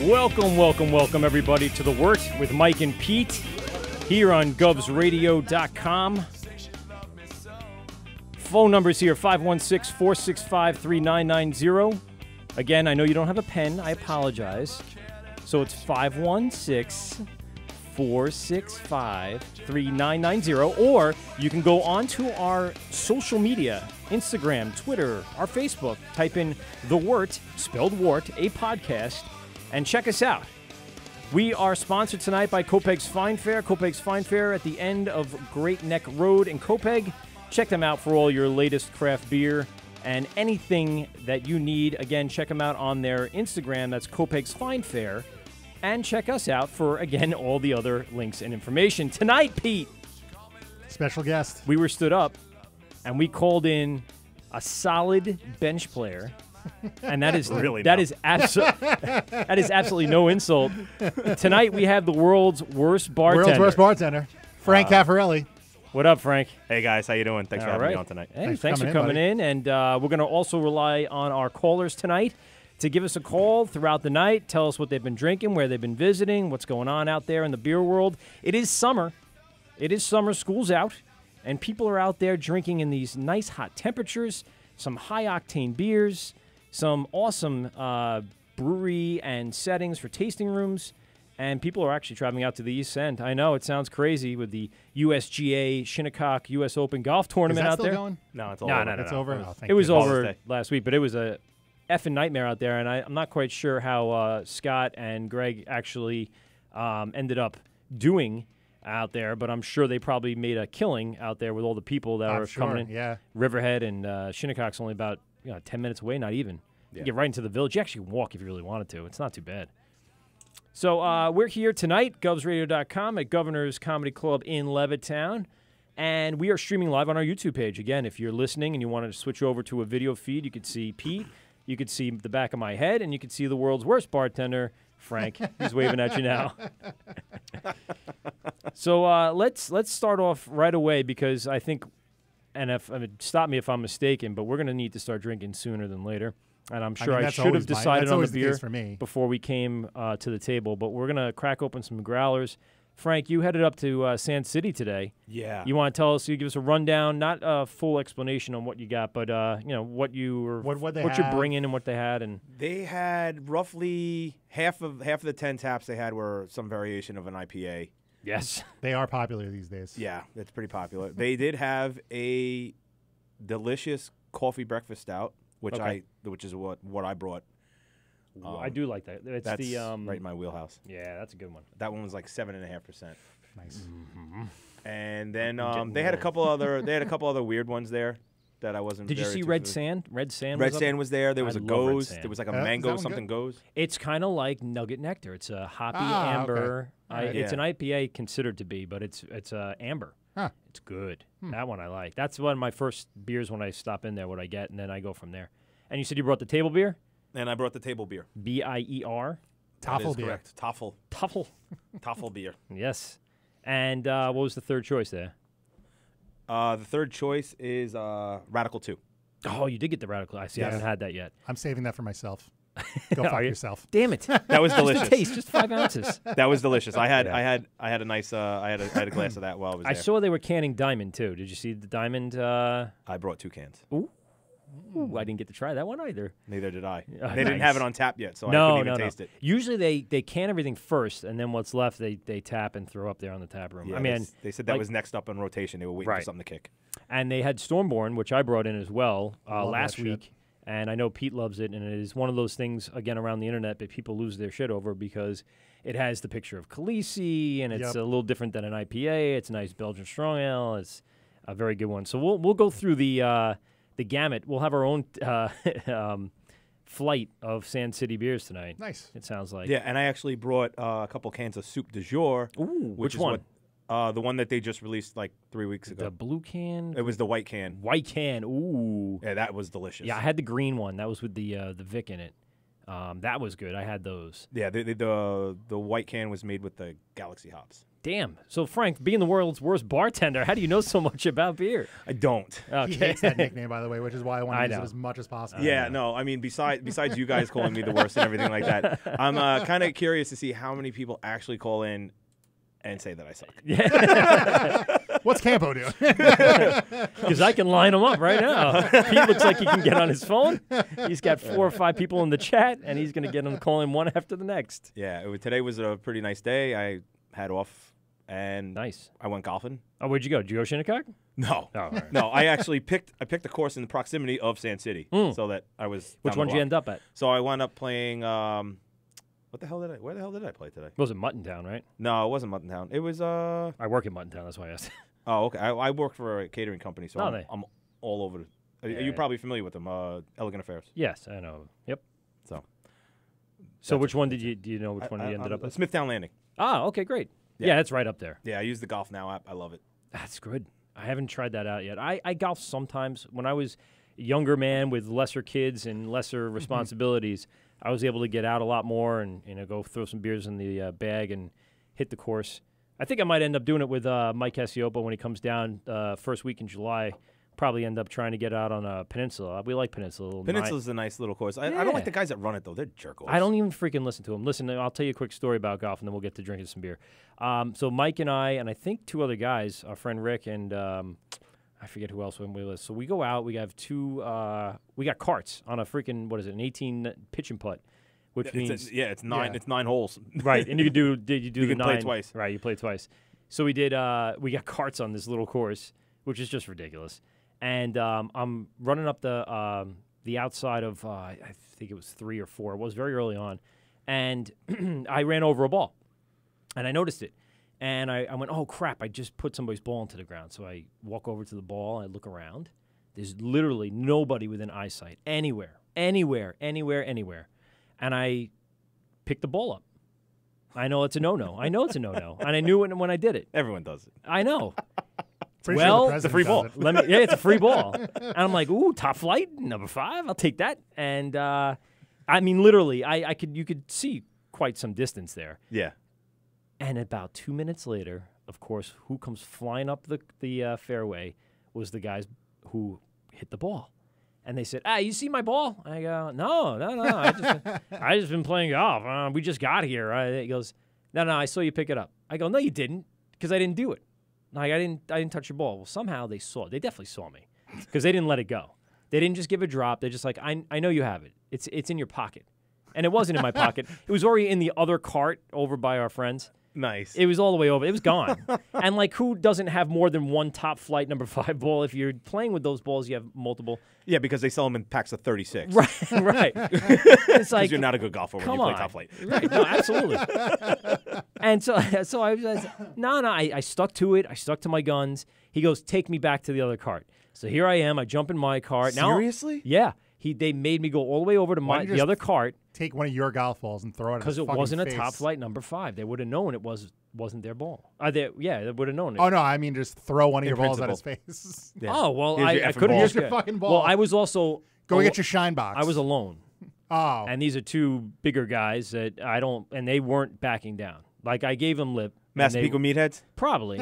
Welcome, everybody, to the Wort with Mike and Pete here on govsradio.com. Phone numbers here, 516-465-3990. Again, I know you don't have a pen. I apologize. So it's 516-465-3990. Or you can go onto our social media, Instagram, Twitter, our Facebook. Type in The Wort, spelled Wort, a podcast, and check us out. We are sponsored tonight by Copeg's Fine Fare. Copeg's Fine Fare at the end of Great Neck Road in Copeg. Check them out for all your latest craft beer and anything that you need. Again, check them out on their Instagram. That's Copeg's Fine Fare. And check us out for, again, all the other links and information. Tonight, Pete. Special guest. We were stood up, and we called in a solid bench player. And that is really that is absolutely no insult. Tonight we have the world's worst bartender. Frank Caffarelli. What up, Frank? Hey guys, how you doing? Thanks for having me on tonight. Hey, thanks for coming in. And we're going to also rely on our callers tonight to give us a call throughout the night. Tell us what they've been drinking, where they've been visiting, what's going on out there in the beer world. It is summer. School's out, and people are out there drinking in these nice hot temperatures, some high-octane beers, some awesome brewery and settings for tasting rooms, and people are actually traveling out to the East End. I know, it sounds crazy with the USGA Shinnecock U.S. Open Golf Tournament out there. Is that still going? No, it's all over. It's over? Oh, it was over last week, but it was a effing nightmare out there, and I'm not quite sure how Scott and Greg actually ended up doing out there, but I'm sure they probably made a killing out there with all the people that were coming in. Yeah. Riverhead and Shinnecock's only about 10 minutes away, not even. You get right into the village. You actually can walk if you really wanted to. It's not too bad. So we're here tonight, govsradio.com, at Governor's Comedy Club in Levittown, and we are streaming live on our YouTube page. Again, if you're listening and you wanted to switch over to a video feed, you could see Pete, you could see the back of my head, and you could see the world's worst bartender, Frank. He's waving at you now. So let's start off right away, because I think, and stop me if I'm mistaken, but we're going to need to start drinking sooner than later. And I'm sure I should have decided on the beer before we came to the table. But we're going to crack open some growlers. Frank, you headed up to SandCity today. Yeah. You want to tell us, you give us a rundown, not a full explanation on what you got, but what you're bringing and what they had. And they had roughly half of the 10 taps they had were some variation of an IPA. Yes. They are popular these days. Yeah, it's pretty popular. They did have a delicious coffee breakfast stout, which is what I brought. I do like that. That's right in my wheelhouse. Yeah, that's a good one. That one was like 7.5%. Nice. Mm-hmm. And then they had a couple other weird ones there that I wasn't. Did you see Red Sand? Red Sand was there. There was a Goze. There was like a mango something Goze. It's kind of like Nugget Nectar. It's a hoppy amber. Okay. It's an IPA considered to be, but it's amber. Huh. It's good. That one I like. That's one of my first beers when I stop in there, what I get, and then I go from there. And you said you brought the table beer? And I brought the table beer. B-I-E-R? Toffel beer. Correct. Toffel. Toffel beer. Yes. And what was the third choice there? The third choice is Radical 2. Oh, you did get the Radical. I see. Yes. I haven't had that yet. I'm saving that for myself. Go fuck yourself. Damn it. That was delicious. Just a taste, just 5 ounces. That was delicious. I had a nice I had a glass of that while I was there. I saw they were canning Diamond too. Did you see the Diamond? I brought 2 cans. Ooh, I didn't get to try that one either. Neither did I. They didn't have it on tap yet, so I couldn't even taste it. Usually they can everything first, and then what's left they tap and throw up there on the tap room. Yeah, I mean, they said that was next up on rotation. They were waiting for something to kick. And they had Stormborn, which I brought in as well last week. And I know Pete loves it, and it is one of those things, again, around the internet that people lose their shit over because it has the picture of Khaleesi, and it's a little different than an IPA. It's a nice Belgian strong ale. It's a very good one. So we'll go through the gamut. We'll have our own flight of SandCity beers tonight. Nice. It sounds like. Yeah, and I actually brought a couple cans of Soup du Jour. Ooh, which one? The one that they just released like 3 weeks ago. The blue can? It was the white can. White can. Ooh. Yeah, that was delicious. Yeah, I had the green one. That was with the Vic in it. That was good. I had those. Yeah, the white can was made with the Galaxy hops. Damn. So, Frank, being the world's worst bartender, how do you know so much about beer? I don't. He Okay. hates that nickname, by the way, which is why I want I to use know. it as much as possible. Yeah, no. I mean, besides you guys calling me the worst and everything like that, I'm kind of curious to see how many people actually call in and say that I suck. What's Campo doing? Because I can line him up right now. He looks like he can get on his phone. He's got 4 or 5 people in the chat, and he's going to get them calling one after the next. Yeah, today was a pretty nice day. I had off, and Nice. I went golfing. Oh, where'd you go? Did you go Shinnecock? No, Oh, all right. no. I actually picked a course in the proximity of SandCity, so that I was. Which one did you end up at? So I wound up playing. Where the hell did I play today? Was it Muttontown, right? No, it wasn't Muttontown. It was. I work in Muttontown, that's why I asked. Oh, okay. I work for a catering company, so Oh, I'm all over. Yeah. You're probably familiar with them, Elegant Affairs. Yes, I know. Yep. So Which one do you know which one you ended up with? Smithtown Landing. Ah, okay, great. Yeah. Yeah, that's right up there. Yeah, I use the Golf Now app. I love it. That's good. I haven't tried that out yet. I golf sometimes. When I was a younger man with lesser kids and lesser responsibilities, I was able to get out a lot more and go throw some beers in the bag and hit the course. I think I might end up doing it with Mike Casiopa when he comes down first week in July. Probably end up trying to get out on a Peninsula. We like Peninsula. Peninsula's a nice little course. I don't like the guys that run it, though. They're jerk-offs. I don't even freaking listen to them. Listen, I'll tell you a quick story about golf, and then we'll get to drinking some beer. So Mike and I think 2 other guys, our friend Rick and I forget who else went with us. So we go out. We have 2. We got carts on a freaking an 18 pitch and putt, which means it's 9. It's 9 holes. right. And you can do You the can 9 play twice. Right, you play twice. So we did. We got carts on this little course, which is just ridiculous. And I'm running up the outside of I think it was 3 or 4. It was very early on, and I ran over a ball, and I noticed it, and I went, oh crap! I just put somebody's ball into the ground. So I walk over to the ball, I look around. There's literally nobody within eyesight anywhere, and I pick the ball up. I know it's a no-no. And I knew it when I did it. Everyone does it. I know. Pretty sure the Well, president the free does ball. it. It's a free ball. And I'm like, ooh, top flight, number 5. I'll take that. And I mean, literally, you could see quite some distance there. Yeah. And about 2 minutes later, of course, who comes flying up the fairway was the guys who hit the ball. And they said, you see my ball? I go, no. I just been playing golf. We just got here. He goes, no, I saw you pick it up. I go, no, you didn't, because I didn't do it. Like I didn't touch your ball. Well, somehow they definitely saw me, because they didn't let it go. They didn't just give a drop. They're just like, I know you have it. It's in your pocket, and it wasn't in my pocket. It was already in the other cart over by our friends. Nice. It was all the way over. It was gone. And like, who doesn't have more than one top flight number 5 ball? If you're playing with those balls, you have multiple. Yeah, because they sell them in packs of 36. Right. It's like, Because you're not a good golfer when you play top flight. Right. No, absolutely. And so I was no. I stuck to it. I stuck to my guns. He goes, take me back to the other cart. So here I am. I jump in my cart. Seriously? Yeah. They made me go all the way over to the other cart. Take one of your golf balls and throw it at his Because it fucking wasn't face. a top flight number 5. They would have known it wasn't their ball. They would have known it. Oh, no, I mean just throw one of your balls at principle. his face. Yeah. Oh, well, Here's your I effing could have ball. just Here's your fucking ball. Well, I was also Go get your shine box. I was alone. Oh. And these are 2 bigger guys that and they weren't backing down. Like, I gave them lip. Massapequa meatheads? Probably.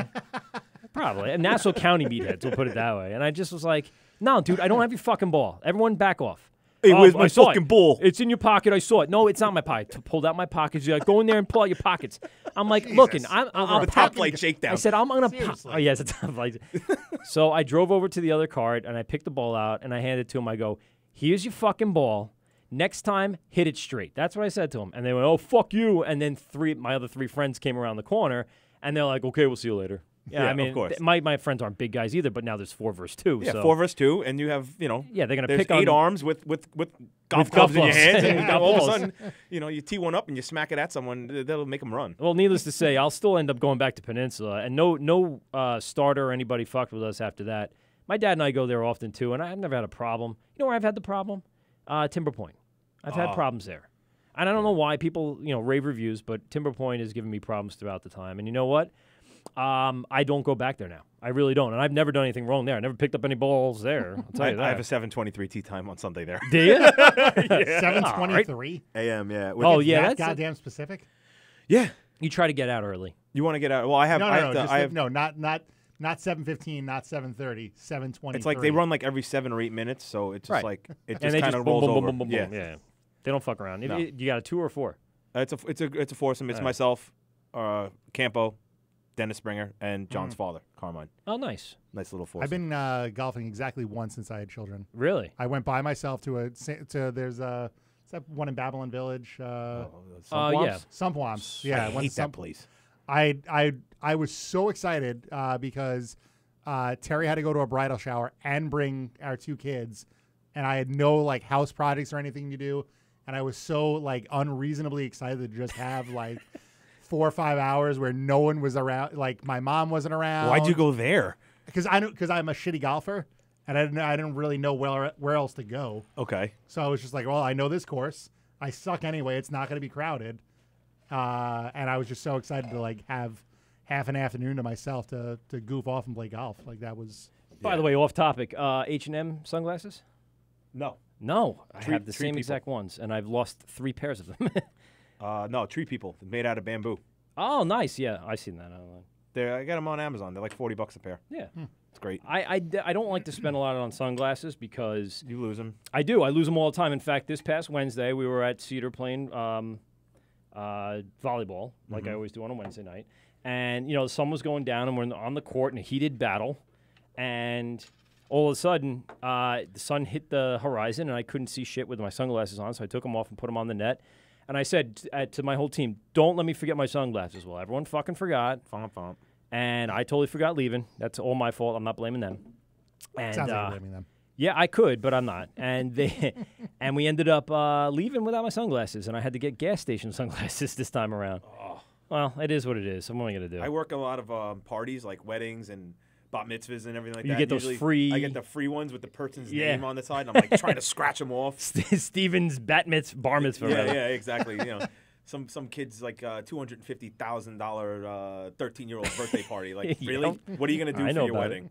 And Nassau County meatheads, we'll put it that way. And I just was like, no, dude, I don't have your fucking ball. Everyone back off. Hey, where's my I saw fucking it. ball? It's in your pocket. I saw it. No, it's not my pocket. Pulled out my pockets. You're like, go in there and pull out your pockets. I'm like, looking, I'm the top flight shakedown. I said, I'm going to Seriously. Oh, yeah, it's a top flight. So I drove over to the other cart, and I picked the ball out, and I handed it to him. I go, here's your fucking ball. Next time, hit it straight. That's what I said to him. And they went, oh, fuck you. And then my other 3 friends came around the corner, and they're like, okay, we'll see you later. Yeah, Yeah, I mean, of course. My friends aren't big guys either, but now there's 4 versus 2. Yeah, so. 4 versus 2, and you have, Yeah, they're going to there's pick 8 on arms with golf golf clubs in your balls. hands, and Golf all of a balls. sudden, you tee one up and you smack it at someone, that'll make them run. Well, needless to say, I'll still end up going back to Peninsula, and no starter or anybody fucked with us after that. My dad and I go there often too, and I've never had a problem. You know where I've had the problem? Timber Point. I've had problems there, and I don't know why people rave reviews, but Timber Point has given me problems throughout the time. And you know what? I don't go back there now. I really don't, and I've never done anything wrong there. I never picked up any balls there. I'll tell you that. I have a 7:23 tee time on Sunday there. Do you? 7:23. AM, yeah. Oh, yeah, That that's goddamn specific. Yeah. You try to get out early. You want to get out? Well, I have. Not 7:15, not 7:30, 7:20. It's like they run like every 7 or 8 minutes, so it's just like it and just kind of rolls over. Yeah, they don't fuck around. No. You got a 2 or 4? It's a foursome. It's myself, Campo, Dennis Springer, and John's father, Carmine. Oh, nice. Nice little foursome. I've been golfing exactly once since I had children. Really? I went by myself to there's a is that one in Babylon Village. Yeah. Sumpwamps. Yeah, I hate that place. I was so excited because Terry had to go to a bridal shower and bring our 2 kids, and I had no like house projects or anything to do, and I was so like unreasonably excited to just have like 4 or 5 hours where no one was around. Like my mom wasn't around. Why'd you go there? Because I'm a shitty golfer, and I didn't really know where else to go. Okay. So I was just like, well, I know this course. I suck anyway. It's not going to be crowded. And I was just so excited to like have half an afternoon to myself to goof off and play golf. Like that was. By the way, off topic. H&M sunglasses? No. No, I have the same people. exact ones, and I've lost 3 pairs of them. No, Tree People, made out of bamboo. Oh, nice. Yeah, I seen that online. I got them on Amazon. They're like $40 a pair. Yeah. It's great. I don't like to spend a lot on sunglasses because You lose them. I do. I lose them all the time. In fact, this past Wednesday, we were at Cedar playing volleyball, like I always do on a Wednesday night. And, the sun was going down, and we're on the court in a heated battle. And all of a sudden, the sun hit the horizon, and I couldn't see shit with my sunglasses on, so I took them off and put them on the net. And I said to my whole team, don't let me forget my sunglasses. Well, everyone fucking forgot. Fomp. And I totally forgot leaving. That's all my fault. I'm not blaming them. And, Sounds like you're blaming them. Yeah, I could, but I'm not. And we ended up leaving without my sunglasses, and I had to get gas station sunglasses this time around. Oh. Well, it is what it is. What am I going to do? I work a lot of parties, like weddings and bat mitzvahs and everything like that. You get those free. I get the free ones with the person's name on the side, and I'm like trying to scratch them off. Steven's bar mitzvah. Yeah, exactly. Some kid's like $250,000 13-year-old birthday party. Like, really? What are you going to do for your wedding?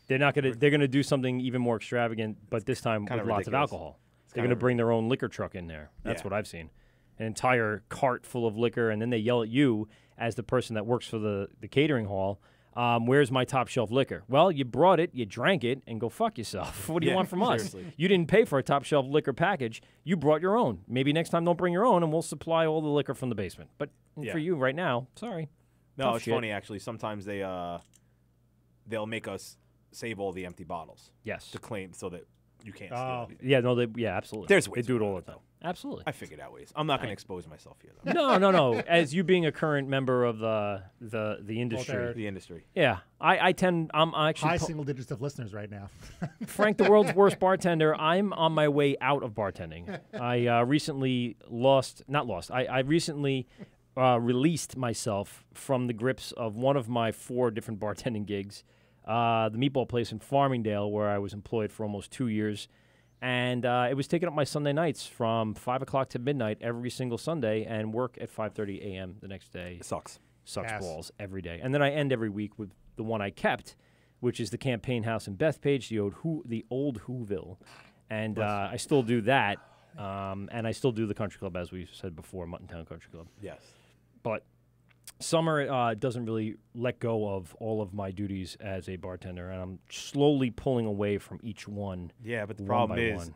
They're not going to. They're going to do something even more extravagant, but this time with lots of alcohol. They're going to bring their own liquor truck in there. That's what I've seen. An entire cart full of liquor, and then they yell at you as the person that works for the catering hall. Where's my top shelf liquor? Well, you brought it, you drank it, and go fuck yourself. What do you want from us? You didn't pay for a top shelf liquor package. You brought your own. Maybe next time don't bring your own, and we'll supply all the liquor from the basement. But for you right now, sorry. No, it's funny actually. Sometimes they'll make us save all the empty bottles. Yes. To claim so that you can't steal it. Yeah, no, absolutely. There's ways they do it all the time. Absolutely. I figured out ways. I'm not going to expose myself here, though. No. As you being a current member of the industry. The industry. Yeah. I'm actually high single digits of listeners right now. Frank, the world's worst bartender. I'm on my way out of bartending. I recently I recently released myself from the grips of one of my 4 different bartending gigs. The meatball place in Farmingdale, where I was employed for almost 2 years. And it was taking up my Sunday nights from 5 o'clock to midnight every single Sunday and work at 5:30 a.m. the next day. It sucks. Sucks balls every day. And then I end every week with the one I kept, which is the Campaign House in Bethpage, the old Whoville. And I still do that. And I still do the country club, as we said before, Muttontown Country Club. Yes. But summer doesn't really let go of all of my duties as a bartender, and I'm slowly pulling away from each one. Yeah, but the problem is,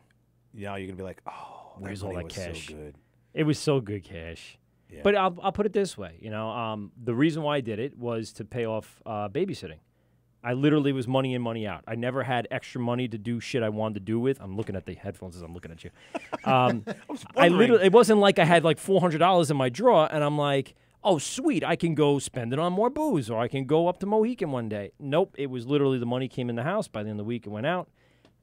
you're going to be like, oh, where's all that cash? So good. It was so good cash. Yeah. But I'll put it this way. The reason why I did it was to pay off babysitting. I literally was money in, money out. I never had extra money to do shit I wanted to do with. I'm looking at the headphones as I'm looking at you. It wasn't like I had like $400 in my drawer, and I'm like, oh, sweet, I can go spend it on more booze, or I can go up to Mohican one day. Nope, it was literally the money came in the house. By the end of the week, it went out,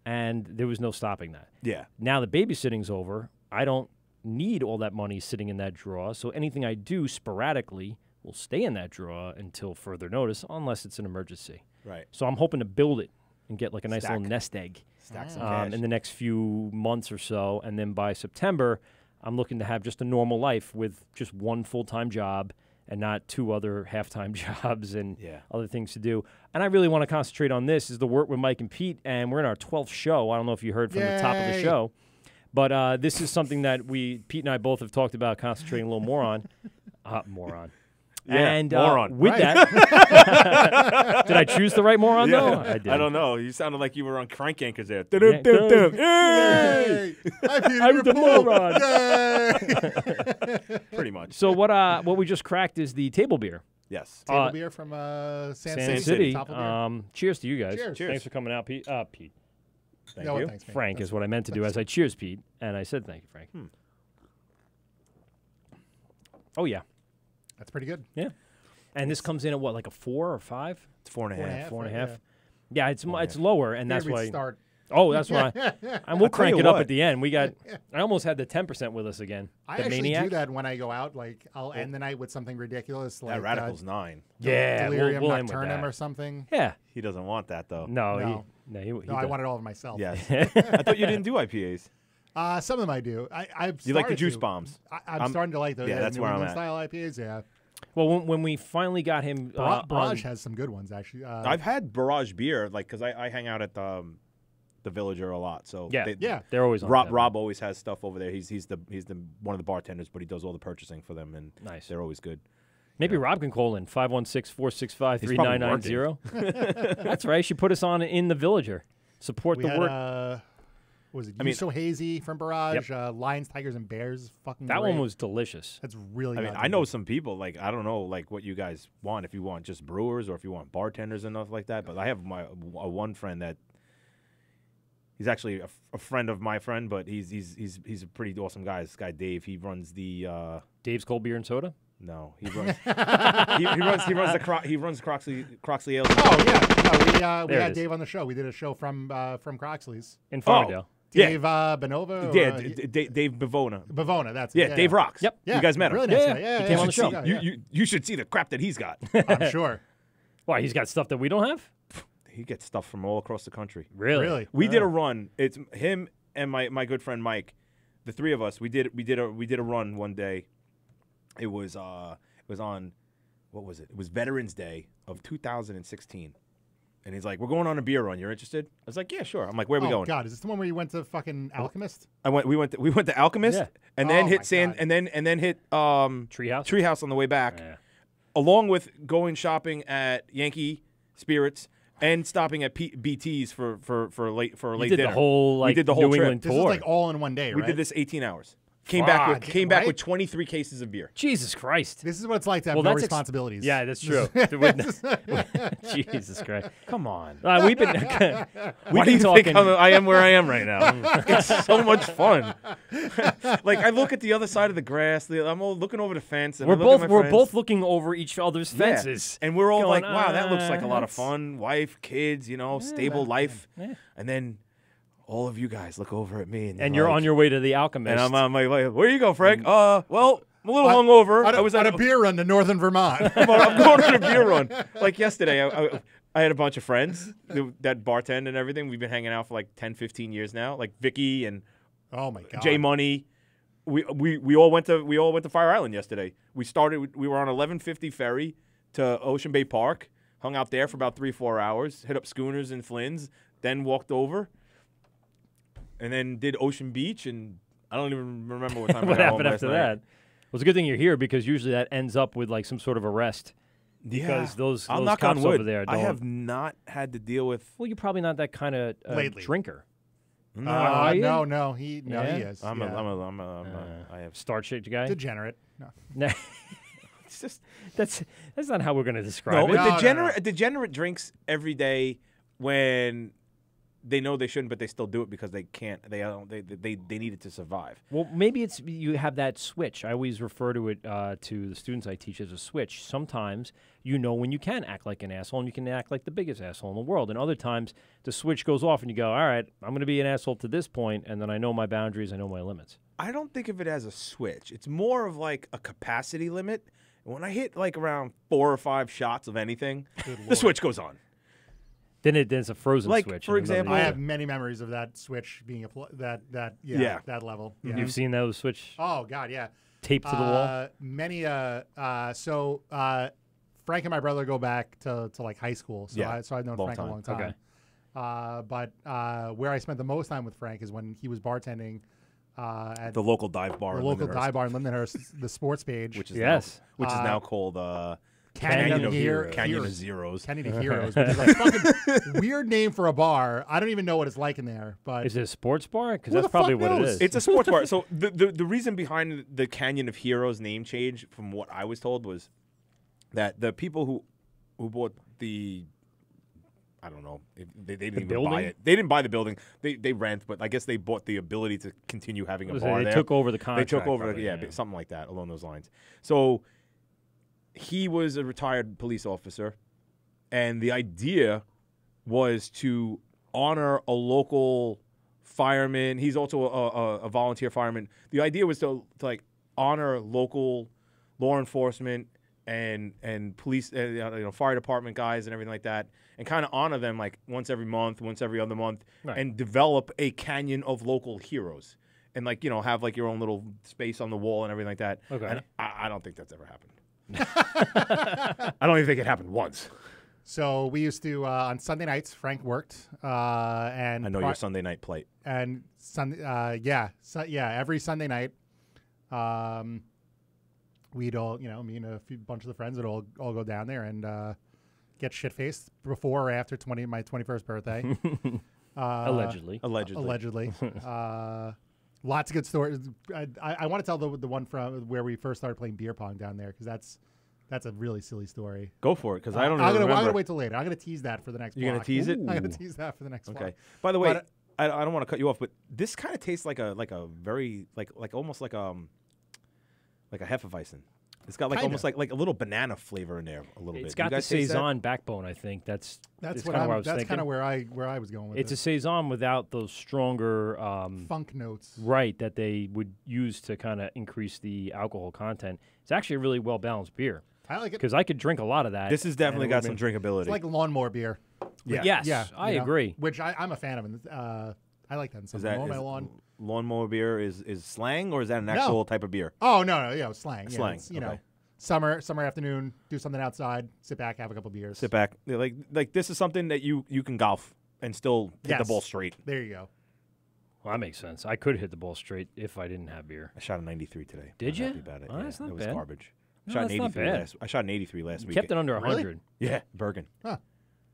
and there was no stopping that. Yeah. Now the babysitting's over. I don't need all that money sitting in that drawer, so anything I do sporadically will stay in that drawer until further notice, unless it's an emergency. Right. So I'm hoping to build it and get like a nice little nest egg Stack some cash. in the next few months or so, and then by September, I'm looking to have just a normal life with just one full-time job and not 2 other half-time jobs and other things to do. And I really want to concentrate on this, is the Wort with Mike and Pete, and we're in our 12th show. I don't know if you heard from the top of the show. But this is something that Pete and I both have talked about concentrating a little more on. Moron. And moron. with that, did I choose the right moron though? I did. I don't know. You sounded like you were on crank anchors there. Yeah. Yay! I'm the moron. Pretty much. So what we just cracked is the table beer. Yes. Table beer from SandCity. SandCity. Top of beer. Cheers to you guys. Cheers. Thanks for coming out, Pete. Pete. Thank No, you. thanks, man. Frank is what I meant to do as I cheers Pete, and I said thank you, Frank. Oh yeah, That's pretty good. yeah. And this comes in at what, like a 4 or 5? It's 4.5. 4.5. Yeah, it's lower, and that's Figured we'd why. start. Oh, that's why. And we'll crank you it up what. at the end. We got. I almost had the 10% with us again. I The actually Maniac. do that when I go out. Like, I'll end the night with something ridiculous, like That Radical's 9. Yeah, Delirium we'll end with Nocturnum that. or something. Yeah. He doesn't want that though. No, No. he No, I want it all for myself. Yes. I thought you didn't do IPAs. Some of them I do. I've You like the started juice to. bombs. I'm starting to like those. yeah, that's New where I'm England at. style IPAs. Yeah, Well, when we finally got him, Barrage has some good ones actually. I've had Barrage beer, like, because I hang out at the Villager a lot. So yeah. they're always on Rob tap. Rob always has stuff over there. He's the one of the bartenders, but he does all the purchasing for them, and Nice. they're always good. Maybe Rob can call in 516-465-3990. That's right. She put us on in the Villager. Support We the had, word. what was it? I mean- So Hazy from Barrage. Lions, Tigers, and Bears. Fucking That great. one was delicious. That's really. I mean, goddamn I know good. some people, like, I don't know, like, what you guys want, if you want just brewers or if you want bartenders and stuff like that. But I have one friend that he's actually a friend of my friend, but he's a pretty awesome guy. This guy Dave, he runs the Dave's Cold Beer and Soda? no, he runs he runs Croxley Ale. Oh yeah, no, we There it had is. Dave on the show. We did a show from Croxley's. In Farmingdale. Yeah. Dave Benova. Yeah, Dave Bavona. Bavona. That's Yeah, it. Dave rocks. Yep. Yeah, You guys met him. really nice Yeah, guy. Yeah, he yeah, came yeah. on the show. You should see the crap that he's got. I'm sure. Why, he's got stuff that we don't have? He gets stuff from all across the country. Really? We did a run. It's him and my good friend Mike, the three of us. We did a run one day. It was on, what was it? It was Veterans Day of 2016. And he's like, "We're going on a beer run. You're interested?" I was like, "Yeah, sure." I'm like, "Where are we Oh going?" God, is this the one where you went to fucking Alchemist? We went to Alchemist, Yeah. and then Oh hit my Sand, God. and then hit Treehouse? Treehouse on the way back, Yeah. along with going shopping at Yankee Spirits and stopping at BT's for a late You did dinner. the whole, like, we did the whole New trip. England This tour. is like all in one day, We right? did this 18 hours. Came back right? with 23 cases of beer. Jesus Christ. This is what it's like to have Well, no that's responsibilities. Yeah, that's true. Jesus Christ. Come on. We've been, Why do you talking. think I am where I am right now? It's so much fun. Like, I look at the other side of the grass. I'm all looking over the fence. And I look at my we're friends. both looking over each other's Yeah. fences. And we're all going, like, wow, that looks like a lot of that's- fun. Wife, kids, stable life. Yeah. And then all of you guys look over at me. And you're on your way to the Alchemist. And I'm on my way. Where you go, Frank? Well, I'm a little hungover. I I was at a beer run to northern Vermont. I'm going on a beer run. Like yesterday, I had a bunch of friends that bartend and everything. We've been hanging out for like 10, 15 years now. Like Vicky and Oh my God. Jay Money. We all went to Fire Island yesterday. We were on 1150 ferry to Ocean Bay Park. Hung out there for about 3-4 hours. Hit up Schooners and Flynn's. Then walked over. And then did Ocean Beach, and I don't even remember what time what we got happened home after last night. that? Well, it's a good thing you're here because usually that ends up with like some sort of arrest. Because those I'll knock cops on wood. over there I don't- have not had to deal with. Well, you're probably not that kind of Lately. drinker. No, you? he Yeah? is. I have. Start shit guy. Degenerate. No. Nah. It's just that's not how we're going to describe no. it. No, A degenerate drinks every day when they know they shouldn't, but they still do it because they can't. They need it to survive. Well, maybe it's you have that switch. I always refer to it to the students I teach as a switch. Sometimes you know when you can act like an asshole and you can act like the biggest asshole in the world. And other times the switch goes off and you go, all right, I'm going to be an asshole to this point, and then I know my boundaries, I know my limits. I don't think of it as a switch. It's more of like a capacity limit. When I hit like around 4 or 5 shots of anything, the switch goes on. Then it's a frozen Like, switch. for and another example, I user. have many memories of that switch being that Yeah. that level. Yeah. You've seen those switch Oh God, yeah. taped to the wall? Many. So Frank and my brother go back to like high school. So Yeah. I've known Long Frank time. a long time. Okay. But where I spent the most time with Frank is when he was bartending at The local dive bar. the in local Lindenhurst, dive bar in Lindenhurst, the sports page. which is Yes. now called Canyon of Heroes. Canyon of Zeros. Canyon of Heroes, which is a fucking weird name for a bar. I don't even know what it's like in there. But Is it a sports bar? Because Who that's the probably fuck what it knows? is. It's a sports bar. So the reason behind the Canyon of Heroes name change, from what I was told, was that the people who bought the, I don't know, they didn't even building? buy it. They didn't buy the building. They rent, but I guess they bought the ability to continue having a bar They there. took over the They contract. took over, probably, something like that, along those lines. So he was a retired police officer, and the idea was to honor a local fireman. He's also a volunteer fireman. The idea was to like honor local law enforcement and police, fire department guys and everything like that, and kind of honor them like once every month, once every other month, Right. and develop a canyon of local heroes. And like have like your own little space on the wall and everything like that. Okay. And I don't think that's ever happened. I don't even think it happened once. so we used to on Sunday nights. Frank worked, and I know your Sunday night plate. and Sunday, every Sunday night, we'd all, me and a bunch of the friends would all go down there and get shit faced before or after my 21st birthday. Allegedly. Allegedly. Lots of good stories. I want to tell the one from where we first started playing beer pong down there, because that's a really silly story. Go for it, because I don't I'm remember. gonna wait till later. I'm gonna tease that for the next. You're gonna block. tease it? I'm gonna tease that for the next. Okay. block. By the way, But, I don't want to cut you off, but this kind of tastes like a very like almost like a Hefeweizen. It's got like Kinda. almost like a little banana flavor in there a little bit. It's You got the guys taste that? saison backbone. I think that's That's kind of where I was that's thinking. kind of where I was going with It's it. a saison without those stronger, Funk notes. right, that they would use to kind of increase the alcohol content. It's actually a really well balanced beer, I like it. because I could drink a lot of that. This has definitely and it got some would've drinkability. It's like lawnmower beer. Yeah. Yes, Yeah, I you know, agree. Which I'm a fan of. And I like that. is that on my is lawn. lawnmower beer is slang, or is that an No. actual type of beer? Oh no, yeah, slang. Yeah, Slang, it's, you know, okay. summer afternoon, do something outside, sit back, have a couple beers. Sit back. Yeah, like this is something that you can golf and still hit the Yes. ball straight. There you go. Well, that makes sense. I could hit the ball straight if I didn't have beer. I shot a 93 today. Did I'm you? happy about it. Oh, Yeah, that's not it was bad. garbage. No, Shot that's an not 83 bad. I shot an 83 last week. Kept it under Really? 100. Yeah, Bergen.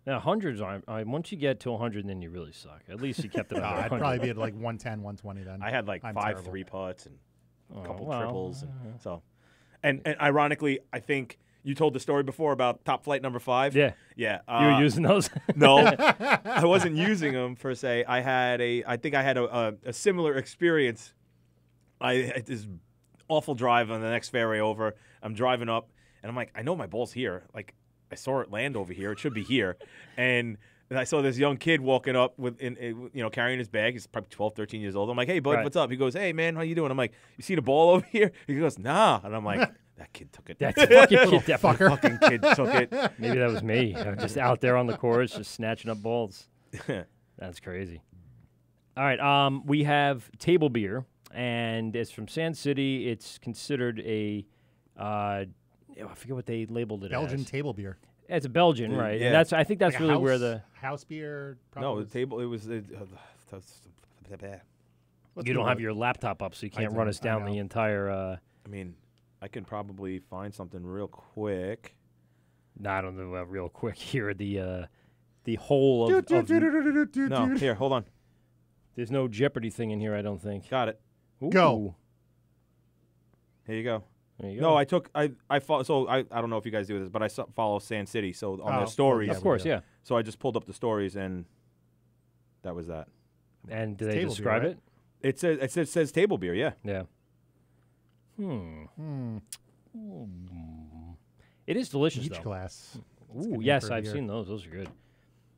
Now, hundreds, once you get to 100, then you really suck. At least you kept it under I'd 100. probably be at like 110, 120 then. I had like I'm 5 terrible. 3-putts and a couple well, triples, and so. And ironically, I think you told the story before about top flight number 5. Yeah. Yeah. You were using those? No, I wasn't using them per se. I think I had a similar experience. I had this awful drive on the next fairway over. I'm driving up, and I'm like, I know my ball's here. Like, I saw it land over here. It should be here. And I saw this young kid walking up carrying his bag. He's probably 12, 13 years old. I'm like, hey, bud, Right. what's up? He goes, hey, man, how you doing? I'm like, you see the ball over here? He goes, nah. And I'm like, that kid took it. That fucking kid definitely. fucking kid took it. Maybe that was me. Just out there on the course, just snatching up balls. That's crazy. All right, we have table beer, and it's from SandCity. It's considered a, I forget what they labeled it Belgian as. table beer. It's a Belgian, right? yeah. And I think that's Like a really house, where the house beer. No, Probably the table, it was. Let's you go don't have with it. your laptop up, so you can't don't. run us I down know. the entire. I mean, I can probably find something real quick. I don't know, real quick here. The whole of No, here, hold on. there's no Jeopardy thing in here. I don't think. Got it. Go. Ooh, Here you go. There you go. No, I follow. So I don't know if you guys do this, but I follow SandCity. So on Oh, their stories, yeah, of course, we yeah. So I just pulled up the stories, and that was that. And do It's they table beer, describe right? it? It says table beer. Yeah. Yeah. It is delicious, Beach though. glass. Ooh, good yes, for a I've beer. seen those. Those are good.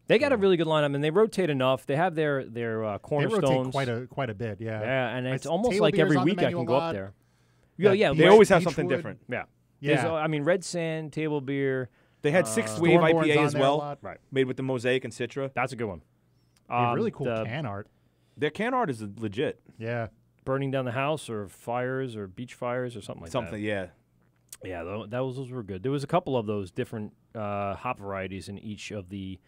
They got a really good lineup, and they rotate enough. They have their They cornerstones. rotate quite a bit. Yeah. Yeah, and it's almost table like beer's every on the week I menu can a go up lot. there. Yeah, Yeah, They Beach- always have something Beechwood. different. yeah. Yeah. There's, I mean, Red Sand, table beer. They had 6 Wave Stormborn's IPA on as there a well, lot. Right. made with the Mosaic and Citra. That's a good one. They have really cool the can art. Their can art is legit. Yeah. burning down the house or fires or beach fires or something like Something, yeah. that. Yeah, those were good. There was a couple of those different hop varieties in each of the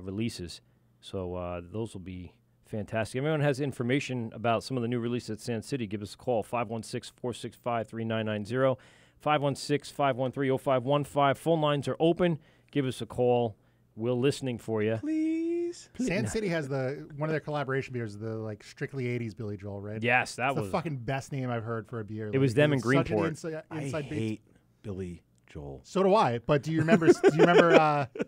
releases, so those will be Fantastic. If anyone has information about some of the new releases at SandCity, give us a call, 516-465-3990, 516-513-0515. Phone lines are open. Give us a call. We're listening for you. Please. SandCity has one of their collaboration beers, the like strictly 80s Billy Joel, right? Yes, that It's was the fucking best name I've heard for a beer. It was them in Greenport. I hate Billy Joel. So do I. But do you remember? do you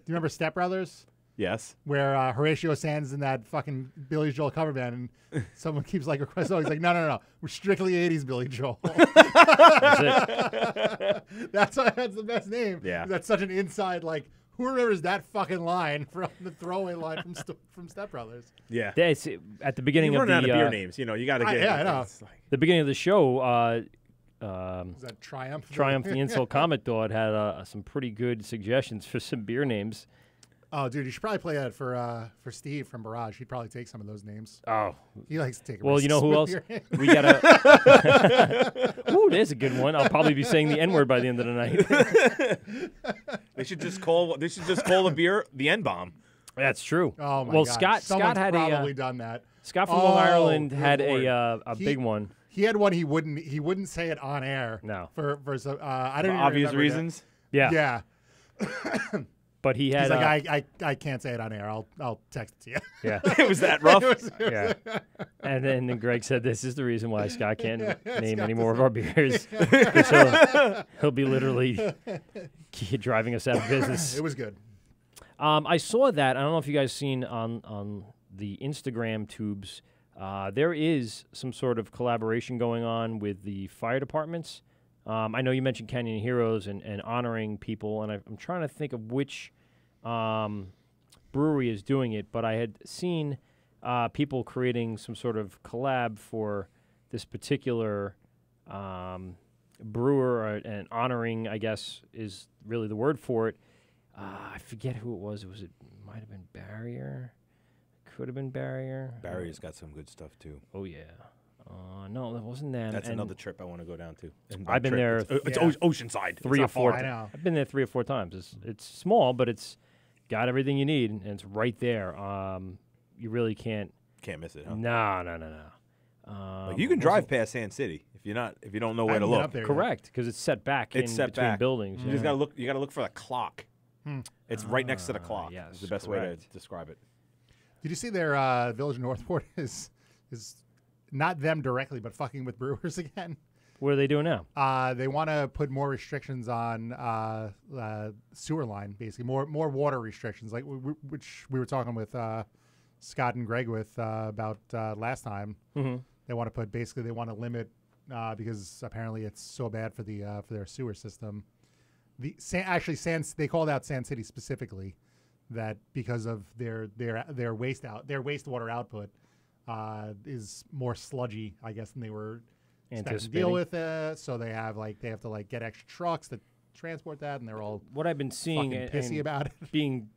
remember Step Brothers? Yes. Where Horatio Sands in that fucking Billy Joel cover band, and someone keeps like requesting. He's like, no, we're strictly 80s Billy Joel. That's it. That's the best name. Yeah. That's such an inside like. Who remembers that fucking line from the throwaway line from Step Brothers? Yeah. It's at the beginning You're of the running out of beer names. You know, you got to get. I know. It's like, the beginning of the show. Is that Triumph? Triumph, the Insult Comet Dog, had some pretty good suggestions for some beer names. Oh, dude, you should probably play that for Steve from Barrage. He'd probably take some of those names. Oh, He likes to take. well, you know who else? risks with your- We got a. Ooh, there's a good one. I'll probably be saying the N-word by the end of the night. they should just call the beer the N-bomb. That's true. Oh my well, God. Scott had probably done that. Scott from Long Island good had Lord. a He- big one. He had one. He wouldn't say it on air. No. For some, I don't For even obvious remember reasons. Yeah. Yeah. But he had. He's like, I can't say it on air. I'll text it to you. Yeah. It was that rough. Yeah. And then Greg said, "This is the reason why Scott can't name Scott any more of our beers. 'Cause he'll be literally driving us out of business." It was good. I saw that. I don't know if you guys seen on the Instagram tubes. There is some sort of collaboration going on with the fire departments. I know you mentioned Canyon Heroes and honoring people, and I'm trying to think of which brewery is doing it, but I had seen people creating some sort of collab for this particular brewer, and honoring, I guess, is really the word for it. I forget who it was. It might have been Barrier. Could have been Barrier. Barrier's got some good stuff too. Oh, yeah. No, that wasn't them. That's And another trip I want to go down to. And I've been trip, there It's Yeah. Oceanside. three or It's not four. far. I know. I've been there 3 or 4 times. It's small, but it's got everything you need, and it's right there. You really can't. Can't miss it. Huh? No. Like you can drive past SandCity if you don't know where to haven't been look. up there yet. Correct, because it's set back It's in set between back. buildings. You just gotta look. You gotta look for the clock. It's right next to the clock. yes, is the best way correct. to describe it. Did you see their Village of Northport is not them directly, but fucking with brewers again? What are they doing now? They want to put more restrictions on sewer line, basically more water restrictions, like which we were talking with Scott and Greg with about last time. Mm-hmm. They want to put they want to limit because apparently it's so bad for their sewer system. They called out SandCity specifically that because of their wastewater output is more sludgy, I guess, than they were expecting to deal with. So they have to get extra trucks to transport that, and they're all What I've been seeing fucking pissy and about it. being,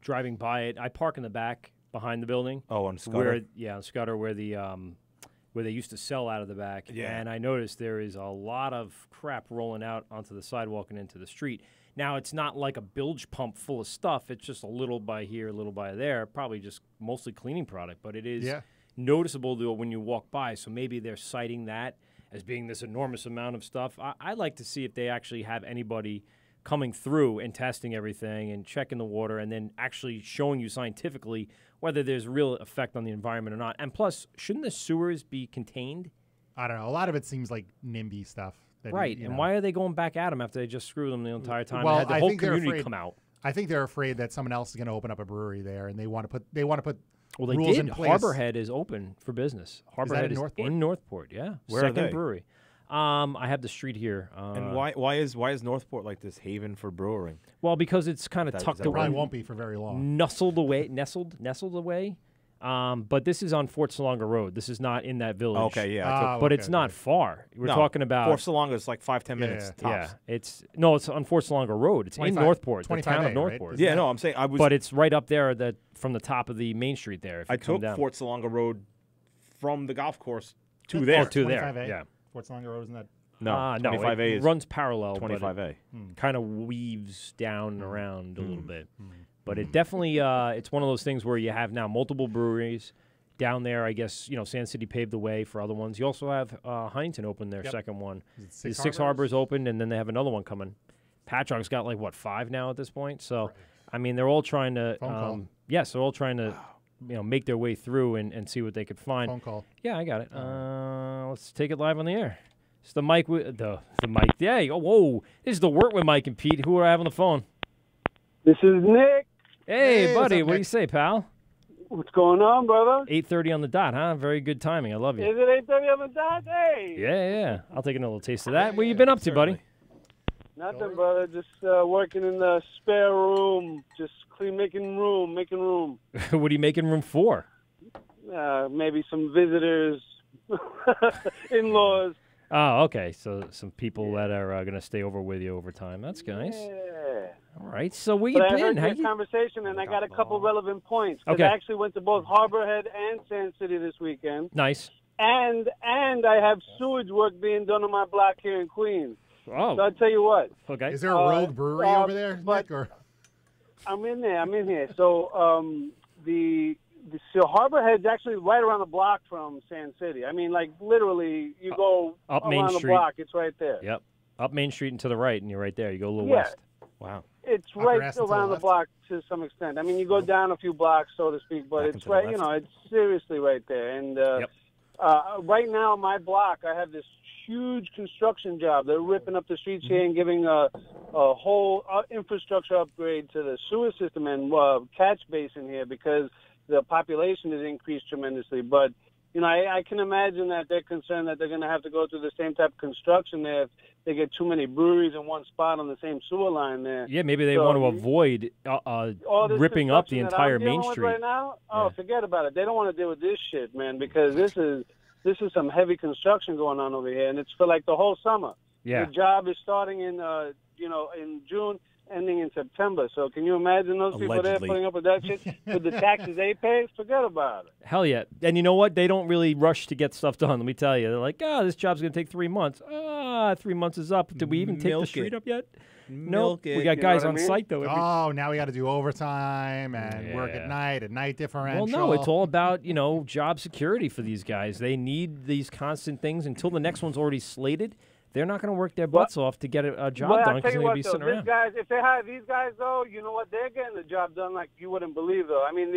driving by it. I park in the back behind the building. Oh, on Scudder. On Scudder, where they used to sell out of the back. Yeah. And I noticed there is a lot of crap rolling out onto the sidewalk and into the street. Now, it's not like a bilge pump full of stuff. It's just a little by here, a little by there. Probably just mostly cleaning product, but it is noticeable when you walk by. So maybe they're citing that as being this enormous amount of stuff. I'd like to see if they actually have anybody coming through and testing everything and checking the water and then actually showing you scientifically whether there's real effect on the environment or not. And plus, shouldn't the sewers be contained? I don't know. A lot of it seems like NIMBY stuff. Right. And why are they going back at them after they just screwed them the entire time Well, and had the I whole think they're community afraid- come out? I think they're afraid that someone else is going to open up a brewery there, and they want to put Well, they rules did. in place. Harborhead is open for business. Harborhead in is Northport? in Northport. Yeah, Where are second they? brewery. I have the street here. And why is Northport like this haven for brewing? Well, because it's kind of That- tucked that away, probably won't be for very long. nestled away. But this is on Fort Salonga Road. This is not in that village. Okay, yeah. But it's not far. We're No, talking about Fort Salonga is like 5-10 minutes yeah. tops. It's on Fort Salonga Road. It's in 25 Northport, the town 25A, of Northport. right? Yeah, no, I'm saying I was. But it's right up there from the top of the main street there. If you I come took down. Fort Salonga Road from the golf course to there. to there. 25A? Yeah. Fort Salonga Road, isn't that? No, No, 25A it is runs parallel. 25A. Kind of weaves down and around a little bit. But it definitely, it's one of those things where you have now multiple breweries. down there, I guess, SandCity paved the way for other ones. You also have Huntington open their second one. Is it Six Harbors opened, and then they have another one coming. Patchogue's got, 5 now at this point. So, I mean, they're all trying to, they're all trying to, make their way through and see what they could find. Phone call. Yeah, I got it. Let's take it live on the air. It's the mic with the mic. Yeah, whoa. This is the Wort with Mike and Pete. Who are I have on the phone? This is Nick. Hey, buddy. up, What do Nick? you say, pal? What's going on, brother? 8:30 on the dot, huh? Very good timing. I love you. Is it 8:30 on the dot? Hey. Yeah. I'll take another little taste of that. What you been up to, buddy? Nothing, brother. Just working in the spare room. Just making room. What are you making room for? Maybe some visitors, in-laws. Oh, okay. So some people that are going to stay over with you over time. That's nice. Yeah. All right. So where you But I been? heard your conversation, and I got a couple relevant points. 'Cause Okay. I actually went to both Harborhead and SandCity this weekend. Nice. And I have sewage work being done on my block here in Queens. Oh. So I'll tell you what. Okay. Is there a rogue brewery over there, but- Nick? Or I'm in here. So so Harborhead's actually right around the block from SandCity. I mean, literally, you go up around Main the Street. block, it's right there. Yep. Up Main Street and to the right, and you're right there. You go a little Yeah. west. Wow. It's Upper right East and to the around the left. block to some extent. I mean, you go down a few blocks, so to speak, but Back and it's to the right. left. It's seriously right there. And Yep. right now, my block, I have this huge construction job. They're ripping up the streets here and giving a whole infrastructure upgrade to the sewer system and catch basin here because the population has increased tremendously. But, I can imagine that they're concerned that they're going to have to go through the same type of construction there if they get too many breweries in one spot on the same sewer line there. Yeah, maybe they So want to you- avoid all this ripping up the construction that entire I'm Main dealing with Street. right now, Yeah. forget about it. They don't want to deal with this shit, man, because this is some heavy construction going on over here, and it's for the whole summer. Yeah. The job is starting in in June, ending in September. So can you imagine those people there Allegedly. putting up with that shit with the taxes they pay? Forget about it. Hell yeah. And you know what? They don't really rush to get stuff done. Let me tell you. They're like, this job's going to take 3 months. 3 months is up. Did we even take the Milk street it. up yet? Milk No. it. We got You know guys what I on mean? site, though. now we got to do overtime and work Yeah. at night differential. Well, no, it's all about, job security for these guys. They need these constant things until the next one's already slated. They're not going to work their butts off to get a job But done I'll because tell they're you going to what, be though, sitting around. if they hire these guys, though, you know what? They're getting the job done like you wouldn't believe, though. I mean,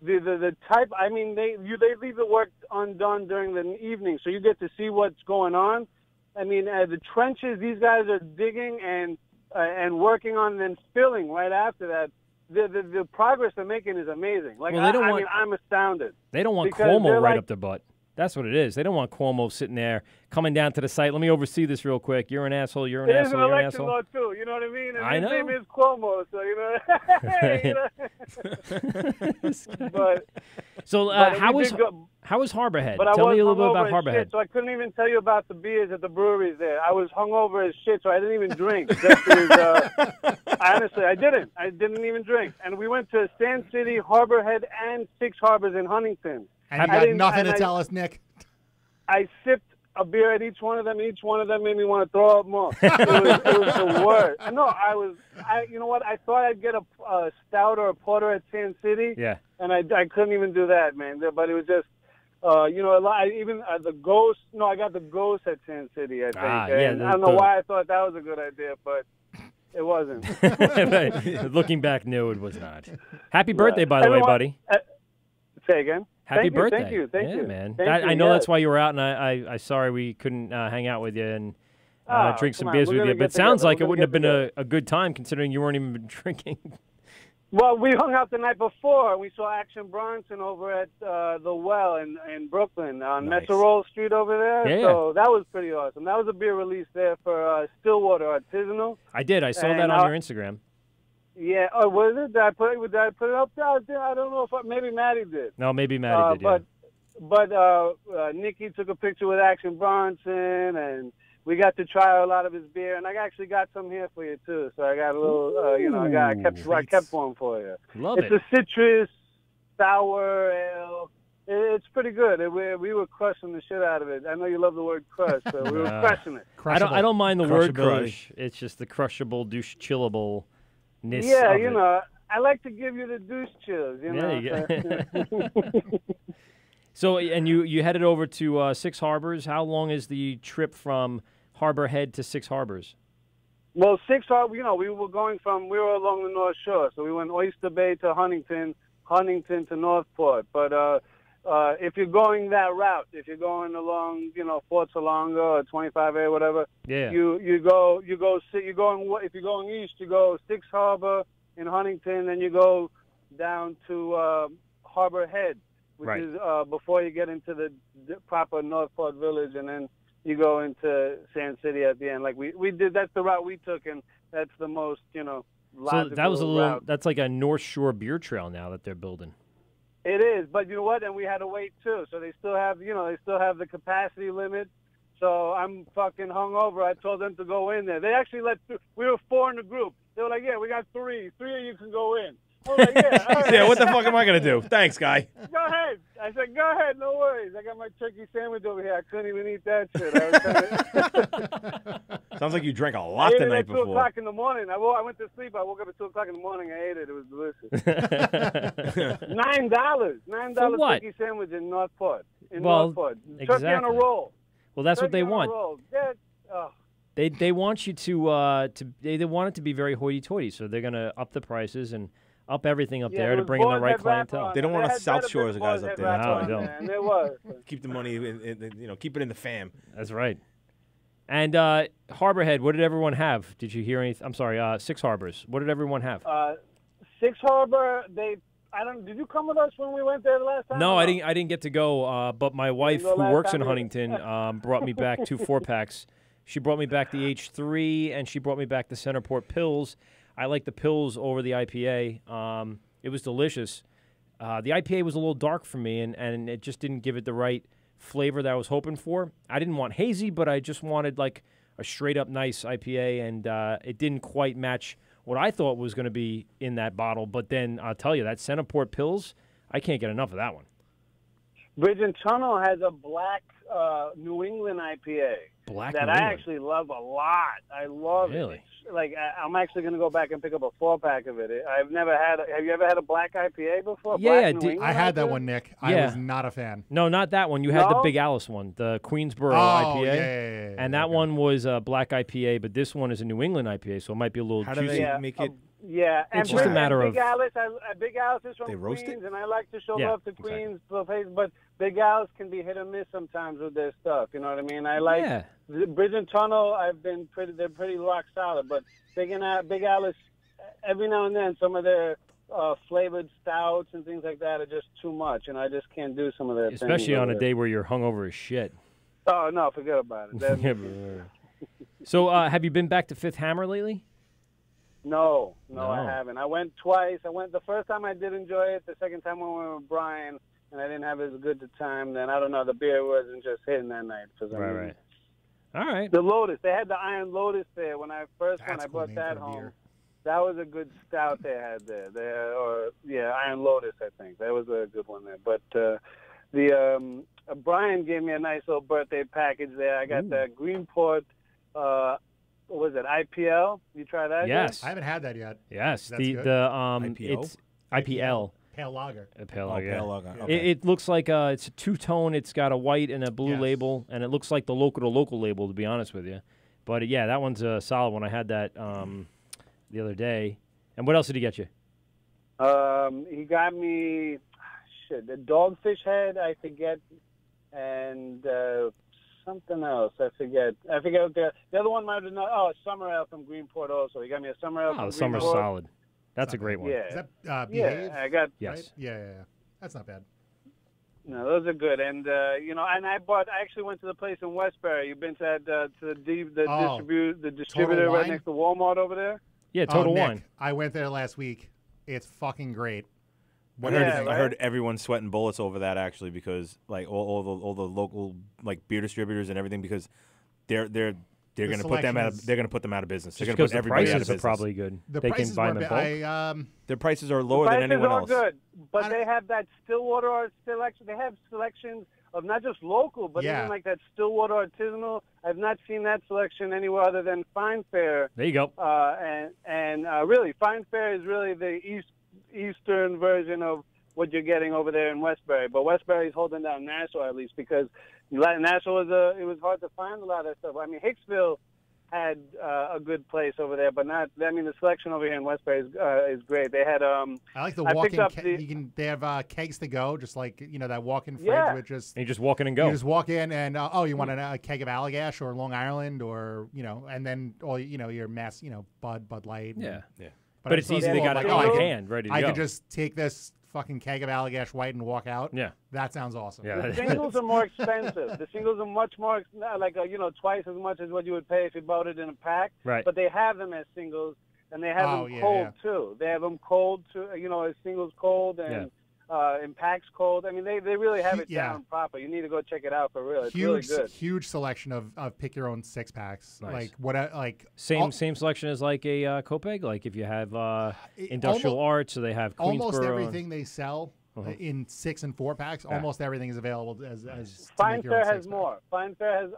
the type. I mean, they leave the work undone during the evening, so you get to see what's going on. I mean, the trenches these guys are digging and working on, and then filling right after that. The progress they're making is amazing. Well, they don't want- I'm astounded. They don't want because Cuomo they're right like- up their butt. That's what it is. They don't want Cuomo sitting there coming down to the site. Let me oversee this real quick. You're an asshole. You're an It is asshole. an You're an election asshole. law too. You know what I mean? And I his know. name is Cuomo, so But So but how we is did go- how is Harborhead? But I Tell was me a little bit about hungover as Harborhead. shit, so I couldn't even tell you about the beers at the breweries there. I was hungover as shit, so I didn't even drink. Just because, honestly, I didn't even drink. And we went to SandCity, Harborhead, and Six Harbors in Huntington. And I you got didn't- nothing and to I- tell us, Nick. I sipped a beer at each one of them. Each one of them made me want to throw up more. It was the worst. No, you know what? I thought I'd get a stout or a porter at SandCity. Yeah. And I couldn't even do that, man. But it was just, a lot. Even the Ghost. No, I got the Ghost at SandCity, I think. And I don't know why I thought that was a good idea, but it wasn't. Looking back, no, it was not. Happy birthday, by the way, buddy. Say again. Happy birthday. Thank you. Thank yeah, you. man. Thank I you, know yes. that's why you were out, and I sorry we couldn't hang out with you and drink some come on, beers we're with gonna you. But get it sounds together. like We're it wouldn't have gonna been get a good time considering you weren't even drinking. Well, we hung out the night before. We saw Action Bronson over at the Well in Brooklyn on Nice. Messerole Street over there. Yeah. So that was pretty awesome. That was a beer release there for Stillwater Artisanal. I did. I saw that And on your Instagram. Yeah. Oh, was it? Did I put it up there? I don't know if maybe Maddie did. No, maybe Maddie did. Yeah. But Nikki took a picture with Action Bronson, and we got to try a lot of his beer. And I actually got some here for you too. So I got a little, I kept one for you. Love It's it. a citrus sour ale. It's pretty good. We were crushing the shit out of it. I know you love the word crush, so we were crushing it. I don't mind the word Crushability. crush. It's just the crushable, douche chillable ness. Yeah, of you it. know, I like to give you the douche chills. You There know. you go. So, and you headed over to Six Harbors. How long is the trip from Harbor Head to Six Harbors? Well, Six Harbors, we were along the North Shore, so we went Oyster Bay to Huntington to Northport. But if you're going that route, if you're going along, Fort Salonga or 25A, whatever, if you're going east, you go Six Harbor in Huntington, then you go down to Harbor Head, which is before you get into the proper Northport Village, and then you go into SandCity at the end. Like we did, that's the route we took, and that's the most, logical So that was route. that's like a North Shore beer trail now that they're building. It is, but you know what? And we had to wait too. So they still have the capacity limit. So I'm fucking hungover. I told them to go in there. They actually we were 4 in the group. They were like, yeah, we got 3. 3 of you can go in. I was like, yeah, all right. Yeah, what the fuck am I going to do? Thanks, guy. Go ahead. I said, go ahead, no worries. I got my turkey sandwich over here. I couldn't even eat that shit. Sounds like you drank a lot the night before. before. 2 o'clock in the morning. I went to sleep. I woke up at 2 o'clock in the morning. I ate it. It was delicious. $9 turkey sandwich in Northport. Northport. Turkey on a roll. Well, that's turkey what they want. They want you to they want it to be very hoity-toity, so they're going to up the prices and up everything up there to bring in the right clientele. They don't want us South Shores guys up there. No, they don't. And there was. Keep the money, keep it in the fam. That's right. And Harbor Head, what did everyone have? Did you hear anything? I'm sorry, Six Harbors. What did everyone have? Six Harbor, did you come with us when we went there the last time? No, I didn't get to go, but my wife, who works in Huntington, brought me back 2 4-packs. She brought me back the H3, and she brought me back the Centerport Pils. I like the Pils over the IPA. It was delicious. The IPA was a little dark for me, and it just didn't give it the right flavor that I was hoping for. I didn't want hazy, but I just wanted like a straight-up nice IPA, and it didn't quite match what I thought was going to be in that bottle. But then I'll tell you, that Centerport Pils, I can't get enough of that one. Bridge and Tunnel has a black New England IPA that I actually love a lot. I love it. Like I'm actually going to go back and pick up a 4-pack of it. I've never had. Have you ever had a black IPA before? Yeah, I had that one, Nick. I was not a fan. No, not that one. You had the Big Alice one, the Queensboro IPA. Yeah. And that one was a black IPA, but this one is a New England IPA, so it might be a little juicy. How do they make it? Yeah, and it's just a matter of Big Alice. Big Alice is from Queens, and I like to show love to Queens, but Big Alice can be hit or miss sometimes with their stuff. You know what I mean? I like Bridge and Tunnel. They're pretty rock solid, but Big Alice, every now and then, some of their flavored stouts and things like that are just too much, and I just can't do some of their things. Especially on a day where you're hungover as shit. Oh no, forget about it. So, have you been back to Fifth Hammer lately? No, I haven't. I went twice. The first time I did enjoy it. The second time I went with Brian, and I didn't have as good a time. Then I don't know. The beer wasn't just hitting that night for some reason. Right. All right. The Lotus. They had the Iron Lotus there when I brought that home. That was a good stout they had there. Iron Lotus, I think. That was a good one there. But Brian gave me a nice little birthday package there. I got the Greenport. What was it? IPL? You try that? Yes. I haven't had that yet. Yes. IPO? It's IPL. Pale lager. Pale lager. Pale lager. Okay. It looks like it's a 2-tone. It's got a white and a blue label, and it looks like the local label, to be honest with you. But yeah, that one's a solid one. I had that the other day. And what else did he get you? He got me the Dogfish Head, I forget, and something else. I forget what the other one might have been. Summer Ale from Greenport also. He got me a Summer Ale from Greenport. The Summer's solid. That's a great one. Yeah. Is that Behave? Yeah, I got. Yes. Right? Yeah. That's not bad. No, those are good. And and I actually went to the place in Westbury. You've been to that the distributor right next to Walmart over there? Yeah, Total Wine. Nick, I went there last week. It's fucking great. I heard everyone sweating bullets over that actually, because like all the local like beer distributors and everything, because they're going to put them out of business. They're going to put everybody out of business. The prices are probably good. They can buy them in bulk. Their prices are lower than anyone else. The prices are good, but they have that Stillwater selection. They have selections of not just local, but even like that Stillwater artisanal. I've not seen that selection anywhere other than Fine Fare. There you go. And really, Fine Fare is really the eastern version of what you're getting over there in Westbury. But Westbury's holding down Nassau at least because Nassau it was hard to find a lot of stuff. I mean, Hicksville had a good place over there, but not. I mean, the selection over here in Westbury is great. They had I like the walk-in. They have kegs to go, just like that walk-in fridge, which is you just walk in and go. You just walk in and you want a keg of Allagash or Long Island or and then all your mass Bud Light. Yeah, yeah. But it's easy. They got it in hand, ready to go. I could just take this fucking keg of Allagash White and walk out. Yeah, that sounds awesome. Yeah, the singles are more expensive. The singles are much more twice as much as what you would pay if you bought it in a pack. Right. But they have them as singles, and they have them cold too. They have them cold too. As singles cold and in packs cold. I mean, they really have it down proper. You need to go check it out for real. It's really good. Huge selection of pick your own 6-packs. Nice. Same selection as like a Copeg. Like if you have Industrial Arts, so they have Queensboro. Almost everything they sell in 6 and 4-packs. Almost everything is available as Fine Fair has more. Fine Fair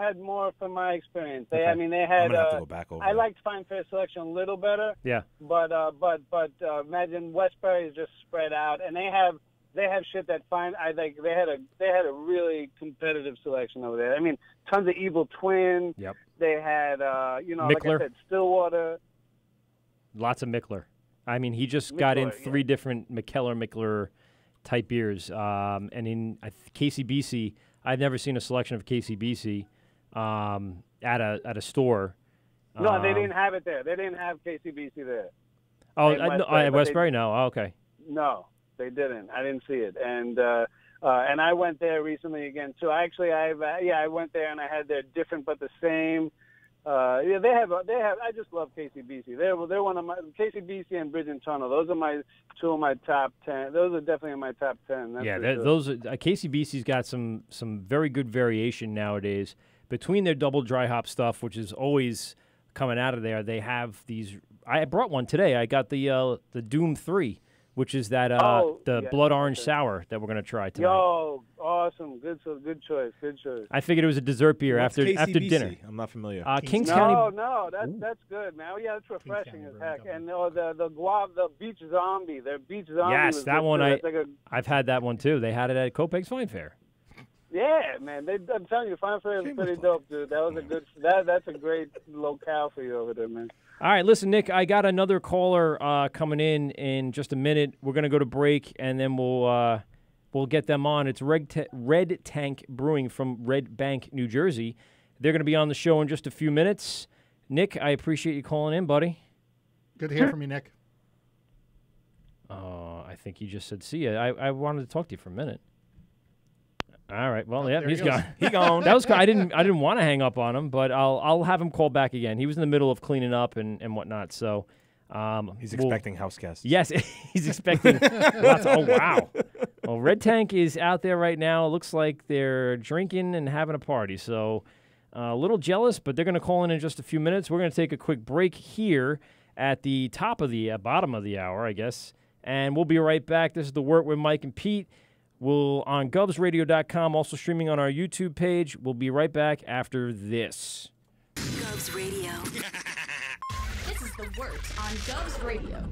had more from my experience. I mean, they had. I'm gonna have to go back over. I liked Fine Fair selection a little better. Yeah. But imagine Westbury is just spread out, and they have shit that I think they had a really competitive selection over there. I mean, tons of Evil Twin. Yep. They had like I said, Stillwater. Lots of Mickler. I mean, he just got in 3 different Mickler type beers. And in KCBC, I've never seen a selection of KCBC at a store. No, they didn't have it there. They didn't have KCBC there. Oh, at Westbury? No. Oh, okay. No, they didn't. I didn't see it. And I went there recently again too. I went there and I had their different but the same. They have. I just love KCBC. They're one of my KCBC and Bridge and Tunnel. Those are 2 of my top 10. Those are definitely in my top 10. Those KCBC's got some very good variation nowadays between their double dry hop stuff, which is always coming out of there. They have these. I brought one today. I got the Doom 3. Which is that blood orange sour that we're going to try tonight. Yo, awesome. Good choice. I figured it was a dessert beer after dinner. I'm not familiar. Kings County. No, that's good, man. Yeah, it's refreshing as heck. And the Beach Zombie. Their Beach Zombie. Yes, that one I've had that one too. They had it at Copeg's Fine Fair. Yeah, man. I'm telling you, Fine Fair is pretty dope, dude. That was a good. That's a great locale for you over there, man. All right, listen, Nick, I got another caller coming in just a minute. We're going to go to break, and then we'll get them on. It's Red Tank Brewing from Red Bank, New Jersey. They're going to be on the show in just a few minutes. Nick, I appreciate you calling in, buddy. Good to hear from you, Nick. I think he just said see ya. I wanted to talk to you for a minute. All right. Well, he's gone. He gone. That was. I didn't want to hang up on him, but I'll have him call back again. He was in the middle of cleaning up and whatnot. So he's expecting house guests. Yes, he's expecting lots. Oh wow. Well, Red Tank is out there right now. It looks like they're drinking and having a party. So a little jealous, but they're going to call in just a few minutes. We're going to take a quick break here at the bottom of the hour, I guess, and we'll be right back. This is the Wort with Mike and Pete. We'll on govsradio.com, also streaming on our YouTube page. We'll be right back after this. Govs Radio. This is the Wort on Govs Radio.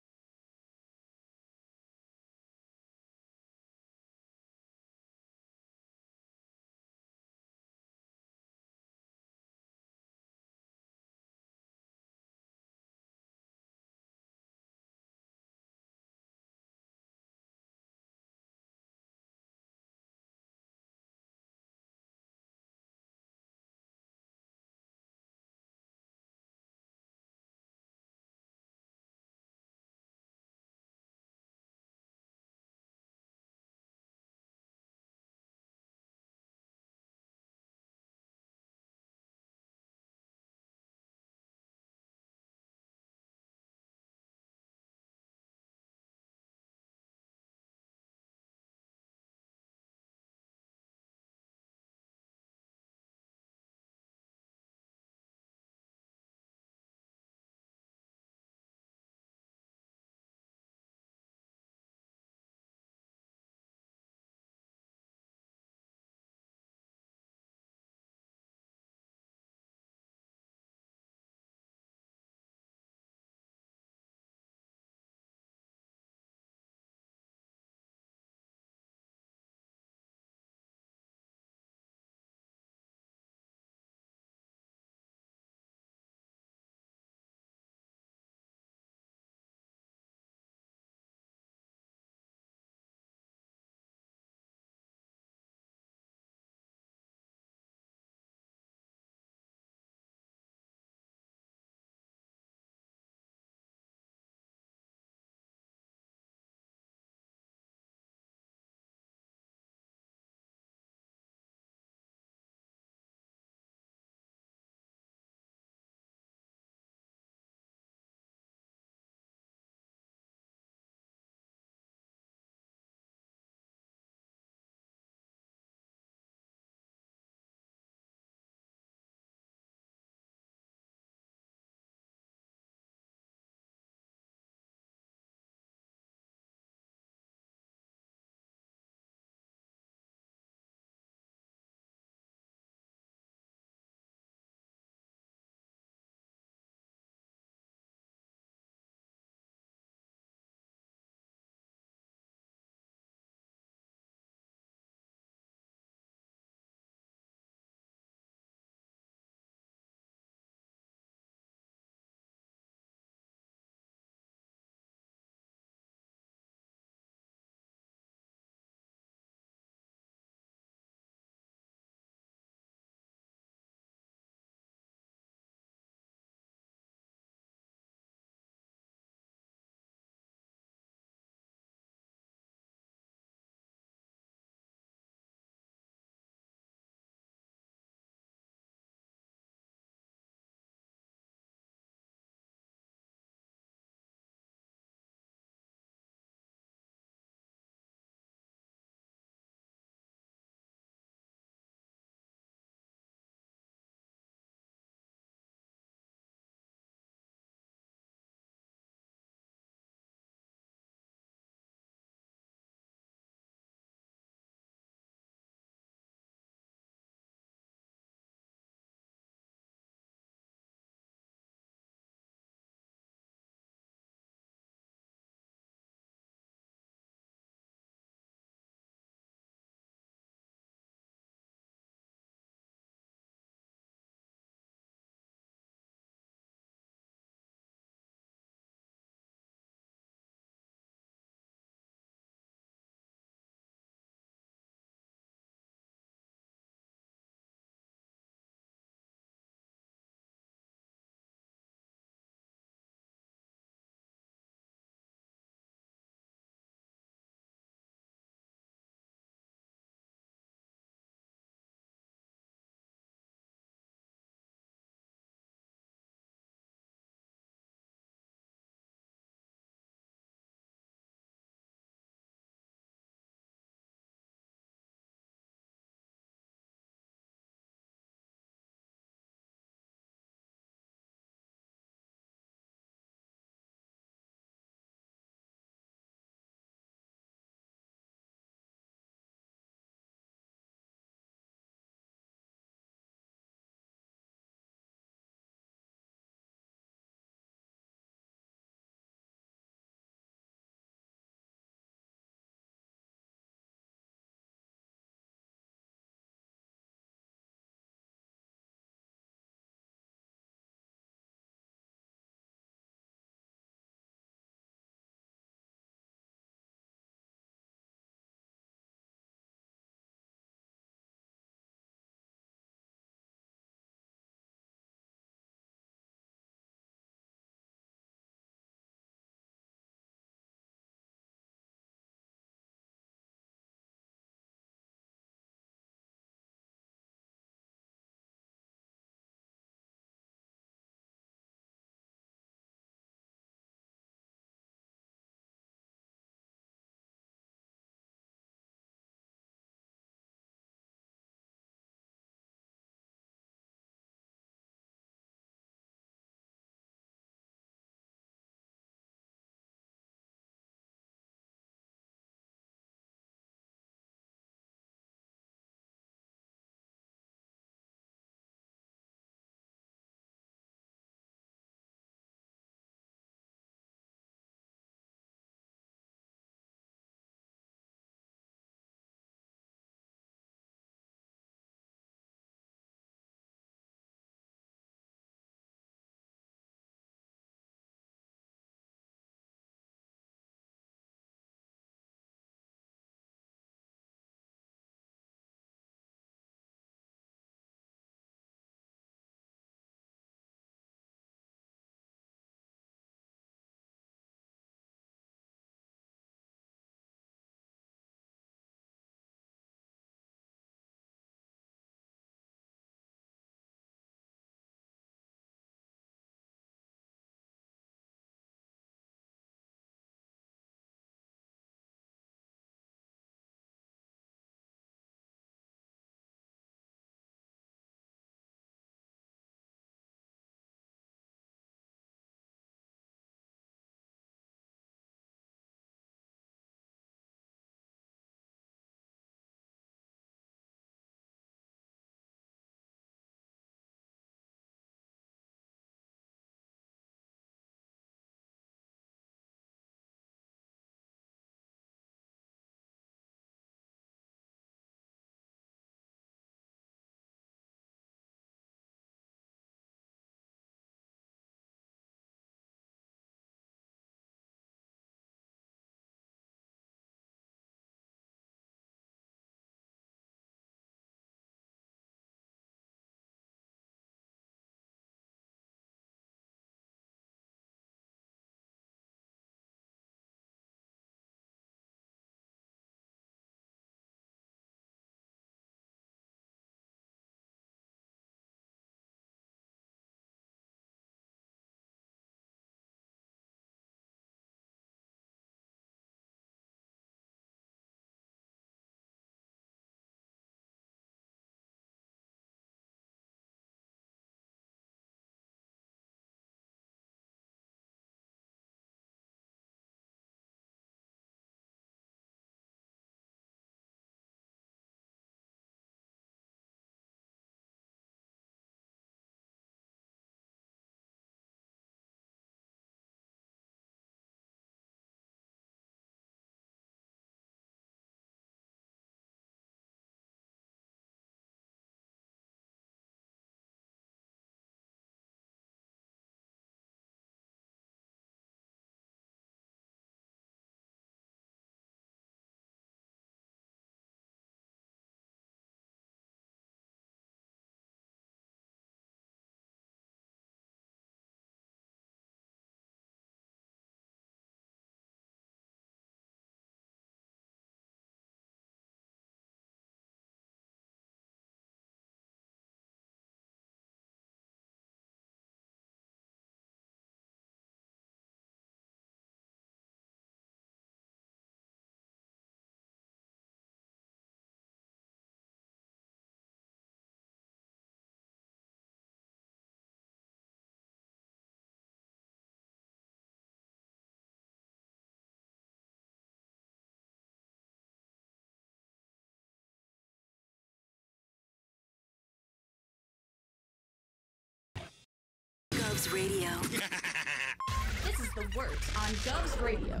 This is the Wort on Govs Radio.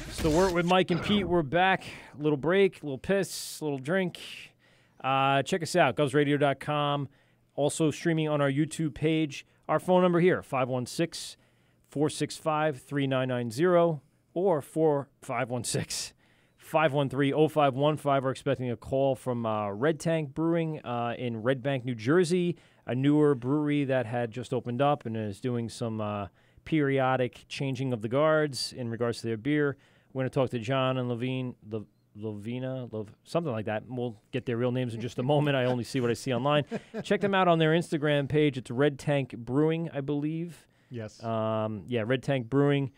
It's the Wort with Mike and Pete. We're back. A little break, a little piss, a little drink. Check us out, govsradio.com. Also streaming on our YouTube page. Our phone number here, 516-465-3990 or 516-513-0515. We're expecting a call from Red Tank Brewing in Red Bank, New Jersey, a newer brewery that had just opened up and is doing some periodic changing of the guards in regards to their beer. We're going to talk to John and something like that. We'll get their real names in just a moment. I only see what I see online. Check them out on their Instagram page. It's Red Tank Brewing, I believe. Yes. Red Tank Brewing.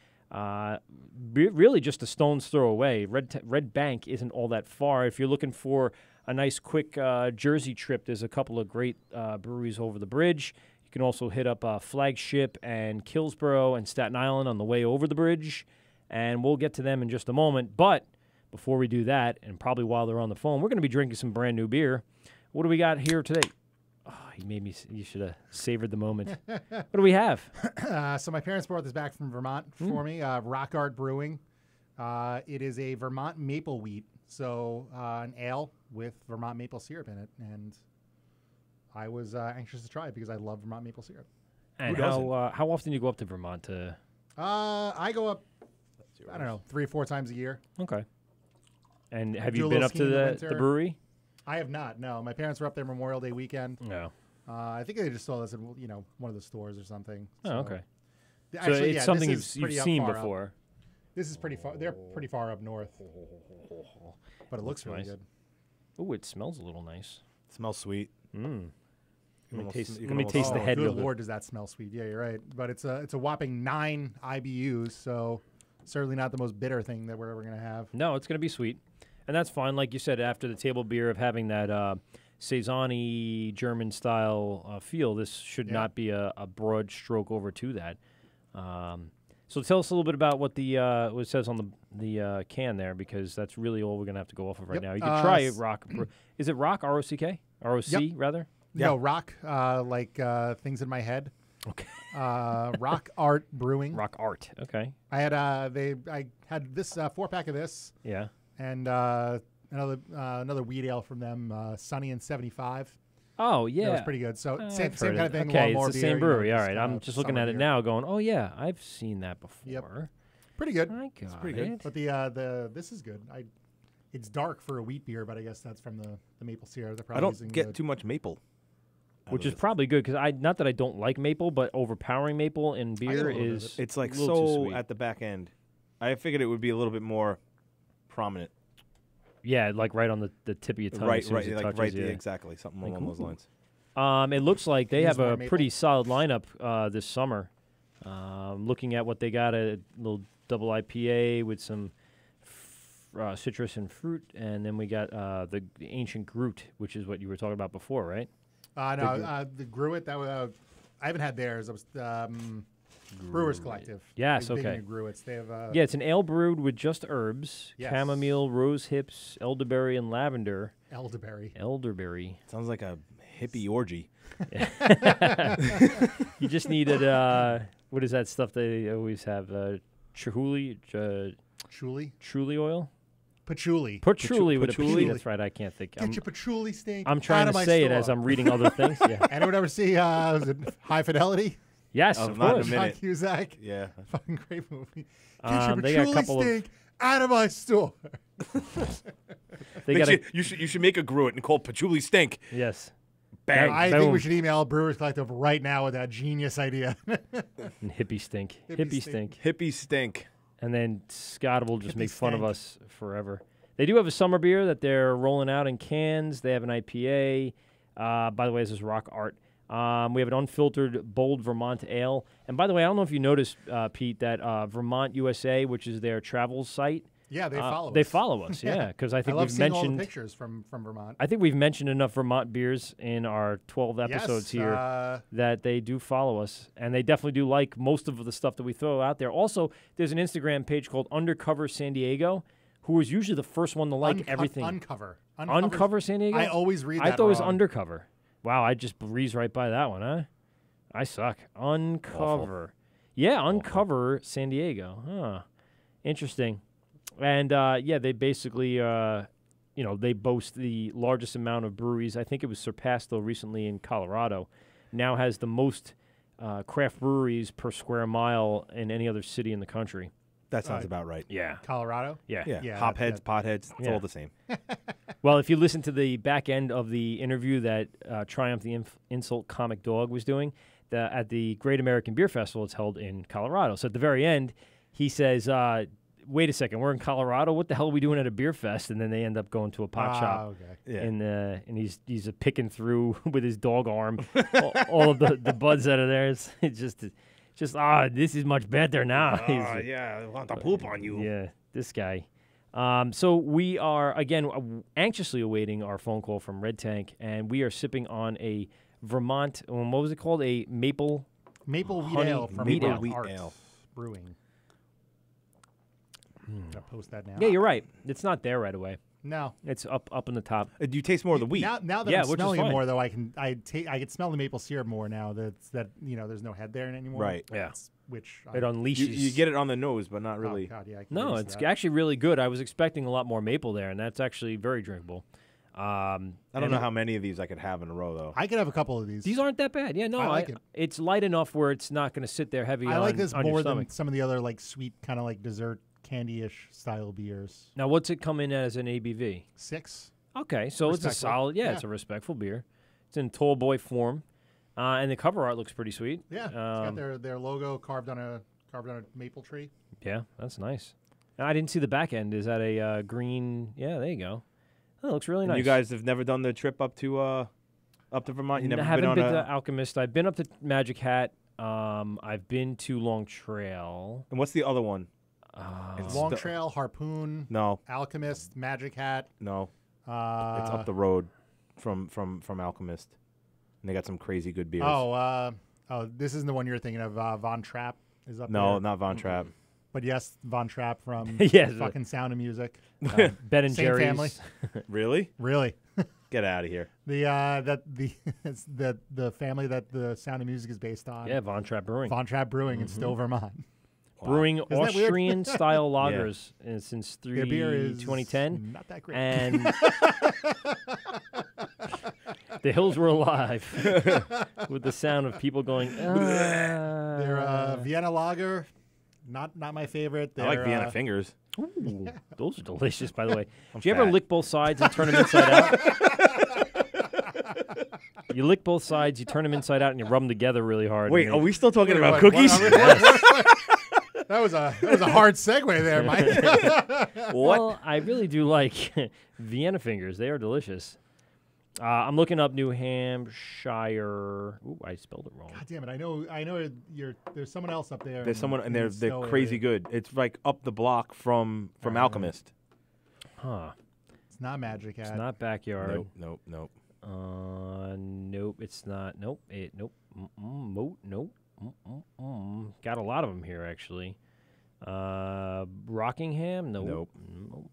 Really just a stone's throw away. Red Bank isn't all that far. If you're looking for a nice quick Jersey trip, there's a couple of great breweries over the bridge. You can also hit up Flagship and Killsborough and Staten Island on the way over the bridge, and we'll get to them in just a moment. But before we do that, and probably while they're on the phone, we're going to be drinking some brand new beer. What do we got here today? Oh, you should have savored the moment. What do we have? So my parents brought this back from Vermont for me, Rock Art Brewing. It is a Vermont maple wheat, so an ale with Vermont maple syrup in it, and I was anxious to try it because I love Vermont maple syrup. And how often do you go up to Vermont to? I go up, I don't know, 3 or 4 times a year. Okay. And have Do you a been little up to skiing in the the winter. brewery? I have not. No, my parents were up there Memorial Day weekend. No. I think they just saw this in one of the stores or something. Oh, So- okay. Actually, so it's yeah, something this is you've pretty seen far up. before. This is pretty far. They're pretty far up north, but it looks really nice. good. Oh, it smells a little nice. Smells sweet. Mm. Let me taste the Oh, head good of it. Lord, does that smell sweet? Yeah, you're right. But it's a whopping 9 IBUs, so certainly not the most bitter thing that we're ever gonna have. No, it's going to be sweet. And that's fine. Like you said, after the table beer of having that Saison-y German-style feel, this should not be a broad stroke over to that. So tell us a little bit about what what it says on the can there, because that's really all we're going to have to go off of right now. You can try Rock. Is it Rock, R-O-C-K? R-O-C, rather? No, Rock, like things in my head. Okay. Rock Art Brewing. Rock Art, okay. I had this 4-pack of this. Yeah. And another wheat ale from them, Sunny and 75. Oh, yeah. That was pretty good. So same kind of thing. Okay, more it's the beer, same brewery. All just right, I'm just looking summer at it beer. now going, oh, yeah, I've seen that before. Yep. Pretty good. I got It's pretty good. But this is good. It's dark for a wheat beer, but I guess that's from the maple syrup. They're I probably don't using get too much maple. Which is probably good, because not that I don't like maple, but overpowering maple in beer is It's like a little too so sweet. at the back end. I figured it would be a little bit more prominent. Yeah, like right on the tip of your tongue. as soon as it touches, yeah. Exactly, something along those lines. It looks like they Use have more a maple? pretty solid lineup this summer. Looking at what they got, a little double IPA with some citrus and fruit, and then we got the Ancient Groot, which is what you were talking about before, right? The Gruit, I haven't had theirs. It was Brewers Collective. Yes, Big okay. into Gruits. They have Yeah, it's an ale brewed with just herbs, Yes. chamomile, rose hips, elderberry, and lavender. elderberry. Sounds like a hippie orgy. You just needed, what is that stuff they always have? Truly oil? Patchouli. Patchouli with a patchouli? P. That's right, I can't think. Get your patchouli stink. I'm trying out of to my say it store. as I'm reading other things. Yeah. Anyone ever see was it High Fidelity? Yes, Oh, of not in a course. minute. John Cusack. Yeah. Fucking great movie. Get your They got a patchouli couple of- stink out of my store. They got a, you should make a Gruit and call it Patchouli Stink. yes. Bang. I think Boom. we should email Brewers Collective right now with that genius idea. And hippie stink. Hippie Hippie stink. stink. Hippie Stink. And then Scott will just Hippie make fun of stank. us forever. They do have a summer beer that they're rolling out in cans. They have an IPA. By the way, this is Rock Art. We have an unfiltered bold Vermont ale. And by the way, I don't know if you noticed, Pete, that Vermont USA, which is their travel site, Yeah, they follow us. They follow us, yeah, because I think love we've seeing all the mentioned. pictures from Vermont. I think we've mentioned enough Vermont beers in our 12 episodes here that they do follow us, and they definitely do like most of the stuff that we throw out there. Also, there's an Instagram page called Undercover San Diego, who is usually the first one to like everything. Uncover San Diego? I always read that I thought it was wrong. Undercover. Wow, I just breezed right by that one, huh? I suck. Uncover. Yeah, Uncover San Diego. Huh. Interesting. And, they basically, they boast the largest amount of breweries. I think it was surpassed, though, recently in Colorado. Now has the most craft breweries per square mile in any other city in the country. That sounds about right. Yeah. Colorado? Yeah. Yeah. Hopheads, potheads, it's all the same. Well, if you listen to the back end of the interview that Triumph the Insult Comic Dog was doing at the Great American Beer Festival, it's held in Colorado. So at the very end, he says, wait a second, we're in Colorado. What the hell are we doing at a beer fest? And then they end up going to a pot shop. Okay. Yeah. And he's picking through with his dog arm all of the buds that are there. It's just this is much better now. Yeah, I want to poop on you. Yeah, this guy. So we are, again, anxiously awaiting our phone call from Red Tank, and we are sipping on a Vermont, what was it called? A maple Wheat honey Ale from wheat ale. Art Ale. Brewing. I'll post that now. Yeah, you're right. It's not there right away. No. It's up in the top. You taste more of the wheat. Now that Yeah, I'm which is smelling it fine. more, though, I can smell the maple syrup more now. There's no head there anymore. Right. Yeah. Which It unleashes. You get it on the nose, but not really. Oh, God, yeah, I can No, taste it's that. actually really good. I was expecting a lot more maple there, and that's actually very drinkable. I don't know how many of these I could have in a row, though. I could have a couple of these. These aren't that bad. Yeah, no, I like it. It's light enough where it's not going to sit there heavy I on like this on your more stomach. than some of the other like sweet kind of like dessert candy-ish style beers. Now, what's it come in as an ABV? 6. Okay, so it's a Respectful. solid, Yeah. it's a respectful beer. It's in tall boy form, and the cover art looks pretty sweet. Yeah, it's got their logo carved on a maple tree. Yeah, that's nice. I didn't see the back end. Is that a green? Yeah, there you go. Oh, it looks really nice. You guys have never done the trip up to Vermont? You never I haven't been on been a... to Alchemist. I've been up to Magic Hat. I've been to Long Trail. And what's the other one? Long Trail, Harpoon, No, Alchemist, Magic Hat. no. It's up the road from Alchemist. And they got some crazy good beers. This isn't the one you're thinking of. Von Trapp is up there. No, not Von Trapp. But yes, Von Trapp from Yes. fucking Sound of Music. Ben and Same Jerry's. family. Really? Really. Get out of here. It's the family that the Sound of Music is based on. Yeah, Von Trapp Brewing. Von Trapp Brewing in Stowe, Vermont. Brewing that weird? Austrian style lagers since Their beer is 2010. not that great. And the hills were alive with the sound of people going, Their Vienna Lager, not my favorite. I like Their, Vienna Fingers. Ooh, those are delicious, by the way. I'm Do you ever fat. lick both sides and turn them inside out? You lick both sides, you turn them inside out, and you rub them together really hard. Wait, and are we still talking about What- cookies? That was a hard segue there, Mike. What? Well, I really do like Vienna Fingers. They are delicious. I'm looking up New Hampshire. Ooh, I spelled it wrong. God damn it! I know. There's someone else up there. There's someone, and in they're the Stowe crazy area. good. It's like up the block from Alchemist. Huh. It's not Magic Hat. It's not Backyard. Nope. Nope, it's not. Nope. Nope. Nope. Got a lot of them here, actually. Rockingham? Nope. Nope.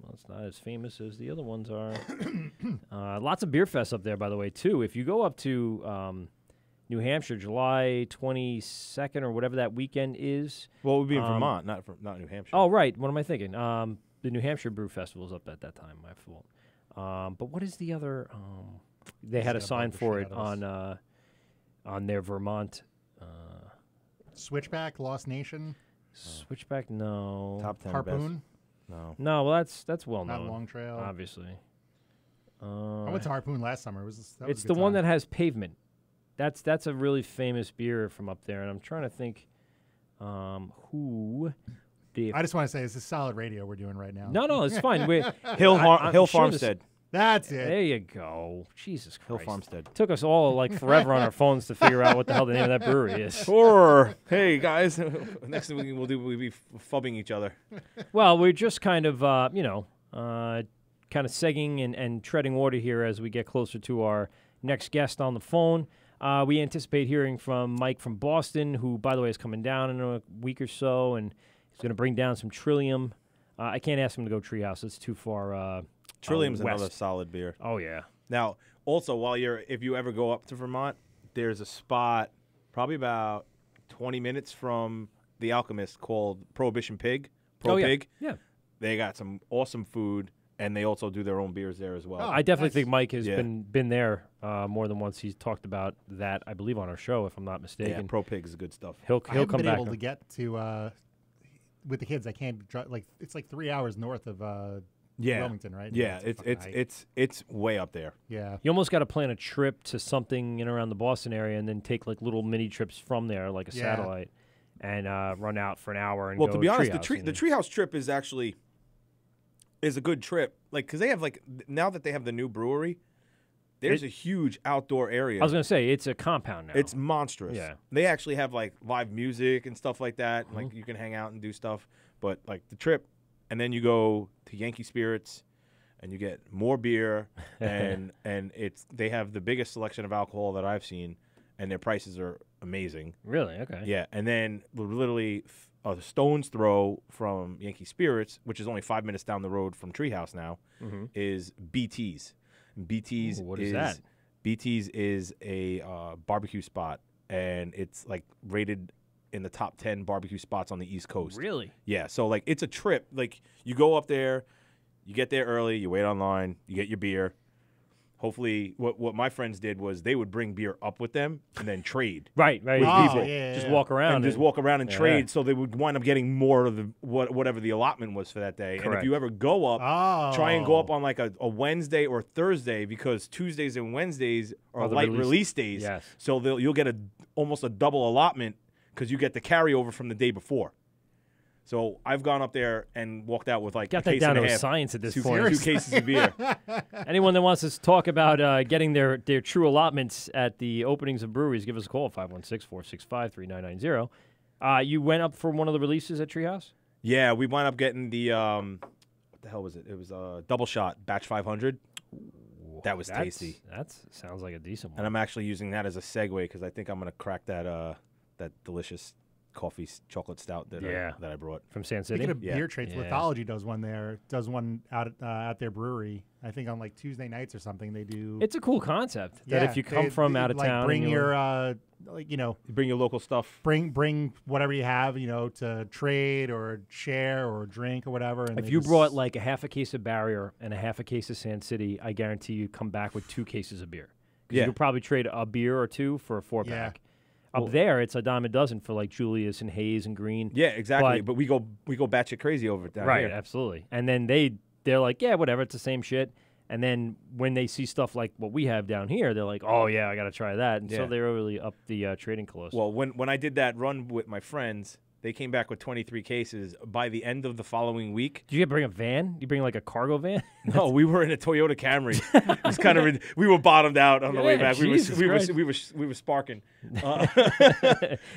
That's not as famous as the other ones are. Lots of beer fests up there, by the way, too. If you go up to New Hampshire, July 22nd or whatever that weekend is. Well, it would be in Vermont, not New Hampshire. Oh, right. What am I thinking? The New Hampshire Brew Festival's up at that time. My fault. But what is the other? They had a Step sign Over for it Shadows. on their Vermont. Switchback, Lost Nation, Switchback, no. Top 10 Harpoon, best. No. No, well, that's well not known. Long Trail. Obviously. I went to Harpoon last summer. It's the one that has pavement. That's a really famous beer from up there, and I'm trying to think who. I just want to say this is solid radio we're doing right now. No, it's fine. I'm Hill sure this- Farmstead. That's it. There you go. Jesus Hill Christ. Farmstead. Took us all like forever on our phones to figure out what the hell the name of that brewery is. Or hey guys, next thing we'll be fubbing each other. Well, we're just kind of kind of segging and treading water here as we get closer to our next guest on the phone. We anticipate hearing from Mike from Boston, who, by the way, is coming down in a week or so, and he's going to bring down some Trillium. I can't ask him to go Treehouse; it's too far. Trillium's west. another solid beer. Oh yeah. Now, also, if you ever go up to Vermont, there's a spot probably about 20 minutes from the Alchemist, called Prohibition Pig. Pro Oh, yeah. Pig. Yeah. They got some awesome food, and they also do their own beers there as well. Oh, I definitely nice. think Mike has Yeah. been there more than once. He's talked about that, I believe, on our show, if I'm not Yeah, mistaken. Pro Pig is good stuff. He'll I haven't come been back. able to get to with the kids. I can't drive. Like it's like 3 hours north of Wilmington, right? Yeah, a fucking hike. it's way up there. Yeah. You almost got to plan a trip to something in around the Boston area, and then take like little mini trips from there, like a Yeah. satellite, and run out for an hour and Well, go to be honest, Treehouse, the Treehouse trip is actually a good trip. Like, because they have now that they have the new brewery, there's a huge outdoor area. I was gonna say it's a compound now. It's monstrous. Yeah. They actually have like live music and stuff like that. Mm-hmm. Like you can hang out and do stuff. But like the trip, and then you go to Yankee Spirits, and you get more beer, and they have the biggest selection of alcohol that I've seen, and their prices are amazing. Really okay. Yeah, and then literally a stone's throw from Yankee Spirits, which is only 5 minutes down the road from Treehouse now, is BT's. BT's Ooh, what is that? BT's is a barbecue spot, and it's like rated in the top 10 barbecue spots on the East Coast. Really? Yeah, so like it's a trip. Like you go up there, you get there early, you wait online, you get your beer. Hopefully, what my friends did was they would bring beer up with them and then trade. Right. With Oh, people. yeah, Just yeah. walk around And just walk around and Yeah. trade, so they would wind up getting more of the whatever the allotment was for that day. And if Correct. you ever go up, Oh. try and go up on like a Wednesday or Thursday, because Tuesdays and Wednesdays are Are the light release- release days. Yes. So you'll get almost a double allotment because you get the carryover from the day before. So I've gone up there and walked out with like Got a that case down and to a a half, science at this two point. cases of beer. Anyone that wants to talk about getting their true allotments at the openings of breweries, give us a call, 516-465-3990. You went up for one of the releases at Treehouse? Yeah, we wound up getting the what the hell was it? It was a double shot batch 500. That was tasty. That sounds like a decent one. And I'm actually using that as a segue because I think I'm gonna crack that delicious coffee chocolate stout that I brought. From SandCity? Speaking of Yeah. beer trades, Yeah. Lithology does one out at their brewery. I think on like Tuesday nights or something they do. It's a cool concept that Yeah, if you come from out of like town, bring and your You bring your local stuff. bring whatever you have, to trade or share or drink or whatever. And if they you just- brought like a half a case of Barrier and a half a case of SandCity, I guarantee you come back with 2 cases of beer. 'Cause Yeah. you could probably trade a beer or 2 for a 4-pack. Up there, it's a dime a dozen for like Julius and Hayes and Green. Yeah, exactly. But- But we go batshit crazy over it down Right, here. absolutely. And then they're like, yeah, whatever, it's the same shit. And then when they see stuff like what we have down here, they're like, oh yeah, I got to try that. And so Yeah. they really up the trading cost. Well, when I did that run with my friends, they came back with 23 cases. By the end of the following week, Did you bring a van? You bring like a cargo van? no, we were in a Toyota Camry. It was kind of we were bottomed out on the way Yeah, back. Jesus Christ. We were sparking.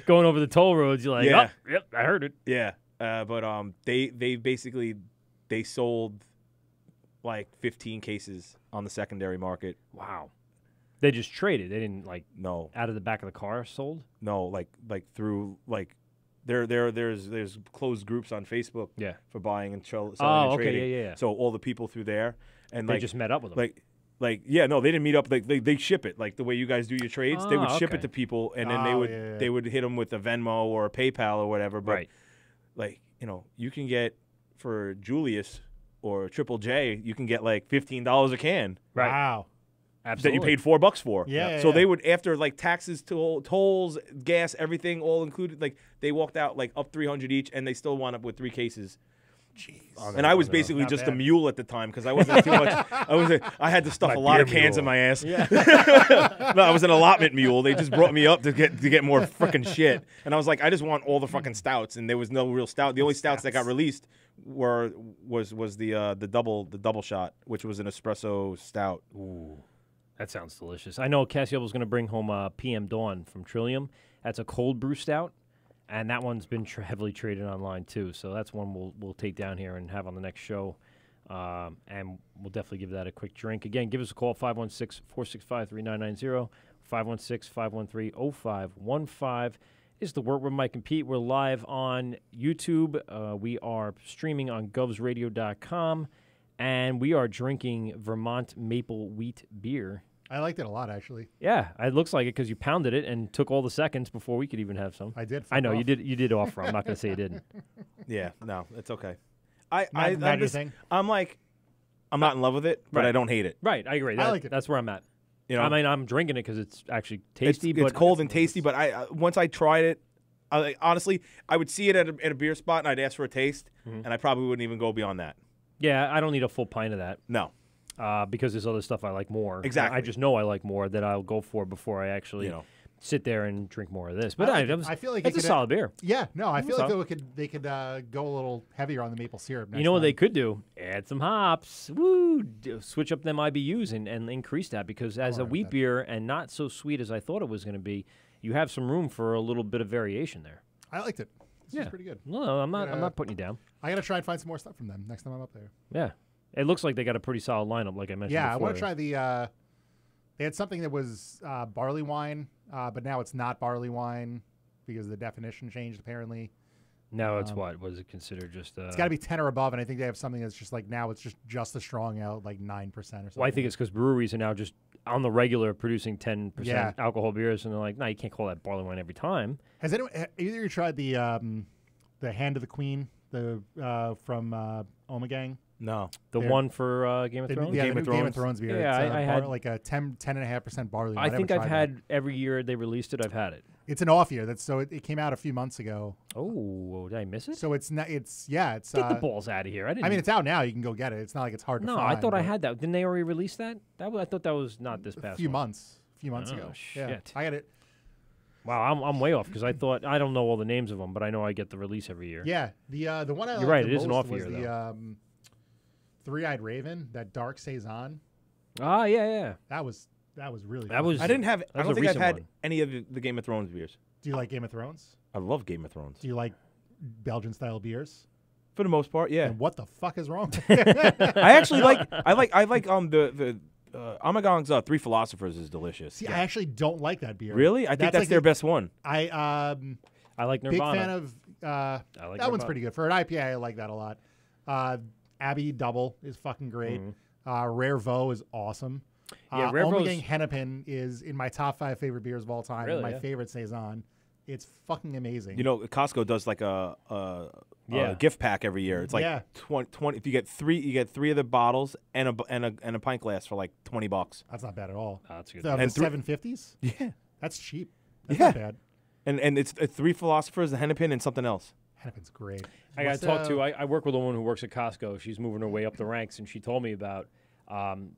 Going over the toll roads, you're like, Yeah. oh, yep, I heard it. Yeah, but they basically sold like 15 cases on the secondary market. Wow. They just traded. They didn't like No, out of the back of the car sold. like through like there's closed groups on Facebook Yeah. for buying and selling Oh, and okay, trading. yeah. So all the people through there and They like just met up with them. yeah, no, they didn't meet up. Like they ship it like the way you guys do your trades. They would ship okay. it to people, and then Oh, yeah. they would hit them with a Venmo or a PayPal or whatever. But Right. like you can get for Julius or Triple J, you can get like $15 a can Right. Wow. Absolutely. that you paid $4 for. Yeah, So yeah. they would, after like taxes, tolls, gas, everything all included, like they walked out like up 300 each, and they still wound up with 3 cases. Jeez. And I was basically Not just a bad. mule at the time because I wasn't too much. I had to stuff My a lot of beer cans in mule. my ass. No, I was an allotment mule. They just brought me up to get more freaking shit. And I was like, I just want all the fucking stouts, and there was no real stout. The only stouts that got released was the double shot, which was an espresso stout. Ooh, that sounds delicious. I know Cassiop's going to bring home PM Dawn from Trillium. That's a cold brew stout, and that one's been heavily traded online too. So that's one we'll take down here and have on the next show, and we'll definitely give that a quick drink. Again, give us a call, 516-465-3990, 516-513-0515. Is the Wort with Mike and Pete. We're live on YouTube. We are streaming on govsradio.com. And we are drinking Vermont maple wheat beer I liked it a lot, actually. Yeah, it looks like it because you pounded it and took all the seconds before we could even have some. I did. I know fuck you off. did. You did offer. I'm not going to say you didn't. Yeah, no, it's okay. Not your thing? I'm like, I'm not in love with it, but Right. I don't hate it. Right, I agree. I like it. That's where I'm at. You know, I mean, I'm drinking it because it's actually tasty. It's but cold and tasty, but I once I tried it, honestly, I would see it at a beer spot and I'd ask for a taste, and I probably wouldn't even go beyond that. Yeah, I don't need a full pint of that. No. Because there's other stuff I like more. Exactly. I just know I like more that I'll go for before I actually sit there and drink more of this. But I feel like it's a solid beer. Yeah, no, I feel like solid. they could go a little heavier on the maple syrup. You know what they could do? Add some hops. Woo! Switch up them IBUs and increase that because as a wheat beer and not so sweet as I thought it was going to be, you have some room for a little bit of variation there. I liked it. This is pretty good. No, I'm not putting you down. I got to try and find some more stuff from them next time I'm up there. Yeah. It looks like they got a pretty solid lineup, like I mentioned before. I want to try the they had something that was barley wine, but now it's not barley wine because the definition changed apparently. No, it's what? Was it considered just it's got to be 10 or above, and I think they have something that's just like now it's just a strong ale, like 9% or something. Well, I think it's because breweries are now just on the regular producing 10% alcohol beers, and they're like, no, you can't call that barley wine every time. Has anyone either of you tried the Hand of the Queen, the from Omegang? No. The one for Game of Thrones? Yeah, Game of Thrones beer. Yeah, it's I had like a 10.5% barley. I think I've had every year they released it. I've had it. It's an off year. It came out a few months ago. Oh, did I miss it? So it's not. It's get the balls out of here. I mean, it's out now. You can go get it. It's not like it's hard to find. No, I thought I had that. Didn't they already release that? I thought that was not this past. A few months ago. Shit. Yeah, I got it. Wow, I'm way off because I thought I don't know all the names of them, but I know I get the release every year. Yeah, the one I You're right. liked It is an most off was year the though. Three-Eyed Raven, that dark saison. Ah, yeah. That was really. That was. I didn't have. I was don't a think I've recent had one. any of the Game of Thrones beers. Do you like Game of Thrones? I love Game of Thrones. Do you like Belgian-style beers? For the most part, yeah. And what the fuck is wrong? I actually like. I like the Omegong's Three Philosophers is delicious. See, I actually don't like that beer. Really? I think that's like their best one. I like big Nirvana. fan of I like that Nirvana. one's pretty good. For an IPA, I like that a lot. Abbey Double is fucking great. Rare Vo is awesome. Yeah, Rare Vo's- Omegang Hennepin is in my top 5 favorite beers of all time. Really, My yeah. favorite saison. It's fucking amazing. You know, Costco does like a gift pack every year. It's like Yeah. 20. If you get three of the bottles and a pint glass for like $20. That's not bad at all. Oh, that's good. The And 750s? Yeah. That's cheap. That's Yeah. not bad. And it's Three Philosophers, the Hennepin, and something else. Hennepin's great. I got What's to talk to. I work with a woman who works at Costco. She's moving her way up the ranks, and she told me about.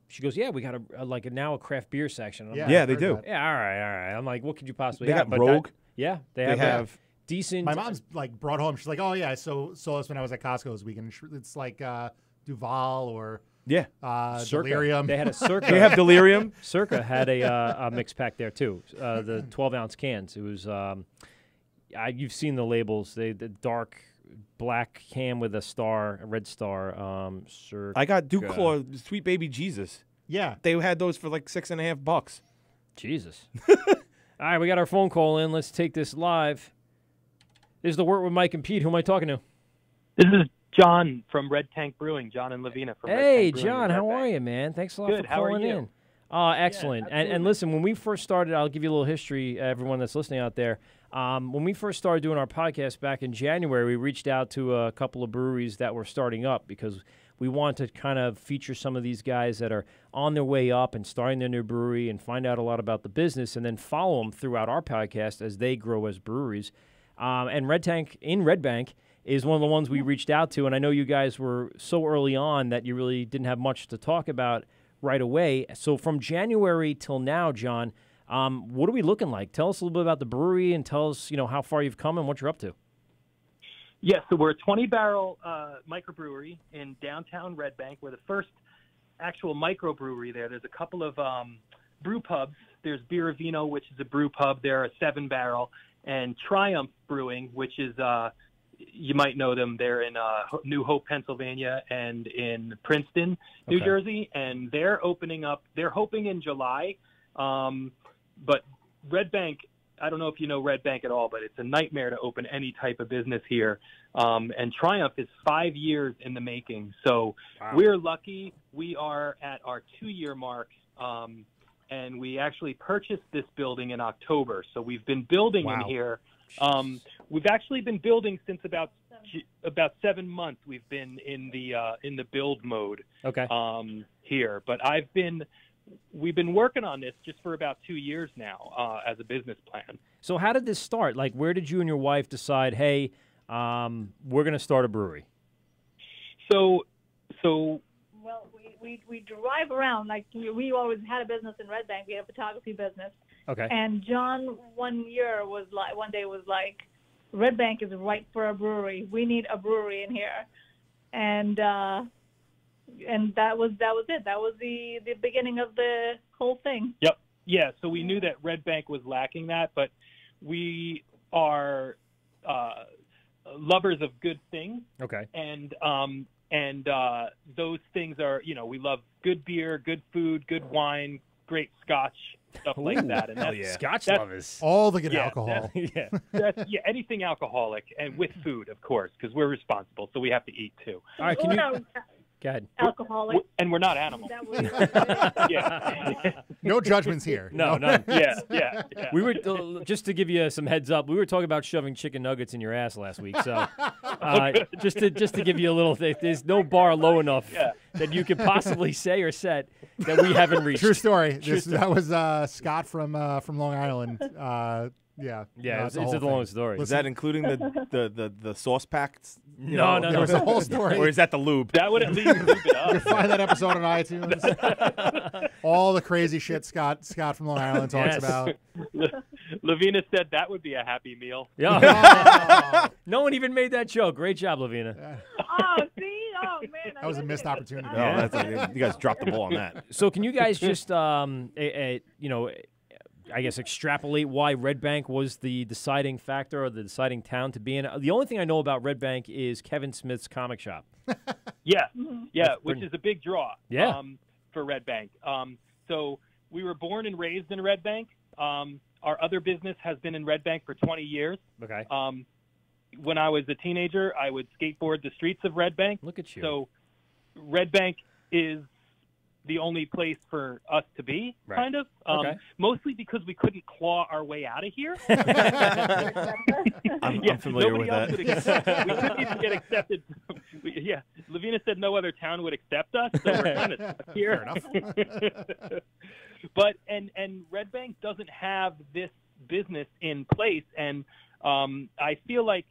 She goes, "Yeah, we got a craft beer section." I'm like, Yeah, I've they heard do. that. yeah, all right. I'm like, what could you possibly They have? got But that- Rogue. yeah, they They have have- decent. My mom's like brought home. She's like, "Oh yeah, I saw this when I was at Costco this weekend." It's like Duval or Yeah. Circa. Delirium. They had a Circa. They have Delirium. Circa had a mix pack there too. The 12-ounce cans. It was. You've seen the labels. The dark black can with a red star. Circa. I got Duke Claw, Sweet Baby Jesus. Yeah. They had those for like $6.50. Jesus. All right, we got our phone call in. Let's take this live. This is the Wort with Mike and Pete. Who am I talking to? This is John from Red Tank Brewing, John and Lavina from Red Hey, Tank Brewing. John, in how Red are Bank. you, man? Thanks a lot Good, for how are calling you? in. Excellent. And absolutely. listen, when we first started, I'll give you a little history, everyone that's listening out there. When we first started doing our podcast back in January, we reached out to a couple of breweries that were starting up because we want to kind of feature some of these guys that are on their way up and starting their new brewery and find out a lot about the business and then follow them throughout our podcast as they grow as breweries. And Red Tank in Red Bank is one of the ones we reached out to, and I know you guys were so early on that you really didn't have much to talk about right away. So from January till now, John, what are we looking like? Tell us a little bit about the brewery and tell us, how far you've come and what you're up to. Yeah, so we're a 20-barrel microbrewery in downtown Red Bank. We're the first actual microbrewery there. There's a couple of brew pubs. There's Biravino, which is a brew pub. They're a 7-barrel. And Triumph Brewing, which is, you might know them. They're in New Hope, Pennsylvania, and in Princeton, New Jersey. And they're opening up. They're hoping in July. But Red Bank, I don't know if you know Red Bank at all, but it's a nightmare to open any type of business here. And Triumph is 5 years in the making. So we're lucky. We are at our 2-year mark and we actually purchased this building in October. So we've been building in here. We've actually been building since about 7 months. We've been in the build mode. Okay. Here, but we've been working on this just for about 2 years now as a business plan. So how did this start? Like, where did you and your wife decide, hey, we're going to start a brewery? So. Well, we drive around. Like, we always had a business in Red Bank. We had a photography business. Okay. And John one day was like, Red Bank is right for a brewery. We need a brewery in here. And that was it. That was the beginning of the whole thing. Yep. Yeah. So we knew that Red Bank was lacking that, but we are lovers of good things. Okay. And those things are, we love good beer, good food, good wine, great scotch, stuff like that. And that's, Scotch lovers. All the good alcohol. Anything alcoholic, and with food, of course, because we're responsible, so we have to eat too. All right, can you go ahead? Alcoholic. And we're not animals. No judgments here. No, none. Yeah. We were just to give you some heads up. We were talking about shoving chicken nuggets in your ass last week. So just to give you a little, there's no bar low enough that you could possibly say or set that we haven't reached. True story. That was Scott from Long Island. It's a long story. Is that including the sauce packs? No. There was a whole story. Or is that the lube? That would at least lube it up. You can find that episode on iTunes. All the crazy shit Scott from Long Island talks about. Lavina said that would be a happy meal. Yeah. No one even made that joke. Great job, Lavina. Oh, see? Oh, man. That was a missed opportunity. You guys dropped the ball on that. So can you guys just, I guess, extrapolate why Red Bank was the deciding factor or the deciding town to be in? The only thing I know about Red Bank is Kevin Smith's comic shop. Which is a big draw for Red Bank. So we were born and raised in Red Bank. Our other business has been in Red Bank for 20 years. Okay. When I was a teenager, I would skateboard the streets of Red Bank. Look at you. So Red Bank is the only place for us to be, kind of. Mostly because we couldn't claw our way out of here. I'm familiar with that. We couldn't even get accepted. Lavina said no other town would accept us, so we're kind of stuck here. Fair enough. But Red Bank doesn't have this business in place, and I feel like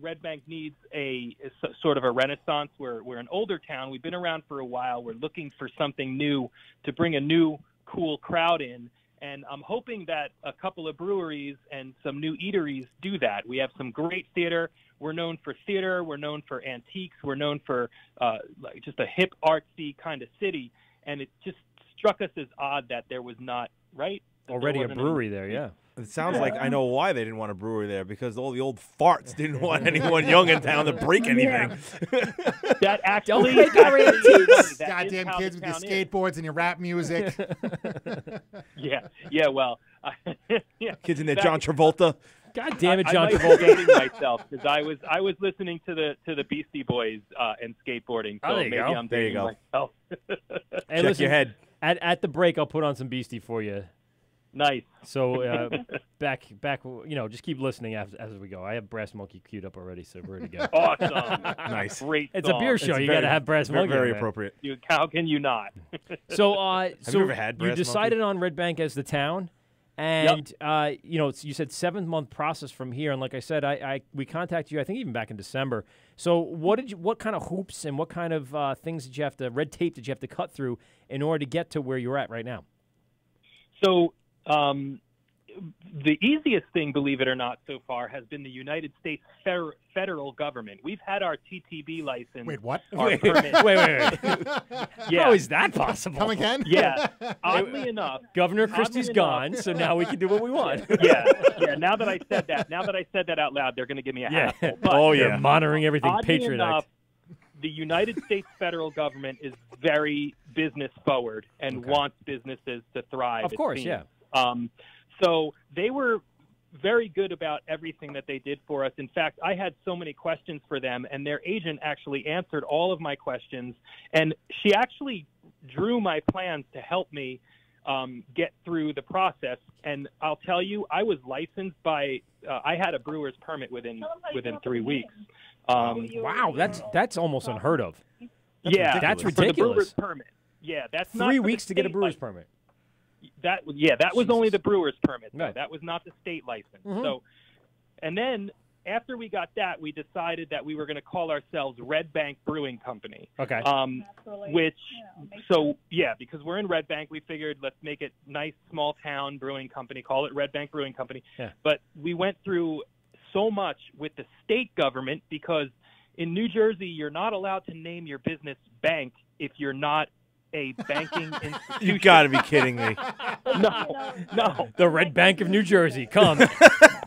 Red Bank needs a sort of a renaissance. We're an older town. We've been around for a while. We're looking for something new to bring a new, cool crowd in. And I'm hoping that a couple of breweries and some new eateries do that. We have some great theater. We're known for theater. We're known for antiques. We're known for like just a hip, artsy kind of city. And it just struck us as odd that there was not, already a brewery there, yeah. It sounds like I know why they didn't want a brewery there, because all the old farts didn't want anyone young in town to break anything. That actually, goddamn kids with your skateboards and your rap music. Well, kids in their John Travolta. God damn it, John I might be Travolta. dating myself because I was listening to the Beastie Boys and skateboarding. So maybe I'm dating myself. Hey, Check your head. At the break, I'll put on some Beastie for you. Nice. So back, just keep listening as we go. I have Brass Monkey queued up already, so we're ready to go. Awesome. Nice. Great It's a beer show. You got to have Brass Monkey. Very appropriate. How can you not? So, have you ever had Brass you decided on Red Bank as the town, and you said 7-month process from here. And like I said, we contacted you, I think even back in December. So what kind of hoops and what kind of red tape did you have to cut through in order to get to where you're at right now? So the easiest thing, believe it or not, so far has been the United States federal government. We've had our TTB license. Wait, what? Wait. Yeah. How is that possible? Come again? Yeah. Oddly enough, Governor Christie's gone, so now we can do what we want. Yeah. Now that I said that out loud, they're going to give me a hassle. But They're monitoring everything. oddly Patriot enough, Act. the United States federal government is very business forward and wants businesses to thrive. Of course, yeah. So they were very good about everything that they did for us. In fact, I had so many questions for them, and their agent actually answered all of my questions. And she actually drew my plans to help me get through the process. And I'll tell you, I was licensed by. I had a brewer's permit within 3 weeks. Wow, that's almost unheard of. That's for the brewer's ridiculous. Permit. Yeah, that's not 3 for the weeks to get a state brewer's license. permit. That was only the brewer's permit. Though. Right. That was not the state license. Mhm. So, and then after we got that, we decided that we were going to call ourselves Red Bank Brewing Company. Okay. Because we're in Red Bank, we figured let's make it nice, small town brewing company. Call it Red Bank Brewing Company. Yeah. But we went through so much with the state government because in New Jersey, you're not allowed to name your business bank if you're not a banking institution. You got to be kidding me. No. The Red Bank of New Jersey. Come.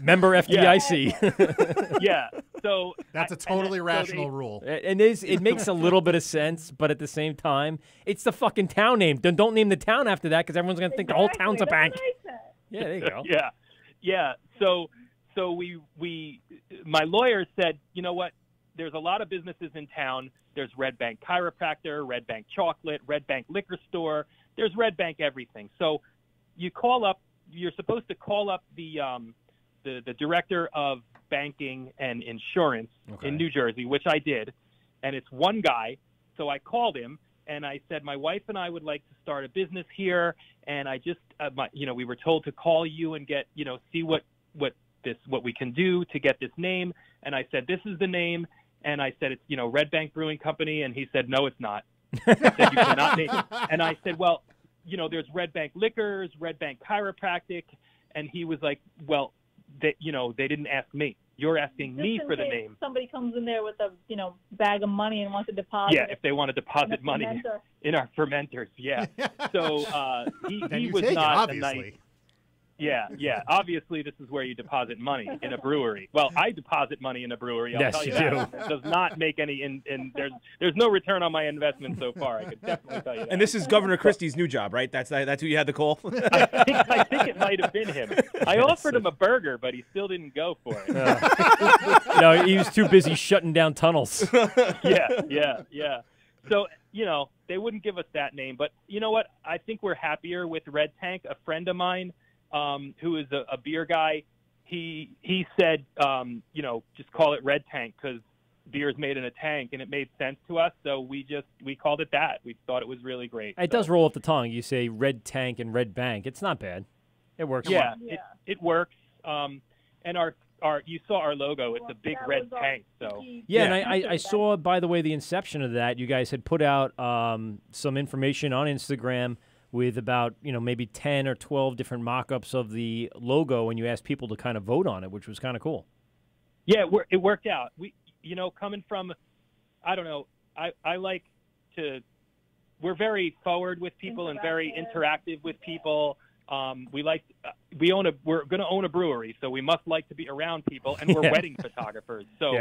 Member FDIC. Yeah. So That's a totally rational rule. And it makes a little bit of sense, but at the same time, it's the fucking town name. Don't name the town after that because everyone's going to think the whole town's a bank. Yeah, there you go. Yeah. So my lawyer said, you know what? There's a lot of businesses in town. There's Red Bank Chiropractor, Red Bank Chocolate, Red Bank Liquor Store. There's Red Bank everything. So you call up. You're supposed to call up the director of banking and insurance in New Jersey, which I did, and it's one guy. So I called him and I said, my wife and I would like to start a business here, and I just, we were told to call you and get, see what we can do to get this name. And I said, this is the name. And I said, it's, Red Bank Brewing Company. And he said, no, it's not. He said, you cannot name it. And I said, well, there's Red Bank Liquors, Red Bank Chiropractic. And he was like, well, they didn't ask me. You're asking me for the name. Somebody comes in there with a, bag of money and wants to deposit. Yeah, if they want to deposit money in our fermenters. Yeah. So he was not a nice. Yeah. Obviously, this is where you deposit money in a brewery. Well, I deposit money in a brewery. I'll tell you that. It does not make any. There's no return on my investment so far. I could definitely tell you that. And this is Governor Christie's new job, right? That's who you had to call. I think it might have been him. I offered him a burger, but he still didn't go for it. No, he was too busy shutting down tunnels. Yeah. So they wouldn't give us that name, but you know what? I think we're happier with Red Tank. A friend of mine. Who is a beer guy, he said, just call it Red Tank because beer is made in a tank, and it made sense to us. So we called it that. We thought it was really great. It does roll off the tongue. You say Red Tank and Red Bank. It's not bad. It works. Yeah, it works. And you saw our logo. It's a big red tank. So and I saw, by the way, the inception of that. You guys had put out some information on Instagram with about, maybe 10 or 12 different mock-ups of the logo, and you asked people to kind of vote on it, which was kind of cool. Yeah, it worked out. We, coming from, I don't know, I like to, we're very forward with people and very interactive with people. We're going to own a brewery, so we must like to be around people, and we're wedding photographers. So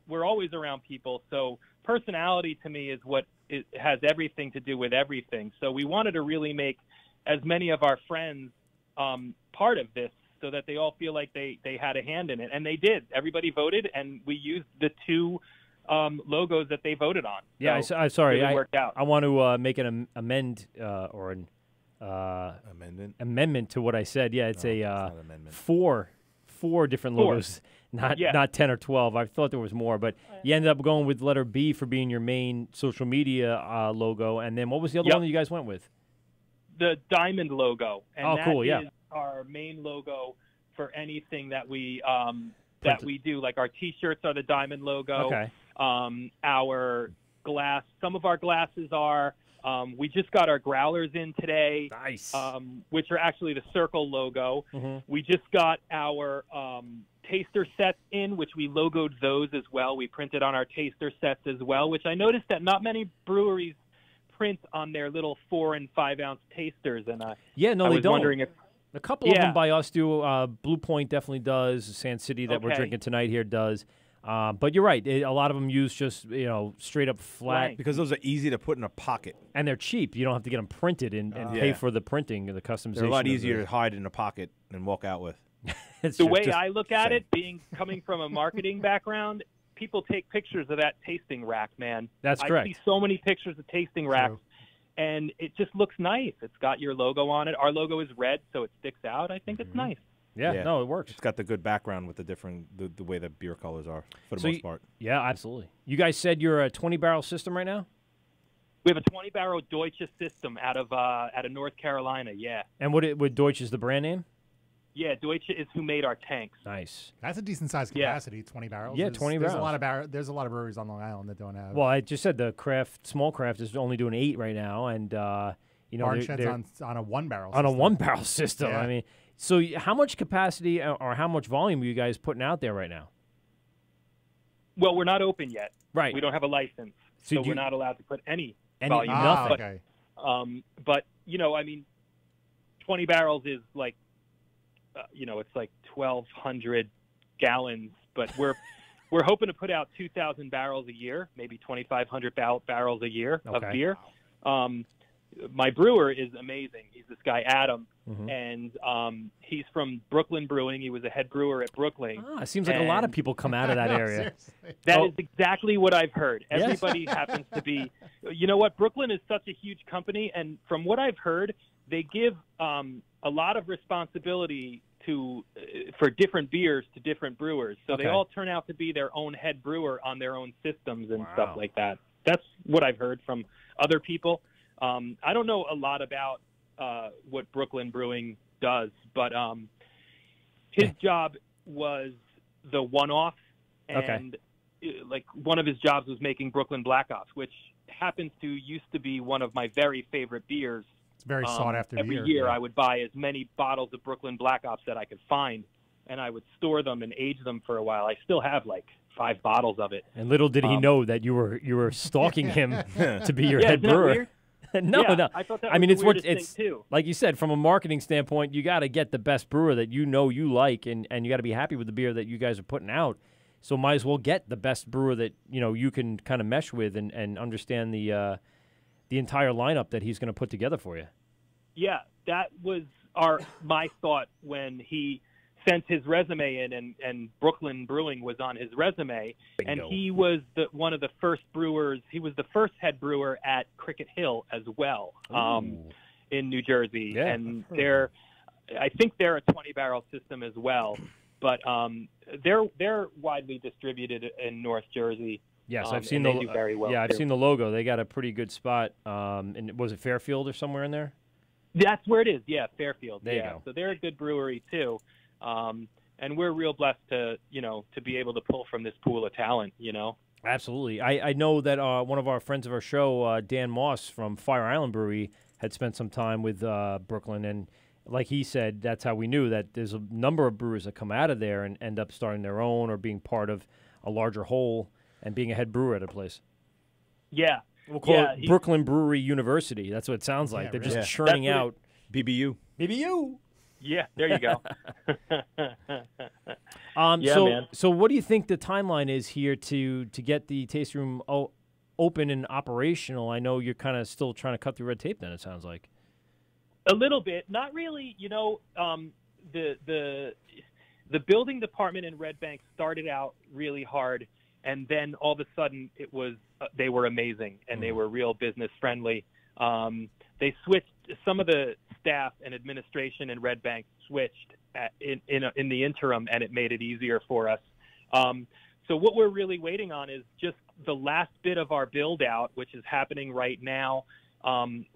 we're always around people. So personality to me is what it has everything to do with everything. So we wanted to really make as many of our friends part of this so that they all feel like they had a hand in it. And they did. Everybody voted, and we used the two logos that they voted on. Yeah, so I'm sorry. It really worked out. I want to make an amendment to what I said. Yeah, it's four different logos. Not 10 or 12. I thought there was more, but you ended up going with letter B for being your main social media logo. And then what was the other one that you guys went with? The diamond logo. And cool, that is our main logo for anything that we do. Like our T-shirts are the diamond logo. Okay. Our glass, some of our glasses are. We just got our growlers in today. Nice. Which are actually the circle logo. Mm-hmm. We just got our taster sets in, which we logoed those as well. We printed on our taster sets as well, which I noticed that not many breweries print on their little 4 and 5 ounce tasters. And I was don't. Wondering if a couple of them by us do. Blue Point definitely does. SandCity that we're drinking tonight here does. But you're right. A lot of them use just straight up flat because those are easy to put in a pocket and they're cheap. You don't have to get them printed and pay for the printing and the customization. They're a lot easier to hide in a pocket and walk out with. The way I look at it, coming from a marketing background, people take pictures of that tasting rack, man. That's correct. I see so many pictures of tasting racks, and it just looks nice. It's got your logo on it. Our logo is red, so it sticks out. I think it's nice. Yeah, no, it works. It's got the good background with the different the way the beer colors are for the most part. Yeah, absolutely. You guys said you're a 20-barrel system right now? We have a 20-barrel Deutsche system out of North Carolina. Yeah. And what Deutsch is the brand name? Yeah, Deutsche is who made our tanks. Nice. That's a decent sized capacity, 20 barrels. Yeah, 20 There's barrels. There's a lot of breweries on Long Island that don't have. Well, I just said the small craft is only doing 8 right now, and Barnshed's on a 1-barrel on system. a 1-barrel system. Yeah. I mean, so how much capacity or how much volume are you guys putting out there right now? Well, we're not open yet. Right. We don't have a license, so we're not allowed to put any volume. Nothing. Okay. But 20 barrels is like, it's like 1,200 gallons. But we're hoping to put out 2,000 barrels a year, maybe 2,500 barrels a year of beer. My brewer is amazing. He's this guy Adam, and he's from Brooklyn Brewing. He was a head brewer at Brooklyn. It seems like a lot of people come out of that area. Seriously. That is exactly what I've heard. Everybody happens to be. You know what? Brooklyn is such a huge company, and from what I've heard, they give a lot of responsibility for different beers to different brewers. So they all turn out to be their own head brewer on their own systems and stuff like that. That's what I've heard from other people. I don't know a lot about what Brooklyn Brewing does, but his job was the one-off, and like one of his jobs was making Brooklyn Black Ops, which happens to used to be one of my very favorite beers. It's very sought after every year. I would buy as many bottles of Brooklyn Black Ops that I could find, and I would store them and age them for a while. I still have like 5 bottles of it. And little did he know that you were stalking him to be your head brewer. Weird? No. I thought that I mean, was it's the what weirdest thing too. like you said, from a marketing standpoint, you got to get the best brewer that you like, and you got to be happy with the beer that you guys are putting out. So might as well get the best brewer that you can kind of mesh with and understand the entire lineup that he's going to put together for you. Yeah, that was my thought when he sent his resume in, and Brooklyn Brewing was on his resume. Bingo. And he was one of the first brewers. He was the first head brewer at Cricket Hill as well, in New Jersey. Yeah. And I think they're a 20-barrel system as well, but they're widely distributed in North Jersey. Yes, I've seen they do very well. I've too. seen the logo. They got a pretty good spot. And was it Fairfield or somewhere in there? That's where it is. Yeah, Fairfield. There you go. So they're a good brewery too. And we're real blessed to be able to pull from this pool of talent, Absolutely. I know that one of our friends of our show, Dan Moss from Fire Island Brewery, had spent some time with Brooklyn. And like he said, that's how we knew that there's a number of brewers that come out of there and end up starting their own or being part of a larger whole and being a head brewer at a place. Yeah. We'll call it Brooklyn Brewery University. That's what it sounds like. They're just churning out. BBU. BBU. Yeah, there you go. Man. So what do you think the timeline is here to get the tasting room open and operational? I know you're kind of still trying to cut through red tape then, it sounds like. A little bit. Not really. The building department in Red Bank started out really hard, and then all of a sudden they were amazing, and they were real business friendly. They switched. Some of the staff and administration in Red Bank switched in the interim, and it made it easier for us. So what we're really waiting on is just the last bit of our build out, which is happening right now.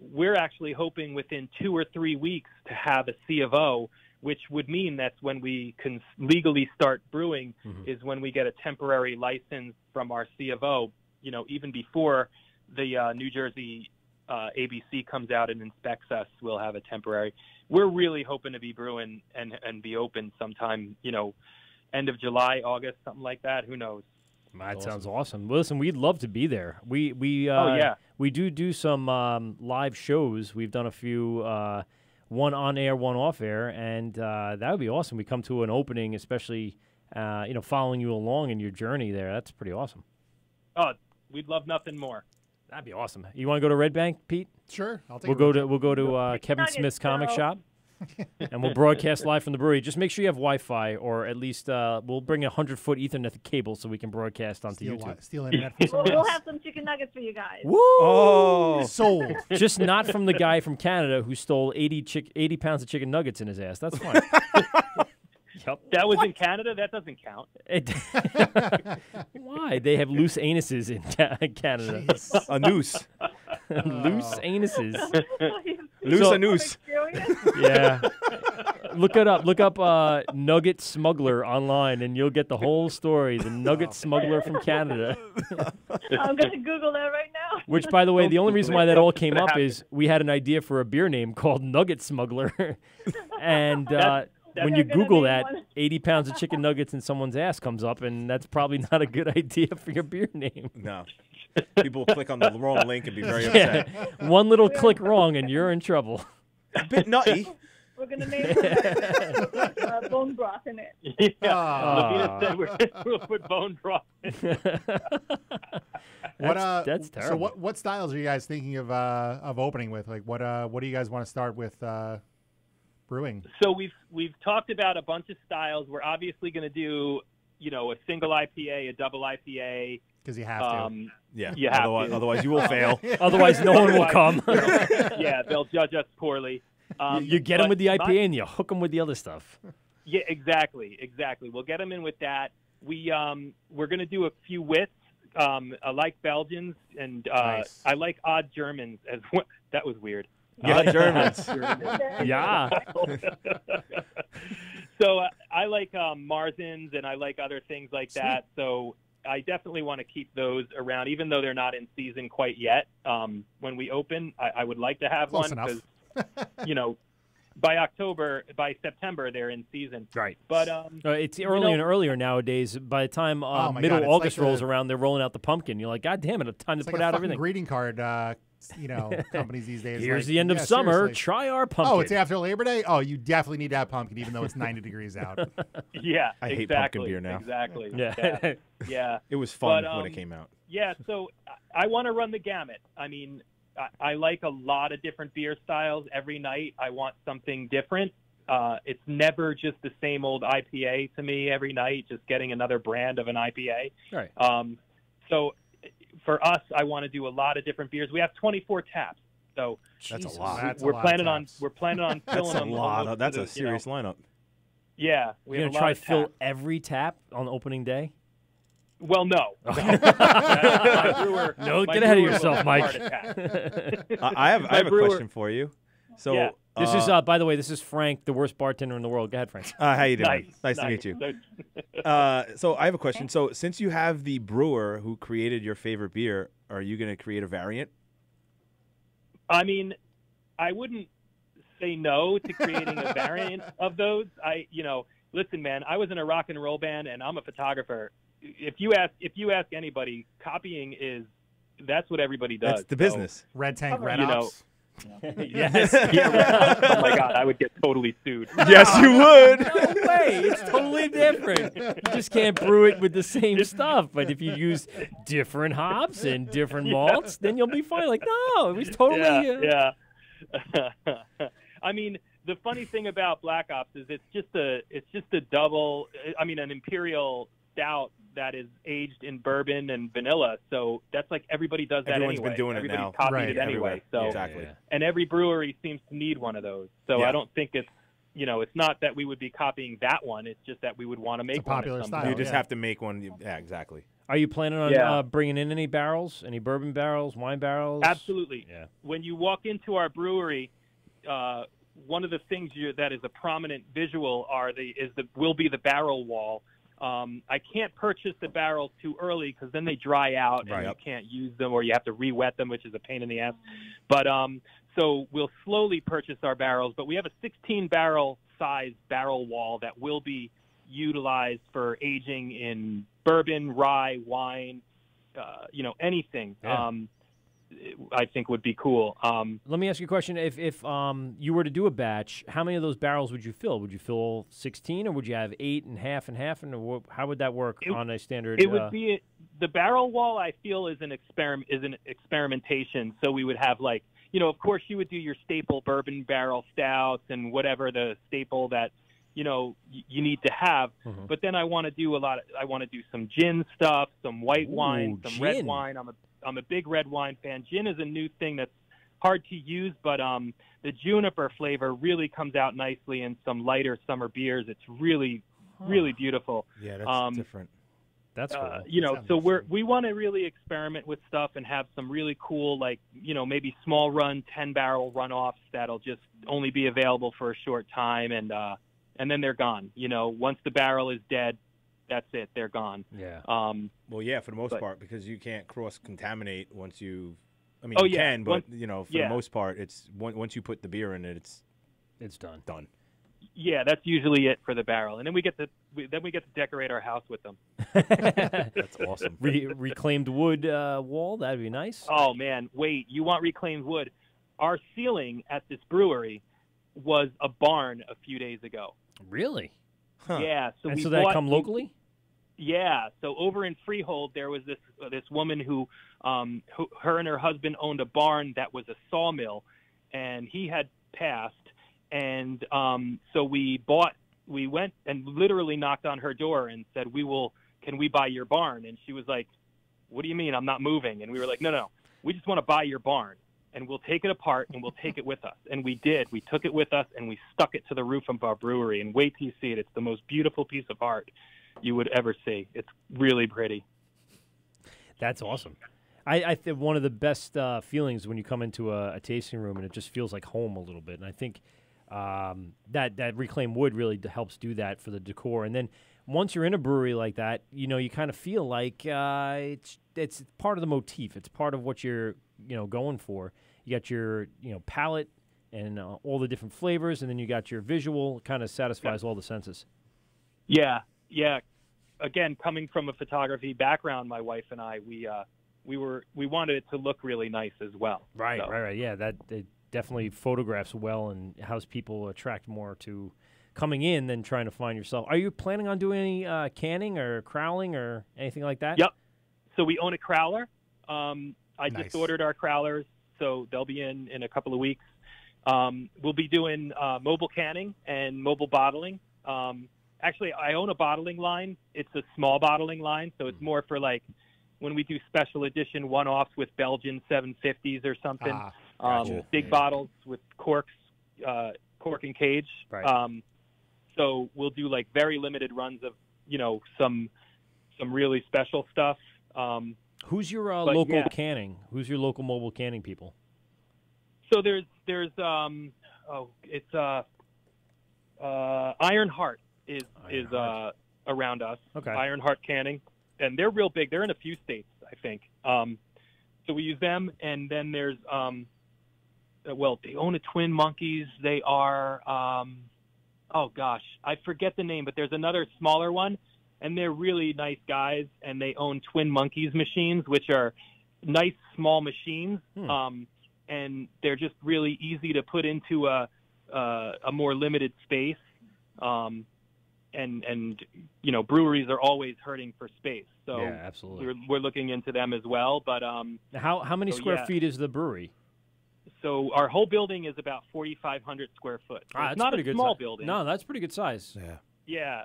We're actually hoping within 2 or 3 weeks to have a C of O, which would mean that's when we can legally start brewing, is when we get a temporary license from our C of O, even before the New Jersey ABC comes out and inspects us, we'll have a temporary. We're really hoping to be brewing and be open sometime, end of July, August, something like that. Who knows? That sounds awesome. Well, listen, we'd love to be there. We do some live shows. We've done a few, one on air, one off air, and that would be awesome. We come to an opening, especially following you along in your journey there. That's pretty awesome. Oh, we'd love nothing more. That'd be awesome. You want to go to Red Bank, Pete? Sure, I'll take. We'll go to Kevin Smith's comic shop. And we'll broadcast live from the brewery. Just make sure you have Wi-Fi, or at least we'll bring a 100-foot Ethernet cable so we can broadcast onto YouTube. Steal internet from someone We'll else. have some chicken nuggets for you guys. Woo! Oh, Sold. Just not from the guy from Canada who stole 80 pounds of chicken nuggets in his ass. That's fine. Yep. That was in Canada. That doesn't count. Why? They have loose anuses in Canada. Jeez. a noose. Loose anuses. Loose So- a noose. Yeah. Look it up. Look up Nugget Smuggler online, and you'll get the whole story. The Nugget Smuggler from Canada. I'm going to Google that right now. Which, by the way, the only reason why that all came up is we had an idea for a beer name called Nugget Smuggler. And when you They're gonna Google name that, one. 80 pounds of chicken nuggets in someone's ass comes up, and that's probably not a good idea for your beer name. No. People will click on the wrong link and be very Yeah. upset. One little click wrong, and you're in trouble. A bit nutty. We're going to name it bone broth in it. Yeah. Aw. Lavina said we'll put bone broth in. That's terrible. So what styles are you guys thinking of opening with? Like what do you guys want to start with brewing? So we've talked about a bunch of styles. We're obviously going to do, a single IPA, a double IPA. Because you have to. Yeah. You have otherwise, to. otherwise you will fail. Otherwise, no one will come. Yeah, they'll judge us poorly. You get them but with the IPA, my- and you hook them with the other stuff. Yeah, exactly. We'll get them in with that. We're going to do a few wits. I like Belgians, and Nice. I like odd Germans as well. That was weird. Yeah, Germans. Yeah. So I like Marzens, and I like other things like that. So I definitely want to keep those around, even though they're not in season quite yet. When we open, I would like to have Close one enough. because, by September, they're in season. Right. But It's earlier and earlier nowadays. By the time Oh my middle God, it's August like rolls the- around, they're rolling out the pumpkin. You're like, God damn it, it's time It's to like put a out fucking everything. greeting card, companies these days. Here's like, the end of yeah, summer. seriously. Try our pumpkin. Oh, it's after Labor Day? Oh, you definitely need to have pumpkin, even though it's 90 degrees out. yeah, I hate exactly, pumpkin beer now. Exactly. Yeah. Yeah. It was fun But, when it came out. Yeah, so I want to run the gamut. I mean, I like a lot of different beer styles every night. I want something different. It's never just the same old IPA to me every night, just getting another brand of an IPA. Right. So for us, I want to do a lot of different beers. We have 24 taps. So That's a Jesus. lot. That's a we're lot planning of on taps. filling That's a them. lot. almost That's to a the, serious lineup. Yeah, we You're have going to try a lot to of fill taps. every tap on opening day? Well, no. No, My get ahead of brewer yourself, will Mike. heart attack. I have a brewer- question for you. So Yeah. This is, by the way, this is Frank, the worst bartender in the world. Go ahead, Frank. how you doing? Nice to meet you. So- So I have a question. So since you have the brewer who created your favorite beer, are you going to create a variant? I mean, I wouldn't say no to creating a variant of those. Listen, man, I was in a rock and roll band, and I'm a photographer. If you ask anybody, copying that's what everybody does. That's the business. Red Tank, Red You know, Ops. Yes. Oh my God, I would get totally sued. Yes, you would. No way. It's totally different. You just can't brew it with the same stuff. But if you use different hops and different malts, then you'll be fine. Like, no, it was totally. Yeah. I mean, the funny thing about Black Ops is it's just a double. I mean, an imperial stout that is aged in bourbon and vanilla. So that's like everybody does that Everyone's anyway. been doing it Everybody's now. copied Right. it anyway. Everywhere. So Exactly. and every brewery seems to need one of those. So Yeah. I don't think it's not that we would be copying that one. It's just that we would want to make a popular one. at some style. You point. just yeah. have to make one. Yeah, exactly. Are you planning on Yeah. bringing in any barrels, any bourbon barrels, wine barrels? Absolutely. Yeah. When you walk into our brewery, one of the things that is a prominent visual will be the barrel wall. I can't purchase the barrels too early because then they dry out and Right. you can't use them, or you have to re-wet them, which is a pain in the ass. But so we'll slowly purchase our barrels, but we have a 16-barrel size barrel wall that will be utilized for aging in bourbon, rye, wine, anything. Yeah. I think would be cool. Let me ask you a question. If you were to do a batch, how many of those barrels would you fill? Would you fill 16, or would you have 8 and half, and how would that work on a standard? It would be the barrel wall. I feel is an experimentation. So we would have of course you would do your staple bourbon barrel stouts and whatever the staple that, you need to have. Mm-hmm. But then I want to do I want to do some gin stuff, some white wine, some red gin. wine. I'm a big red wine fan. Gin is a new thing that's hard to use, but the juniper flavor really comes out nicely in some lighter summer beers. It's really, really beautiful. Yeah, that's different. That's cool. So we want to really experiment with stuff and have some really cool, like, maybe small run 10-barrel runoffs that'll just only be available for a short time, and then they're gone. Once the barrel is dead, that's it. They're gone. Yeah. Well, yeah, for the most part, because you can't cross-contaminate once you. I mean, you can, but for the most part, it's once you put the beer in it, it's done. Done. Yeah, that's usually it for the barrel, and then we get to decorate our house with them. That's awesome. Reclaimed wood wall, that'd be nice. Oh man, wait! You want reclaimed wood? Our ceiling at this brewery was a barn a few days ago. Really? Huh. Yeah. So and so they come locally? Yeah. So over in Freehold, there was this woman who her and her husband owned a barn that was a sawmill, and he had passed. And so we went and literally knocked on her door and said, can we buy your barn? And she was like, what do you mean? I'm not moving. And we were like, no, we just want to buy your barn, and we'll take it apart and we'll take it with us. And we did. We took it with us and we stuck it to the roof of our brewery, and wait till you see it. It's the most beautiful piece of art you would ever see. It's really pretty. That's awesome. I think one of the best feelings when you come into a tasting room and it just feels like home a little bit. And I think that reclaimed wood really helps do that for the decor. And then once you're in a brewery like that, you kind of feel like it's part of the motif. It's part of what you're going for. You got your palate and all the different flavors, and then you got your visual. Kind of satisfies all the senses. Yeah. Again, coming from a photography background, my wife and I, we wanted it to look really nice as well. Right. Yeah, that it definitely photographs well and helps people attract more to coming in than trying to find yourself. Are you planning on doing any canning or crowling or anything like that? Yep. So we own a crowler. I Nice. just ordered our crowlers, so they'll be in a couple of weeks. We'll be doing mobile canning and mobile bottling. Actually, I own a bottling line. It's a small bottling line, so it's more for like when we do special edition one-offs with Belgian 750s or something. Gotcha. Big bottles with cork and cage. Right. So we'll do like very limited runs of some really special stuff. Who's your But local yeah. canning? Who's your local mobile canning people? So there's Ironheart is around us. Okay. Ironheart Canning, and they're real big. They're in a few states, I think. So we use them, and then there's they own a Twin Monkeys. They are I forget the name, but there's another smaller one, and they're really nice guys, and they own Twin Monkeys machines, which are nice small machines. And they're just really easy to put into a more limited space. And breweries are always hurting for space. So yeah, absolutely. we're looking into them as well. But how many square feet is the brewery? So our whole building is about 4,500 square foot. So it's not a small building. No, that's pretty good size. Yeah,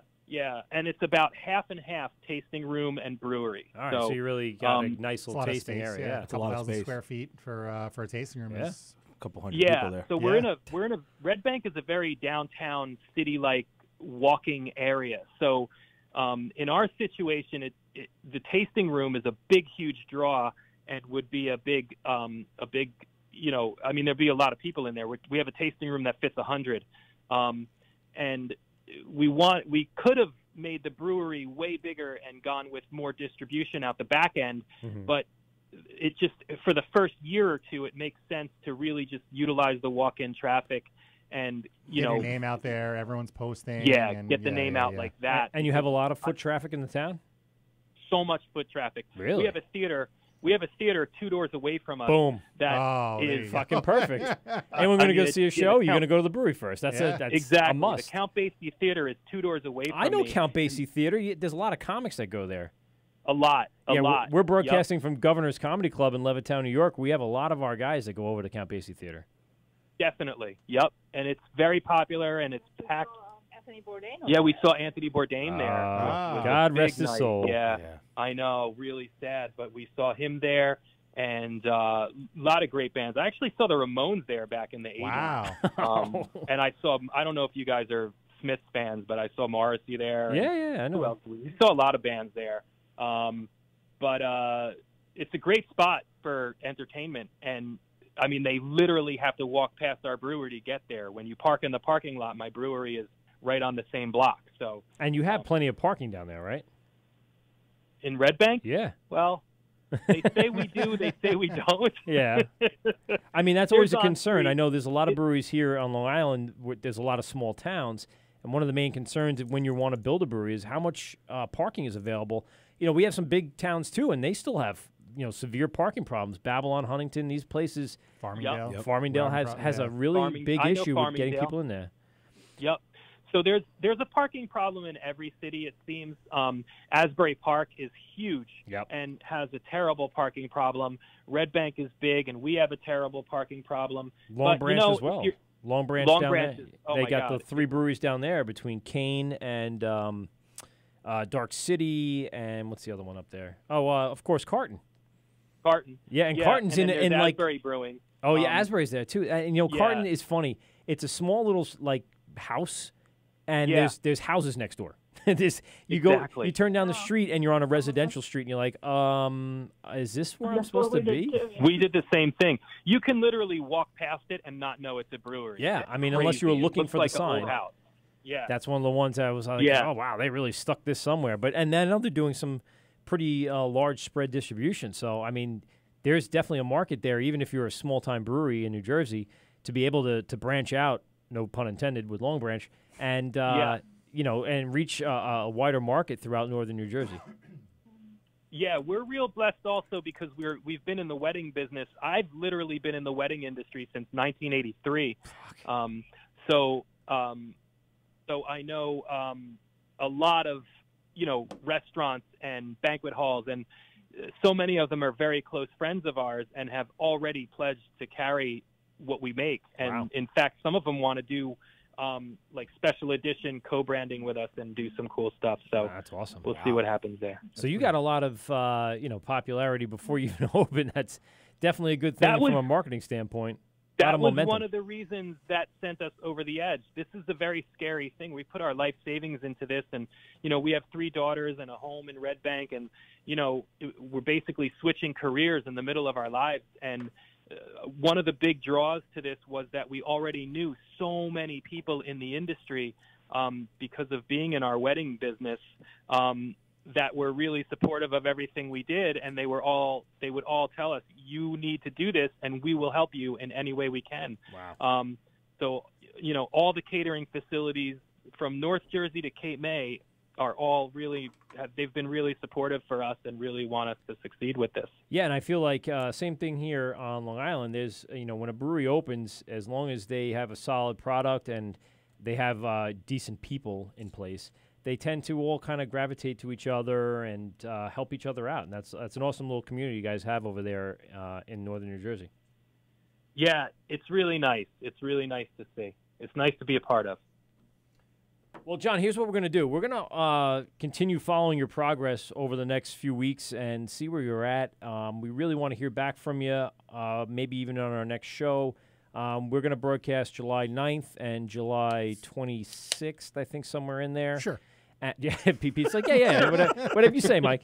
and it's about half and half tasting room and brewery. All right, so you really got a nice little tasting space, area. Yeah, It's a lot of 1,000 space. square feet for a tasting room. Yeah. Is A couple hundred people there. So we're in a Red Bank is a very downtown city-like walking area. So in our situation, the tasting room is a big, huge draw and would be a big there'd be a lot of people in there. We have a tasting room that fits 100, and we could have made the brewery way bigger and gone with more distribution out the back end, but it just for the first year or two, it makes sense to really just utilize the walk-in traffic and get your name out there. Everyone's posting. Yeah, and, get the name out like that. And you have a lot of foot traffic in the town? So much foot traffic. Really? We have a theater 2 doors away from us. Boom. That there is you go. Fucking perfect. Anyone going to go see a show? You're going to go to the brewery first. That's exactly a must. The Count Basie Theater is 2 doors away from I know me. Count Basie Theater. There's a lot of comics that go there. A lot. We're broadcasting from Governor's Comedy Club in Levittown, New York. We have a lot of our guys that go over to Count Basie Theater. Definitely. Yep. And it's very popular, and it's packed. Anthony Bourdain. Yeah, we saw Anthony Bourdain there. God rest his soul. Yeah, I know. Really sad, but we saw him there, and a lot of great bands. I actually saw the Ramones there back in the 80s. Wow. And I don't know if you guys are Smiths fans, but I saw Morrissey there. Yeah, I know. Who else? We saw a lot of bands there. But it's a great spot for entertainment, and I mean, they literally have to walk past our brewery to get there. When you park in the parking lot, my brewery is right on the same block. So, and you have plenty of parking down there, right? In Red Bank? Yeah. Well, they say we do. They say we don't. Yeah. I mean, that's always a concern. I know there's a lot of breweries here on Long Island. There's a lot of small towns. And one of the main concerns when you want to build a brewery is how much parking is available. You know, we have some big towns, too, and they still have, severe parking problems. Babylon, Huntington, these places. Farmingdale. Yep. Farmingdale has a really big issue with getting people in there. Yep. So there's a parking problem in every city, it seems. Asbury Park is huge and has a terrible parking problem. Red Bank is big, and we have a terrible parking problem. Long Branch as well. Long Branch down there. They got the 3 breweries down there between Kane and Dark City, and what's the other one up there? Oh, of course, Carton. Yeah, and Carton's in Asbury Brewing. Oh, yeah, Asbury's there, too. And, Carton is funny. It's a small little, house. And there's houses next door. You turn down the street and you're on a residential street and you're like, is this where I'm supposed to be? We did the same thing. You can literally walk past it and not know it's a brewery. Yeah, it's I mean, crazy. Unless you were looking for like the sign. Old house. Yeah, that's one of the ones I was like, oh wow, they really stuck this somewhere. And then they're doing some pretty large spread distribution. So I mean, there's definitely a market there, even if you're a small time brewery in New Jersey, to be able to branch out. No pun intended with Long Branch. And and reach a wider market throughout northern New Jersey. Yeah, we're real blessed also because we've been in the wedding business. I've literally been in the wedding industry since 1983. So I know a lot of restaurants and banquet halls, and so many of them are very close friends of ours and have already pledged to carry what we make. And in fact, some of them want to do like special edition co-branding with us and do some cool stuff. So that's awesome. We'll see what happens there. So you got a lot of popularity before you even open. That's definitely a good thing from a marketing standpoint. That was one of the reasons that sent us over the edge. This is a very scary thing. We put our life savings into this, and we have 3 daughters and a home in Red Bank, and we're basically switching careers in the middle of our lives. And one of the big draws to this was that we already knew so many people in the industry because of being in our wedding business that were really supportive of everything we did, and they would all tell us, you need to do this and we will help you in any way we can. Wow. So all the catering facilities from North Jersey to Cape May are all they've been really supportive for us and really want us to succeed with this. Yeah, and I feel like same thing here on Long Island. There's, when a brewery opens, as long as they have a solid product and they have decent people in place, they tend to all kind of gravitate to each other and help each other out. And that's an awesome little community you guys have over there in northern New Jersey. Yeah, it's really nice. It's really nice to see. It's nice to be a part of. Well, John, here's what we're going to do. We're going to continue following your progress over the next few weeks and see where you're at. We really want to hear back from you, maybe even on our next show. We're going to broadcast July 9th and July 26th, I think, somewhere in there. Sure. Yeah, PP's like, yeah, whatever you say, Mike.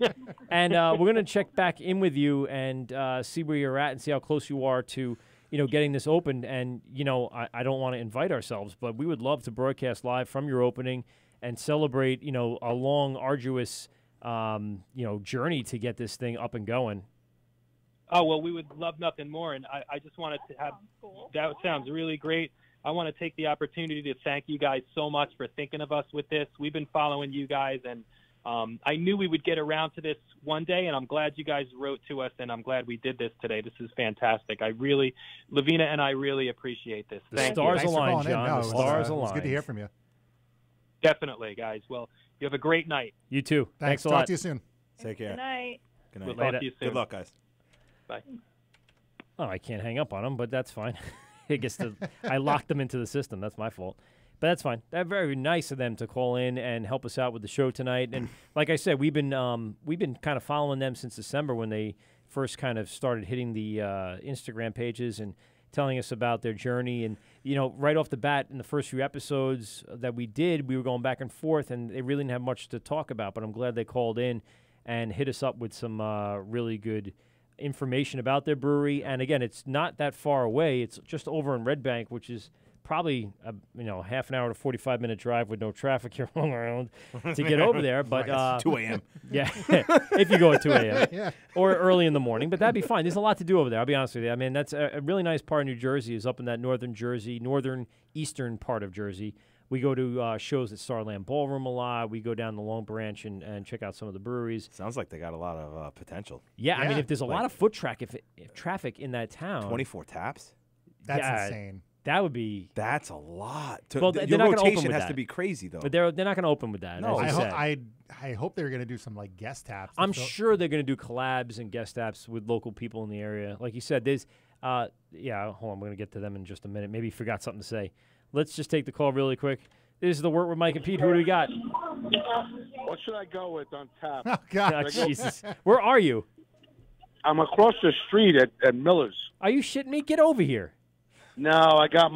And we're going to check back in with you and see where you're at and see how close you are to getting this open. And, I don't want to invite ourselves, but we would love to broadcast live from your opening and celebrate, a long, arduous, journey to get this thing up and going. Oh, well, we would love nothing more. And I just wanted to have – that sounds really great. I want to take the opportunity to thank you guys so much for thinking of us with this. We've been following you guys, and I knew we would get around to this one day, and I'm glad you guys wrote to us, and I'm glad we did this today. This is fantastic. Lavina and I really appreciate this. The stars align, John. The stars align. It's good to hear from you. Definitely, guys. Well, you have a great night. You too. Thanks a lot. Talk to you soon. Take care. Good night. Good We'll night. talk to you soon. Good luck, guys. Bye. Oh, I can't hang up on them, but that's fine. I guess I locked them into the system. That's my fault. But that's fine. That's very nice of them to call in and help us out with the show tonight. And like I said, we've been kind of following them since December when they first kind of started hitting the Instagram pages and telling us about their journey. And, you know, right off the bat in the first few episodes that we did, we were going back and forth, and they really didn't have much to talk about. But I'm glad they called in and hit us up with some really good information about their brewery. And, again, it's not that far away. It's just over in Red Bank, which is probably a half an hour to 45-minute drive with no traffic here all around to get over there. But 2 a.m. Yeah, if you go at 2 a.m. Yeah. or early in the morning. But that'd be fine. There's a lot to do over there, I'll be honest with you. I mean, that's a really nice part of New Jersey is up in that northeastern part of Jersey. We go to shows at Starland Ballroom a lot. We go down the Long Branch and check out some of the breweries. Sounds like they got a lot of potential. Yeah, I mean, Yeah. if there's a lot of foot traffic in that town. 24 taps? That's Yeah. insane. That would be. That's a lot. Well, Your they're not gonna open rotation with has that. to be crazy, though. But they're not going to open with that. No, as you I said. hope they're going to do some like guest taps. I'm sure they're going to do collabs and guest apps with local people in the area. Like you said, there's, hold on, I'm going to get to them in just a minute. Maybe you forgot something to say. Let's just take the call really quick. This is the Wort with Mike and Pete. Who do we got? What should I go with on tap? Oh God. Oh, Jesus. Where are you? I'm across the street at Miller's. Are you shitting me? Get over here. No, I got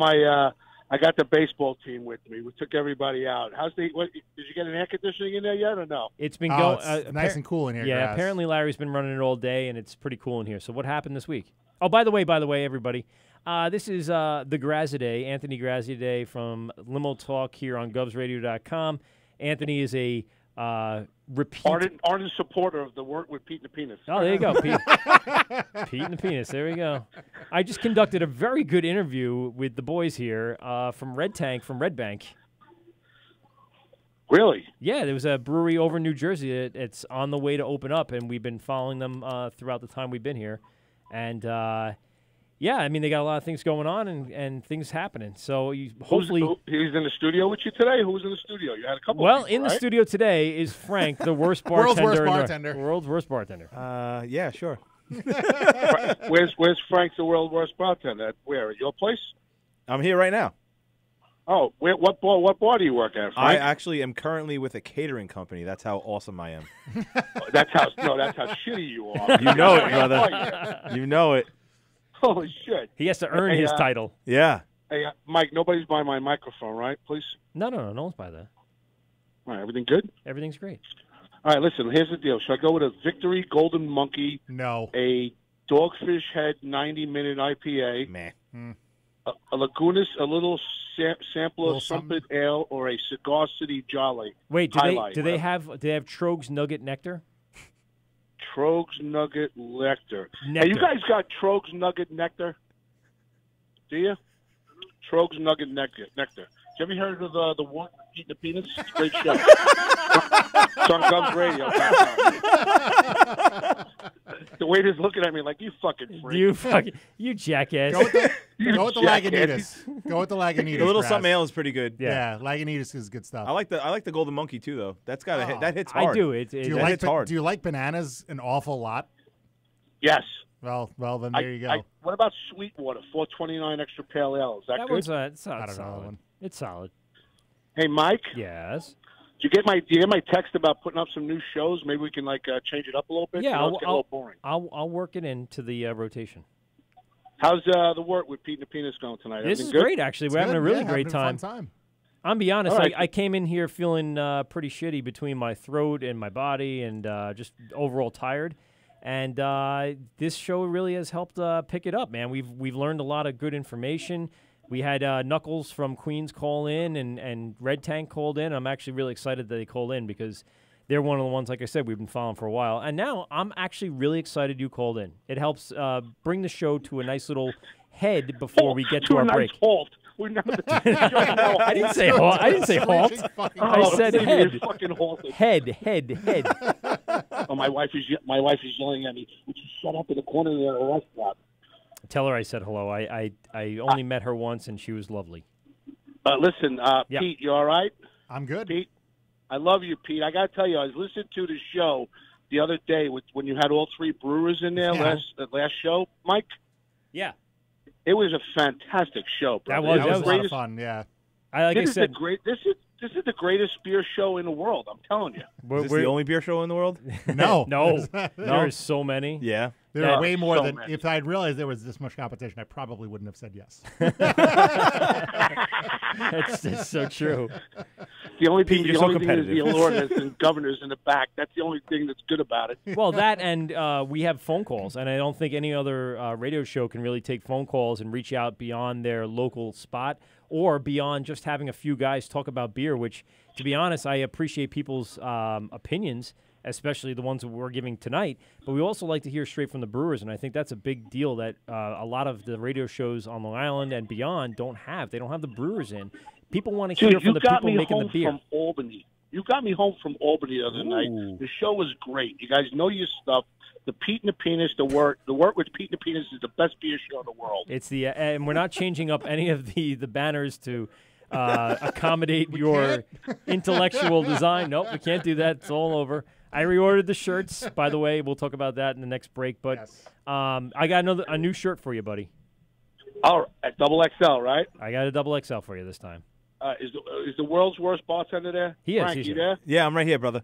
I got the baseball team with me. We took everybody out. Did you get an air conditioning in there yet or no? It's been Oh, going. it's nice and cool in here. Yeah, Grass. apparently Larry's been running it all day, and it's pretty cool in here. So what happened this week? Oh, by the way, everybody, this is the Graziday, Anthony Graziday from Limo Talk here on GovsRadio.com. Anthony is a repeat. Ardent supporter of the Wort with Pete and the Penis. Oh, there you go, Pete. Pete and the Penis. There we go. I just conducted a very good interview with the boys here from Red Bank. Really? Yeah, there was a brewery over in New Jersey. It's on the way to open up, and we've been following them throughout the time we've been here. And, yeah, I mean, they got a lot of things going on and things happening. So hopefully... He's in the studio with you today? Who was in the studio? You had a couple Well, of people, in the right? studio today is Frank, the worst bartender. World's worst bartender. Yeah, sure. Where's Frank, the world's worst bartender? Where, at your place? I'm here right now. Oh, what bar do you work at, Frank? I actually am currently with a catering company. That's how awesome I am. That's how shitty you are. You know it, brother. You know it. Holy shit. He has to earn his title. Yeah. Hey, Mike, nobody's buying my microphone, right? Please? No one's by that. All right, everything good? Everything's great. All right, listen, here's the deal. Should I go with a Victory Golden Monkey, No. a Dogfish Head 90-minute IPA, Meh. a Lagunas, a little sampler Little of Sumpit Ale, or a Cigar City Jolly? Wait, do Highlight, they have Trogs Nugget Nectar? Trogs Nugget Nectar. Nectar. Hey, you guys got Trogs Nugget Nectar? Do you? Trogs Nugget Nectar. Have you ever heard of the Wort Eating the Penis? It's a great show. It's on Govs Radio. The waiter's looking at me like, you fucking freak. You jackass. Go with the jackass. Lagunitas. Go with the Lagunitas. The little Grass. something ale is pretty good. Yeah, Lagunitas is good stuff. I like the Golden Monkey too, though. That's got Oh. that hits I hard. do. do you that like hits hard. Do you like bananas an awful lot? Yes. Well, then there you go. What about Sweetwater, 429 extra pale ale? Is that That good? one's it's I don't know solid. that one. It's solid. Hey, Mike, Yes. did you get my text about putting up some new shows? Maybe we can change it up a little bit. Yeah, it's getting a little boring. I'll work it into the rotation. How's the Wort with Pete and the Penis going tonight? This Everything is good? great, actually. We're It's having a good. really Yeah, great having a time. fun time. I'm be honest. All right. I came in here feeling pretty shitty between my throat and my body, and just overall tired. And this show really has helped pick it up, man. We've learned a lot of good information. We had Knuckles from Queens call in, and Red Tank called in. I'm actually really excited that they called in because they're one of the ones, like I said, we've been following for a while. And now I'm actually really excited you called in. It helps bring the show to a nice little head before we get to our a nice break. Halt. We're not, I didn't say halt. I didn't say halt. I said head. Fucking halted. Head. Oh, my wife is yelling at me. Would you shut up in the corner of the restaurant? Tell her I said hello. I only met her once, and she was lovely. Listen, Yep. Pete, you all right? I'm good. Pete, I love you, Pete. I got to tell you, I was listening to the show the other day when you had all three brewers in there last show, Mike. Yeah. It was a fantastic show, bro. That was a lot of fun. Yeah. This is the greatest beer show in the world. I'm telling you. Is this the only beer show in the world? No. No. There's so many. Yeah. There are way more than many. if I'd realized there was this much competition, I probably wouldn't have said yes. That's so true. The only thing, Pete, you're so is the competitive. allure and governors in the back. That's the only thing that's good about it. Well, that and we have phone calls, and I don't think any other radio show can really take phone calls and reach out beyond their local spot or beyond just having a few guys talk about beer, which, to be honest, I appreciate people's opinions, especially the ones that we're giving tonight. But we also like to hear straight from the brewers, and I think that's a big deal that a lot of the radio shows on Long Island and beyond don't have. They don't have the brewers in. People want to hear from the people making the beer. From Albany. You got me home from Albany the other night. The show was great. You guys know your stuff. The Pete and the Penis, the Wort with Pete and the Penis is the best beer show in the world. It's and we're not changing up any of the banners to accommodate your intellectual design. Nope, we can't do that. It's all over. I reordered the shirts, by the way. We'll talk about that in the next break. But I got a new shirt for you, buddy. All right, double XL, right? I got a double XL for you this time. Is the world's worst bartender there? He is. Frank, He's you here. there? Yeah, I'm right here, brother.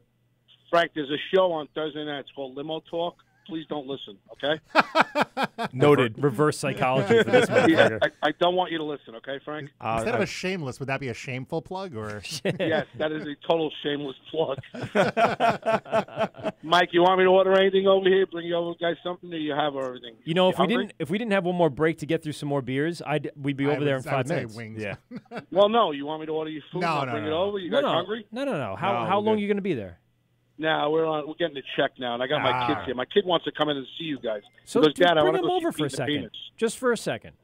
Frank, there's a show on Thursday night. It's called Limo Talk. Please don't listen, okay? Noted. Reverse psychology for this motherfucker. I don't want you to listen, okay, Frank? Instead of a shameless, would that be a shameful plug? Or Yes, that is a total shameless plug. Mike, you want me to order anything over here? Bring you over guys something, or you have everything? You know, if we hungry? didn't have one more break to get through some more beers, we'd be over there in 5 minutes. Wings. Yeah. Well, no. You want me to order you food? No, I'll no, bring no. it over. You guys hungry? No. How long are you going to be there? No, we're getting the check now, and I got my kids here. My kid wants to come in and see you guys. So he goes, Dad, I bring want to him go over see for a Pete and the second. Penis. Just for a second.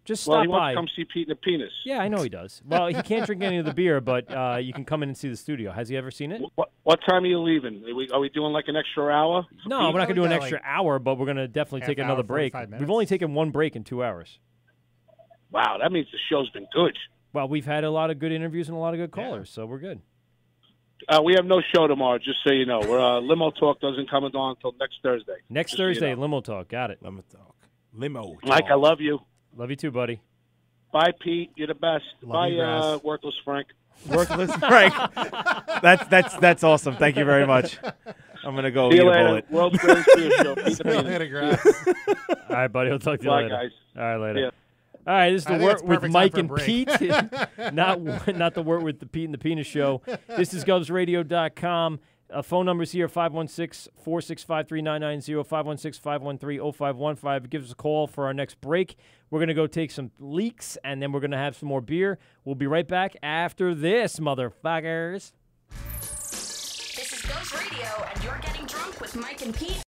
Just Well, stop he wants by. to come see Pete and the Penis. Yeah, I know he does. Well, he can't drink any of the beer, but you can come in and see the studio. Has he ever seen it? What time are you leaving? Are we doing like an extra hour? No, we're not going to do an extra hour, but we're going to definitely take another break. 45 minutes. We've only taken one break in 2 hours. Wow, that means the show's been good. Well, we've had a lot of good interviews and a lot of good callers, so we're good. We have no show tomorrow, just so you know. Limo Talk doesn't come on until next Thursday. Next just so you Thursday, know. Limo Talk. Got it. Limo talk. Mike, I love you. Love you too, buddy. Bye, Pete. You're the best. Love you, Bye, Grass. Worthless Frank. Worthless Frank. That's awesome. Thank you very much. I'm gonna go See eat you a later. bullet. World's greatest beer show. Pete See the you Penis. later, Grass. All right, buddy. I'll talk to you Bye, later. guys. All right, later. Yeah. All right, this is I the think it's Wort with perfect Mike time and for a Pete, not the Wort with the Pete and the Penis show. This is GovsRadio.com. Phone numbers here, 516-465-3990, 516-513-0515. Give us a call for our next break. We're going to go take some leaks, and then we're going to have some more beer. We'll be right back after this, motherfuckers. This is Ghost Radio, and you're getting drunk with Mike and Pete.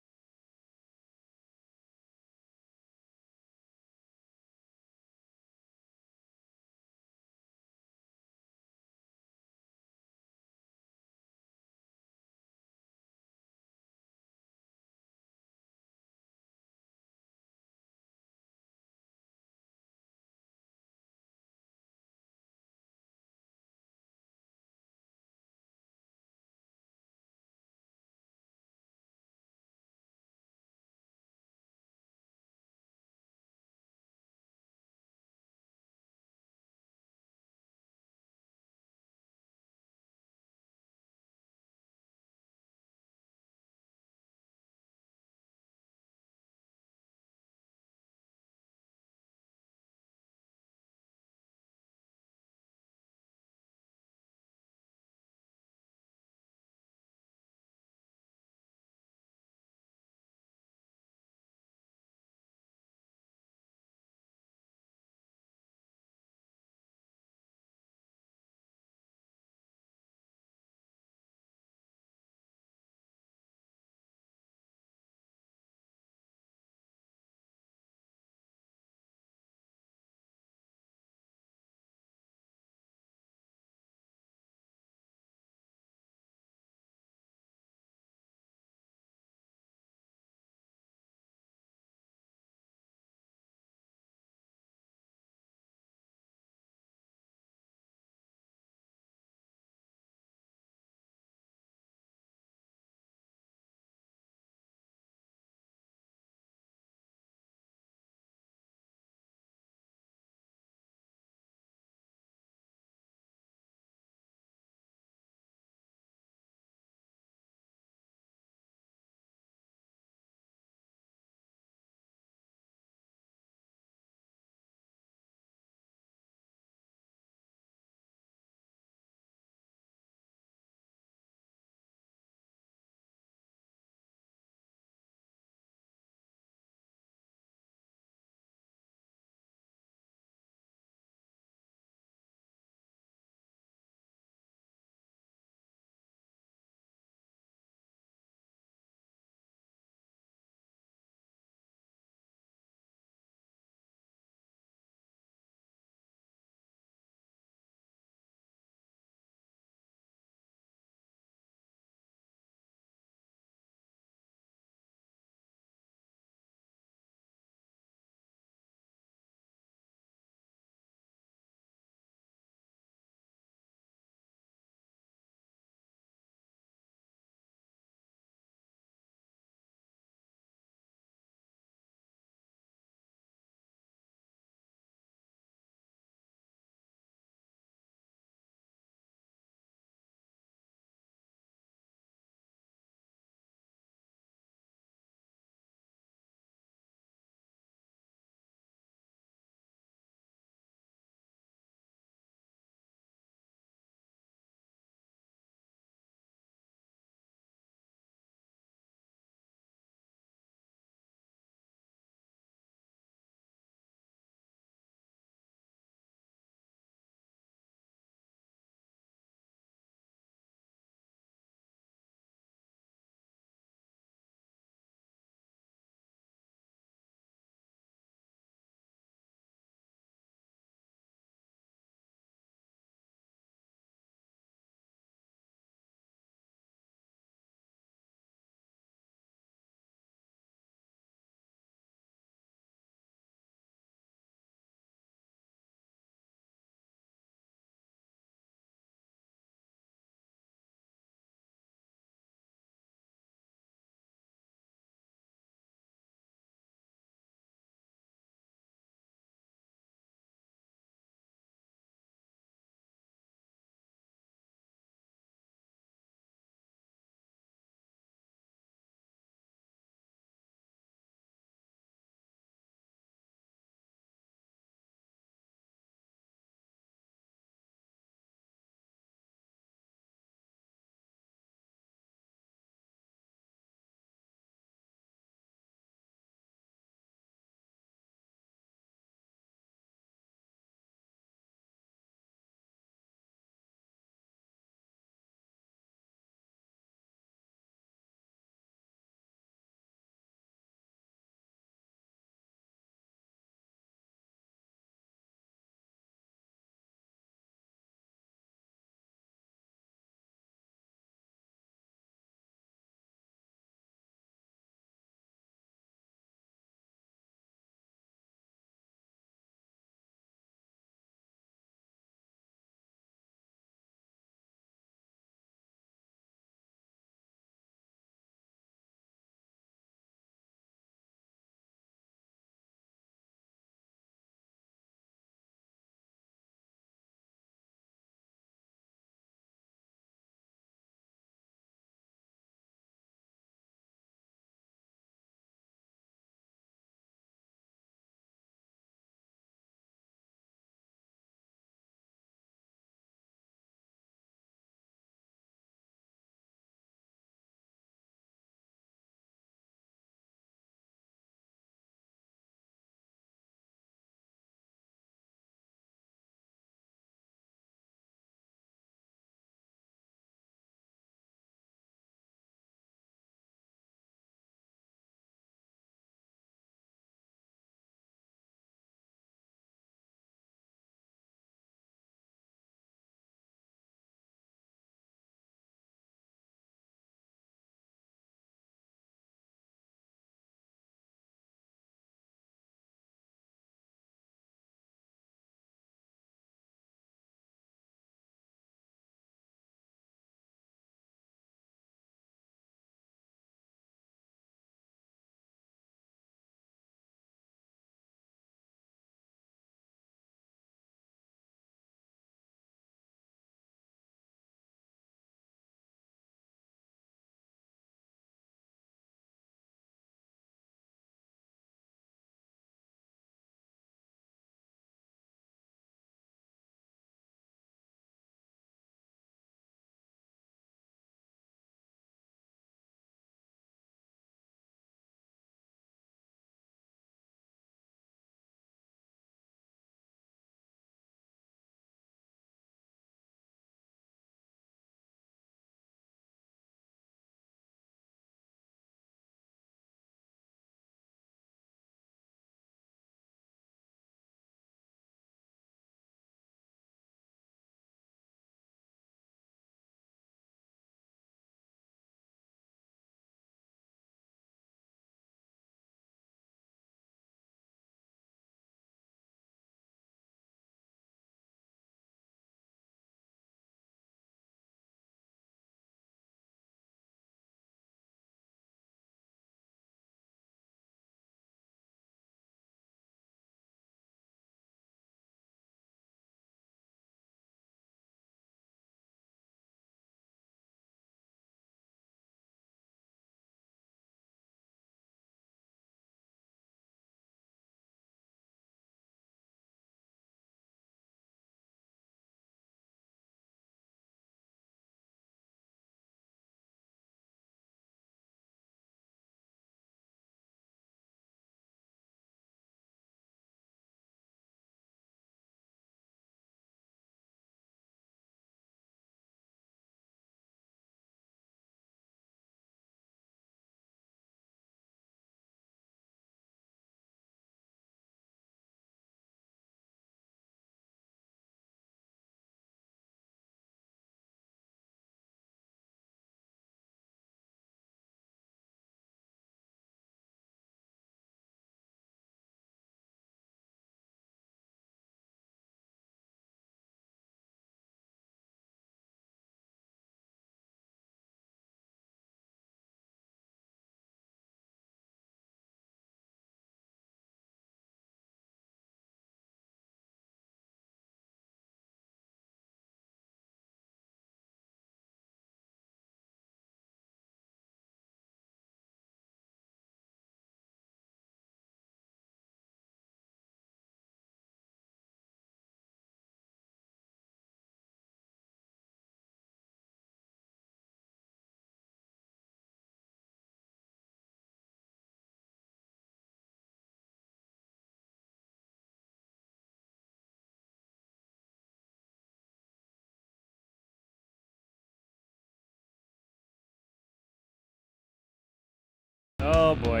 boy.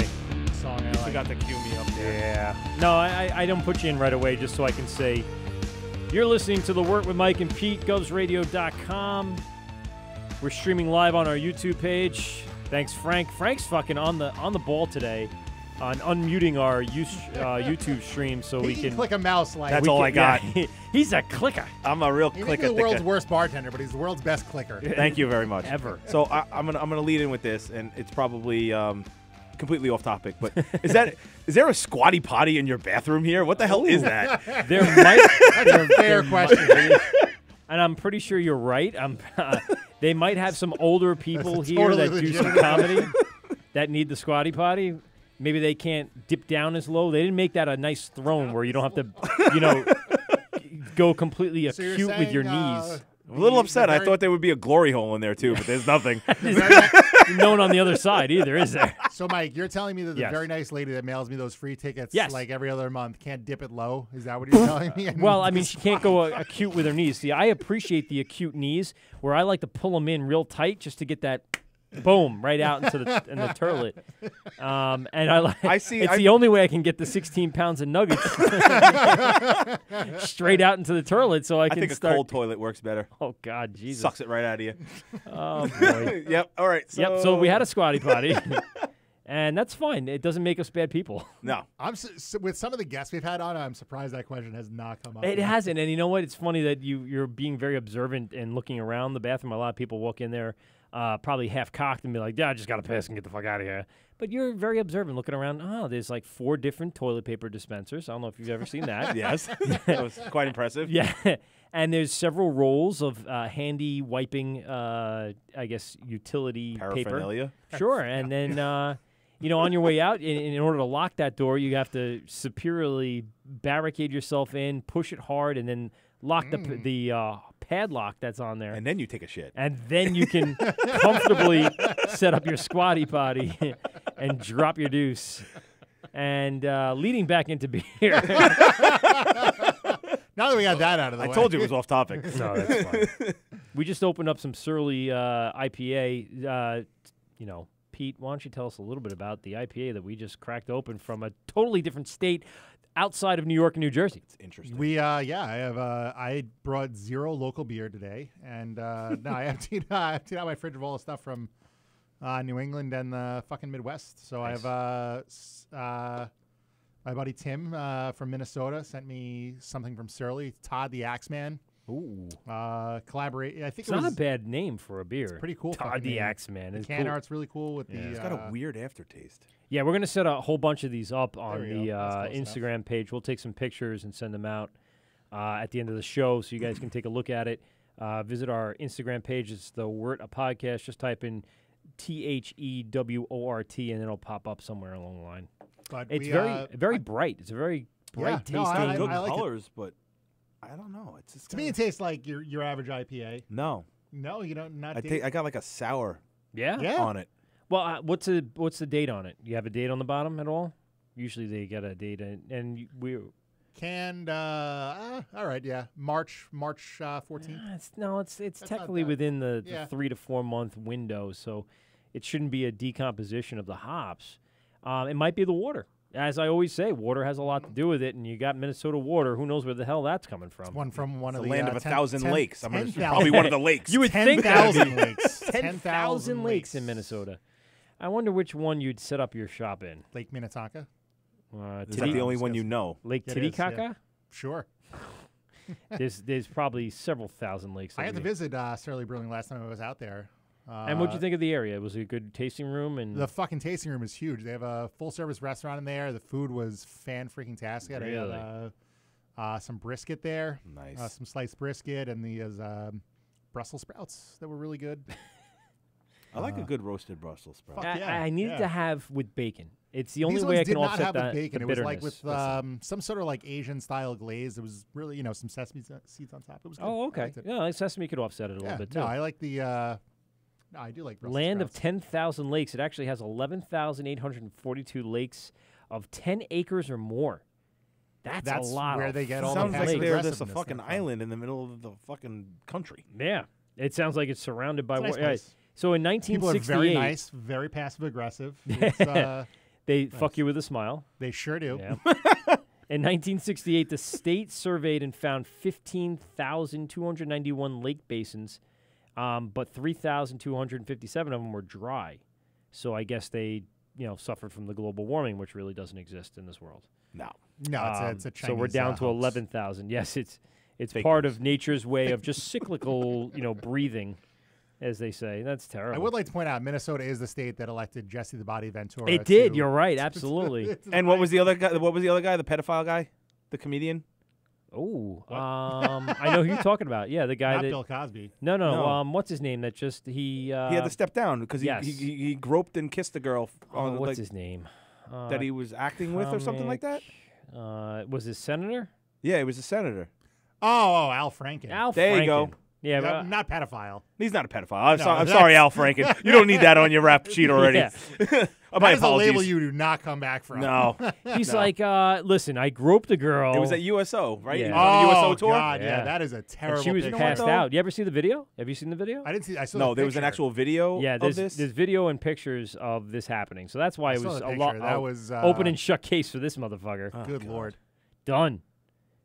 Song I You like. forgot to cue me up there. Yeah. No, I don't put you in right away just so I can say you're listening to The Wort with Mike and Pete, govsradio.com. We're streaming live on our YouTube page. Thanks, Frank. Frank's fucking on the ball today on unmuting our YouTube stream so we He can click a mouse like. That's all I got. Yeah, he's a clicker. I'm a real He may clicker. be the world's worst bartender, but he's the world's best clicker. Thank you very much. Ever. So I'm gonna lead in with this, and it's probably completely off topic, but is there a squatty potty in your bathroom here? What the hell is that? There might That's a fair question. and I'm pretty sure you're right. They might have some older people That's a here totally that do some legitimate comedy that need the squatty potty. Maybe they can't dip down as low. They didn't make that a nice throne where you don't have to, go completely So you're acute with your saying, knees. I'm a little the upset. I very- thought there would be a glory hole in there too, but there's nothing. No one on the other side either, is there? So, Mike, you're telling me that the Yes. very nice lady that mails me those free tickets Yes. like every other month can't dip it low? Is that what you're telling me? Well, I mean, she can't go acute with her knees. See, I appreciate the acute knees where I like to pull them in real tight just to get that boom right out into the turlet. And it's the only way I can get the 16 pounds of nuggets straight out into the turlet so I can think start. a cold toilet works better. Oh God, Jesus! Sucks it right out of you. Oh boy. Yep. All right. So we had a squatty potty, and that's fine. It doesn't make us bad people. No. With some of the guests we've had on, I'm surprised that question has not come up. It hasn't, and you know what? It's funny that you're being very observant and looking around the bathroom. A lot of people walk in there, probably half cocked, and be like, "Yeah, I just got to piss and get the fuck out of here." But you're very observant, looking around. Oh, there's like 4 different toilet paper dispensers. I don't know if you've ever seen that. Yes. That was quite impressive. Yeah, and there's several rolls of handy wiping, I guess, utility Paraphernalia. paper. Sure, and then on your way out, in order to lock that door, you have to superiorly barricade yourself in, push it hard, and then lock the padlock that's on there. And then you take a shit. And then you can comfortably set up your squatty potty and drop your deuce. And leading back into beer. Now that we got that out of the way. I told you it was off topic. No, that's fine. We just opened up some Surly IPA. Pete, why don't you tell us a little bit about the IPA that we just cracked open from a totally different state outside of New York and New Jersey? It's interesting. I brought 0 local beer today, and no, I emptied out my fridge of all the stuff from New England and the fucking Midwest. So Nice. I have my buddy Tim from Minnesota sent me something from Surly. Todd the Axeman. Ooh. Collaborate. I think It's it was not a bad name for a beer. It's pretty cool. Todd fucking the name. Axeman. The It's can cool. art's really cool with the. It's got a weird aftertaste. Yeah, we're going to set a whole bunch of these up on we the go. That's close Instagram page. We'll take some pictures and send them out at the end of the show so you guys can take a look at it. Visit our Instagram page. It's the Wort a Podcast. Just type in THEWORT and it'll pop up somewhere along the line. But It's we, very bright. It's a very bright tasting. no, I Good like it. colors, but I don't know. It's just To me, it tastes like your average IPA. no. No, you don't. Not. I got like a sour Yeah? Yeah. on it. Well, what's the date on it? You have a date on the bottom at all? Usually they get a date, and we. Canned. All right. Yeah. March 14th. It's not technically bad. within the Yeah. 3 to 4 month window, so it shouldn't be a decomposition of the hops. It might be the water. As I always say, water has a lot to do with it, and you got Minnesota water. Who knows where the hell that's coming from? One from one It's of the the land of 10,000 lakes. I'm gonna 10,000 probably one of the lakes. You would think that 10,000 lakes. 10,000 lakes in Minnesota. I wonder which one you'd set up your shop in. Lake Minnetonka. Is that the only one you know? Lake It is, Titicaca? Sure. There's probably several thousand lakes. I that had to we- visit Surly Brewing last time I was out there. And what'd you think of the area? Was it a good tasting room? And The fucking tasting room is huge. They have a full service restaurant in there. The food was fan-freaking-tastic. I had some brisket there. Nice. Some sliced brisket, and the Brussels sprouts that were really good. I like a good roasted Brussels sprout. Fuck yeah, I needed yeah. to have with bacon. It's the only These way ones I can did not offset have that with bacon. the It was bitterness. like with some sort of like Asian style glaze. It was really some sesame seeds on top. It was good. Oh, I okay. liked it. Yeah, sesame could offset it a little bit too. No, I like the. No, I do like Brussels Land of sprouts. 10,000 lakes. It actually has 11,842 lakes of 10 acres or more. That's a lot. where of they get all Sounds the like passive they're just a aggressiveness fucking from. island in the middle of the fucking country. Yeah, it sounds like it's surrounded by It's a nice water. place. So in People are 1968, very nice, very passive aggressive. It's, They fuck you with a smile. They sure do. Yeah. In 1968, the state surveyed and found 15,291 lake basins, but 3,257 of them were dry. So I guess they, suffered from the global warming, which really doesn't exist in this world. No. No, it's a Chinese. So we're down to hoax. 11,000. Yes, it's Fake part news. of nature's way of just cyclical, breathing, as they say. That's terrible. I would like to point out, Minnesota is the state that elected Jesse the Body Ventura. It did. to- You're right. Absolutely. And what was the other guy? What was the other guy? The pedophile guy, the comedian. Oh, I know who you're talking about. Yeah, the guy Not that. Bill Cosby. No. What's his name? That just he. He had to step down because yes. he groped and kissed a girl what's his name? that he was acting with or something like that. Was it senator? Yeah, he was a senator. Oh, Al Franken. Al There you Franken. go. Yeah, Yeah, but, not pedophile. He's not a pedophile. I'm that's- sorry, Al Franken. You don't need that on your rap sheet already. Yeah. My That is a apologies. label you do not come back from. No. he's like, listen, I groped a girl. It was at USO, right? Yeah. He was on a USO Oh, tour? God, yeah, Yeah. that is a terrible and she was picture. passed though? out. You ever see the video? Have you seen the video? I didn't see. I saw No, the there was an picture. actual video Yeah, of there's this. video and pictures of this happening. So that's why I it saw was the a picture. lot. That was open and shut case for this motherfucker. Good Lord. Done.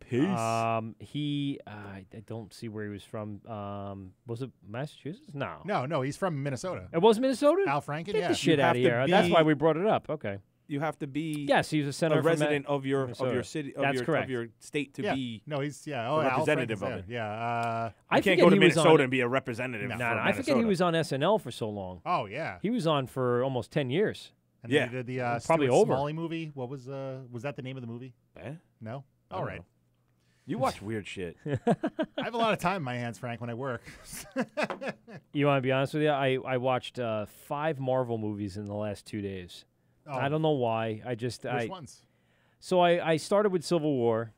Peace. He, I don't see where he was from. Was it Massachusetts? No. No, he's from Minnesota. It was Minnesota? Al Franken, Get yeah. the shit You out of have to here. That's be- why we brought it up. Okay. You have to be Yes, he was a senator a from resident of your Minnesota. city, That's correct. of your state to Yeah. be. No, he's a Al representative Franken's of it. there. Yeah. I You can't forget go to he was Minnesota on- and be a representative. No. for No, I forget Minnesota. he was on SNL for so long. Oh yeah. He was on for almost 10 years. And Yeah. then he did the Probably Stuart over. Smalley movie. What was that the name of the movie? Eh? No. I All don't right. know. You watch weird shit. I have a lot of time in my hands, Frank, when I work. You want to be honest with you? I watched 5 Marvel movies in the last 2 days. Oh, I don't know why. Which ones? So I started with Civil War,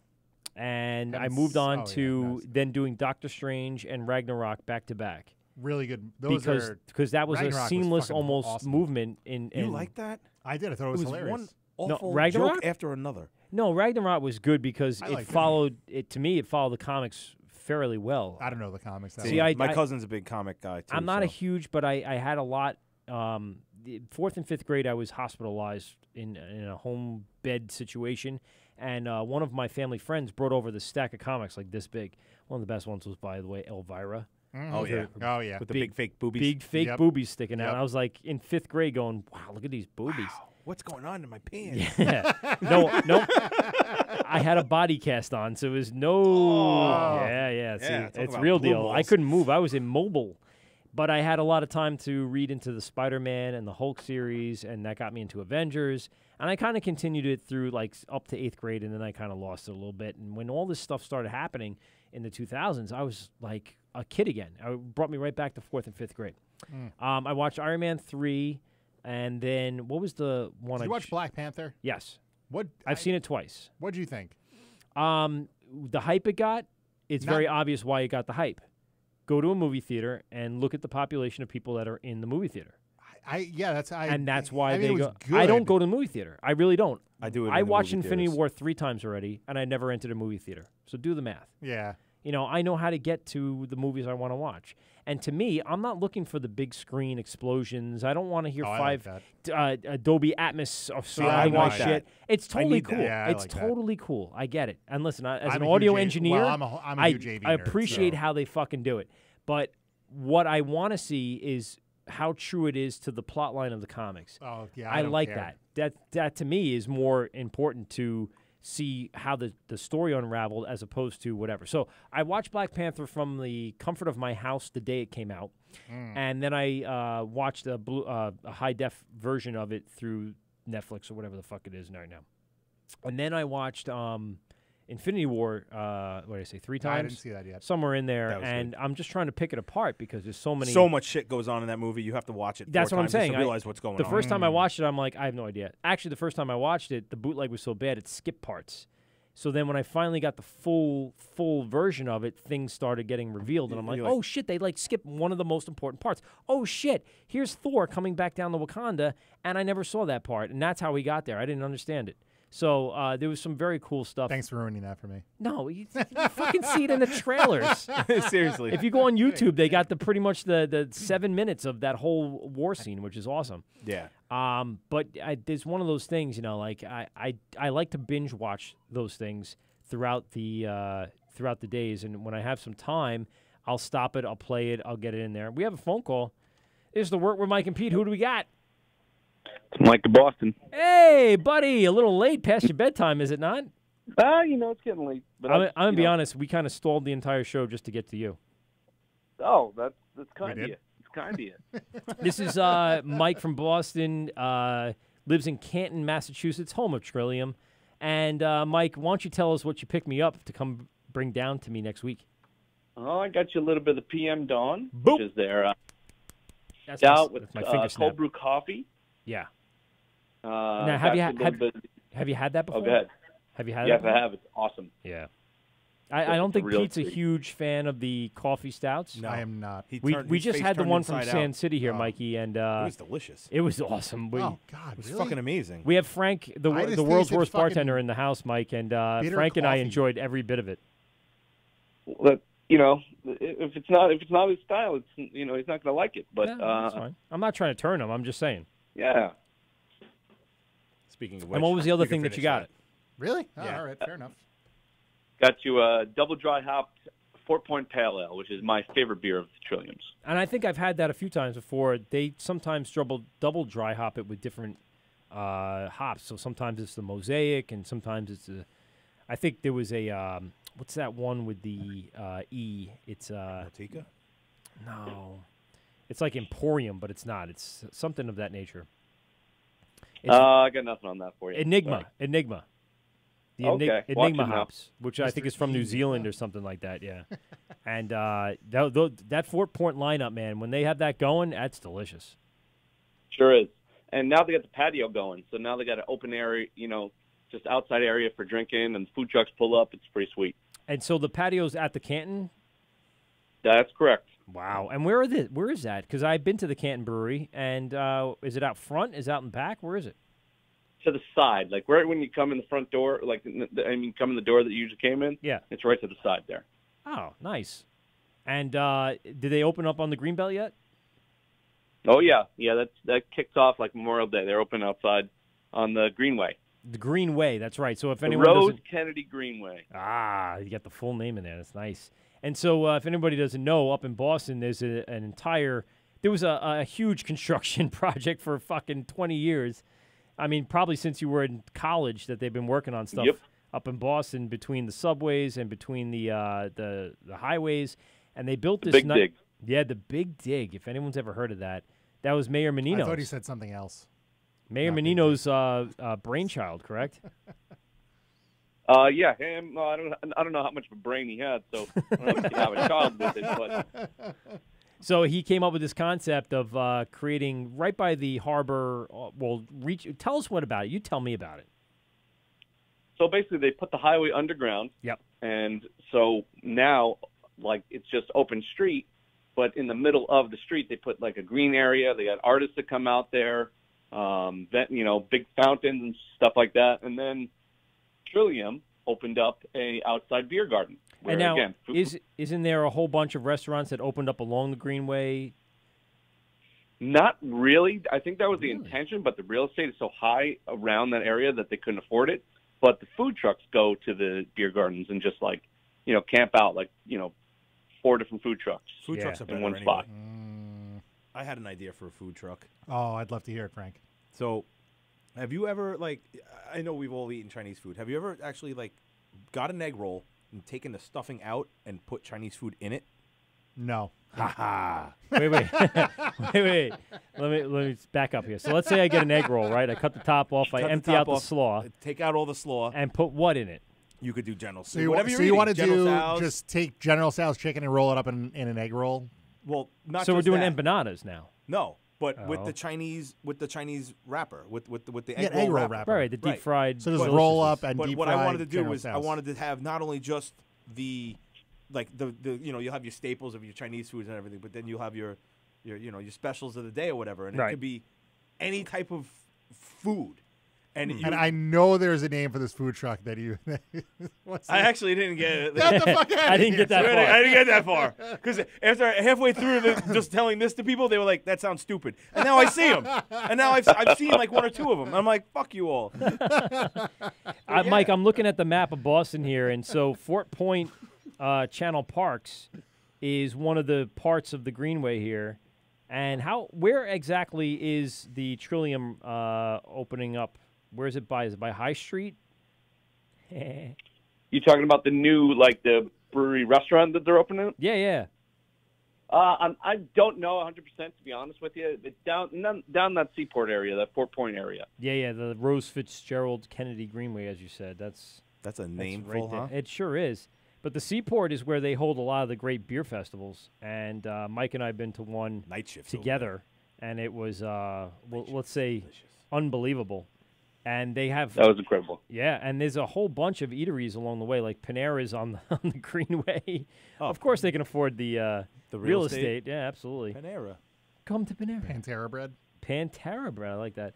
and I Haven't moved s- on oh, yeah, to nice. then doing Doctor Strange and Ragnarok back to back. Really good. Those are. Because that was Ragnarok a was seamless fucking almost awesome. movement in You like that? I did. I thought it It was, was hilarious. one awful Ragnarok? joke after another. No, Ragnarok was good because I it liked it. followed it. To me, it followed the comics fairly well. I don't know the comics. That See, well. My cousin's a big comic guy too. I'm not a so. huge, but I had a lot. The 4th and 5th grade, I was hospitalized in a home bed situation, and one of my family friends brought over this stack of comics like this big. One of the best ones was, by the way, Elvira. Oh yeah, Oh yeah. with the big- big fake boobies. Big fake Yep. boobies sticking out. Yep. I was like in 5th grade going, wow, look at these boobies. Wow, what's going on in my pants? Yeah. No. I had a body cast on, so it was no. Yeah. See, Yeah, talk it's about real blue deal. I balls. couldn't move. I was immobile. But I had a lot of time to read into the Spider-Man and the Hulk series, and that got me into Avengers. And I kind of continued it through up to 8th grade, and then I kind of lost it a little bit. And when all this stuff started happening in the 2000s, I was like a kid again. It brought me right back to 4th and 5th grade. I watched Iron Man 3, and then what was the one? Did you watch Black Panther? Yes. What? I've seen it twice. What do you think? The hype it got, it's Not- very obvious why it got the hype. Go to a movie theater and look at the population of people that are in the movie theater. And That's why I mean, they it was go. Good. I don't go to the movie theater. I really don't. I do it. I in the watched movie Infinity theaters. War 3 times already, and I never entered a movie theater. So do the math. Yeah. I know how to get to the movies I want to watch. And to me, I'm not looking for the big screen explosions. I don't want to hear Oh, I like 5 Dolby Atmos of I surrounding my want that. shit. It's totally need that. cool. Yeah, I it's like that. totally cool. I get it. And listen, as I'm an a audio huge A- engineer, well, I'm a huge AV I nerd, appreciate so. how they fucking do it. But what I want to see is how true it is to the plot line of the comics. Oh yeah. I don't like care. that to me is more important to see how the story unraveled as opposed to whatever. So I watched Black Panther from the comfort of my house the day it came out, and then I watched a high def version of it through Netflix or whatever the fuck it is right now. And then I watched Infinity War. What did I say? 3 times? I didn't see that yet. Somewhere in there, That was and I'm just trying to pick it apart because there's so many. So much shit goes on in that movie. You have to watch it. That's 4 what I'm times just saying. To realize what's going The on. first time I watched it, I'm like, I have no idea. Actually, the first time I watched it, the bootleg was so bad it skipped parts. So then when I finally got the full version of it, things started getting revealed, and I'm like, You're like- oh shit, they skipped one of the most important parts. Oh shit, here's Thor coming back down to Wakanda, and I never saw that part, and that's how we got there. I didn't understand it. So there was some very cool stuff. Thanks for ruining that for me. No, you fucking see it in the trailers. Seriously. If you go on YouTube, they got pretty much the 7 minutes of that whole war scene, which is awesome. Yeah. But there's one of those things, like I like to binge watch those things throughout the days, and when I have some time, I'll stop it, I'll play it, I'll get it in there. We have a phone call. This is the Wort with Mike and Pete. Who do we got? It's Mike in Boston. Hey, buddy, a little late past your bedtime, is it not? It's getting late. But I'm going to be honest, we kind of stalled the entire show just to get to you. Oh, that's kind of you. It's kind of you. This is Mike from Boston, lives in Canton, Massachusetts, home of Trillium. And, Mike, why don't you tell us what you picked me up to come bring down to me next week? Oh, I got you a little bit of the PM Dawn, Boop. which is their That's stout my with finger snap. cold brew coffee. Yeah. Now, have you had that before? Oh, go ahead. Have you had Yes, that? I have. It's awesome. Yeah. I don't think real Pete's a treat. huge fan of the coffee stouts. No. I am not. We just had the one from SandCity here, Oh. Mikey, and It was delicious. it was awesome. Oh God, It was really? fucking amazing. We have Frank, the I just world's tasted worst fucking bartender, in the house, Mike, and bitter Frank and I coffee. enjoyed every bit of it. But if it's not his style, it's he's not going to like it. But Yeah, that's fine. I'm not trying to turn him. I'm just saying. yeah, Speaking of which, And what was the other we can thing that you finish got? Really? Oh, Yeah. all right, fair enough. got you a double dry hopped 4-point pale ale, which is my favorite beer of the Trilliums. And I think I've had that a few times before. They sometimes double dry hop it with different hops. So sometimes it's the Mosaic, and sometimes it's I think there was a what's that one with the E? It's Motica? no, it's like Emporium, but it's not. It's something of that nature. I got nothing on that for you. Enigma. The Okay, watch it Enigma now. hops, which I think is from New Zealand or something like that, yeah. And that 4-point lineup, man, when they have that going, that's delicious. Sure is. And now they got the patio going, so now they got an open area, just outside area for drinking, and food trucks pull up. It's pretty sweet. And so the patio's at the Canton? That's correct. Wow. And where is that? Because I've been to the Canton Brewery, and is it out front? Is it out in back? Where is it? To the side, like right when you come in the front door, come in the door that you usually came in. Yeah. It's right to the side there. Oh, nice. And did they open up on the Greenbelt yet? Oh yeah. That kicks off like Memorial Day. They're open outside on the Greenway. The Greenway, that's right. So if The anyone Rose doesn't... Kennedy Greenway. You got the full name in there. That's nice. And so if anybody doesn't know, up in Boston, there's there was a huge construction project for fucking 20 years. I mean, probably since you were in college that they've been working on stuff up in Boston between the subways and between the highways. And they built this... Big Dig. Yeah, the Big Dig. If anyone's ever heard of that. That was Mayor Menino's. I thought he said something else. Mayor Menino's brainchild, correct? Yeah, him. I don't know how much of a brain he had, so I don't know if he could have a child with it. But So he came up with this concept of creating right by the harbor. Tell us what about it. You tell me about it. so basically, they put the highway underground. Yep. And so now, like, it's just open street, but in the middle of the street, they put like a green area. They got artists that come out there, big fountains and stuff like that. And then Trillium opened up a outside beer garden. Where, And now, again, isn't there a whole bunch of restaurants that opened up along the Greenway? Not really. I think that was the intention, but the real estate is so high around that area that they couldn't afford it. But the food trucks go to the beer gardens and just camp out 4 different food trucks. Food trucks are better in one anyway. spot. I had an idea for a food truck. Oh, I'd love to hear it, Frank. So, have you ever, I know we've all eaten Chinese food. Have you ever actually, got an egg roll and taken the stuffing out and put Chinese food in it? No. Wait. Wait. Let me back up here. So let's say I get an egg roll, right? I cut the top off. I empty out the slaw. Take out all the slaw. And put what in it? You could do General So you, whatever so you're you want to eating, General do Tso's. just take General Tso's chicken and roll it up in an egg roll? Well, not So we're just doing that. empanadas now. No, but with Oh. the Chinese wrapper, with the Yeah, egg roll wrapper. Right, the deep fried. So just delicious roll ones. up and But deep what fry I wanted to do General was I Tso's. wanted to have not only just the you'll have your staples of your Chinese foods and everything, but then you'll have your specials of the day or whatever, and Right. it could be any type of food. And I know there's a name for this food truck that you. I actually didn't get it. Get the fuck out I didn't get that far. I didn't get that far because after halfway through just telling this to people, they were like, "That sounds stupid." And now I see them, and now I've seen like one or two of them. I'm like, "Fuck you all." Mike, I'm looking at the map of Boston here, and so Fort Point Channel Parks is one of the parts of the Greenway here. And where exactly is the Trillium opening up? Where is it by? Is it by High Street? You talking about the new, like, the brewery restaurant that they're opening? Yeah. I don't know 100%, to be honest with you. It's down that Seaport area, that Fort Point area. Yeah, the Rose Fitzgerald Kennedy Greenway, as you said. That's a name, right there. huh? It sure is. But the Seaport is where they hold a lot of the great beer festivals. And Mike and I have been to one Night shift together, and it was, let's say, unbelievable. And they have that was incredible. Yeah, and there's a whole bunch of eateries along the way, like Panera's on the Greenway. Oh. Of course, they can afford the real estate. Yeah, absolutely. Panera. Come to Panera. Pantera bread. Pantera bread. I like that.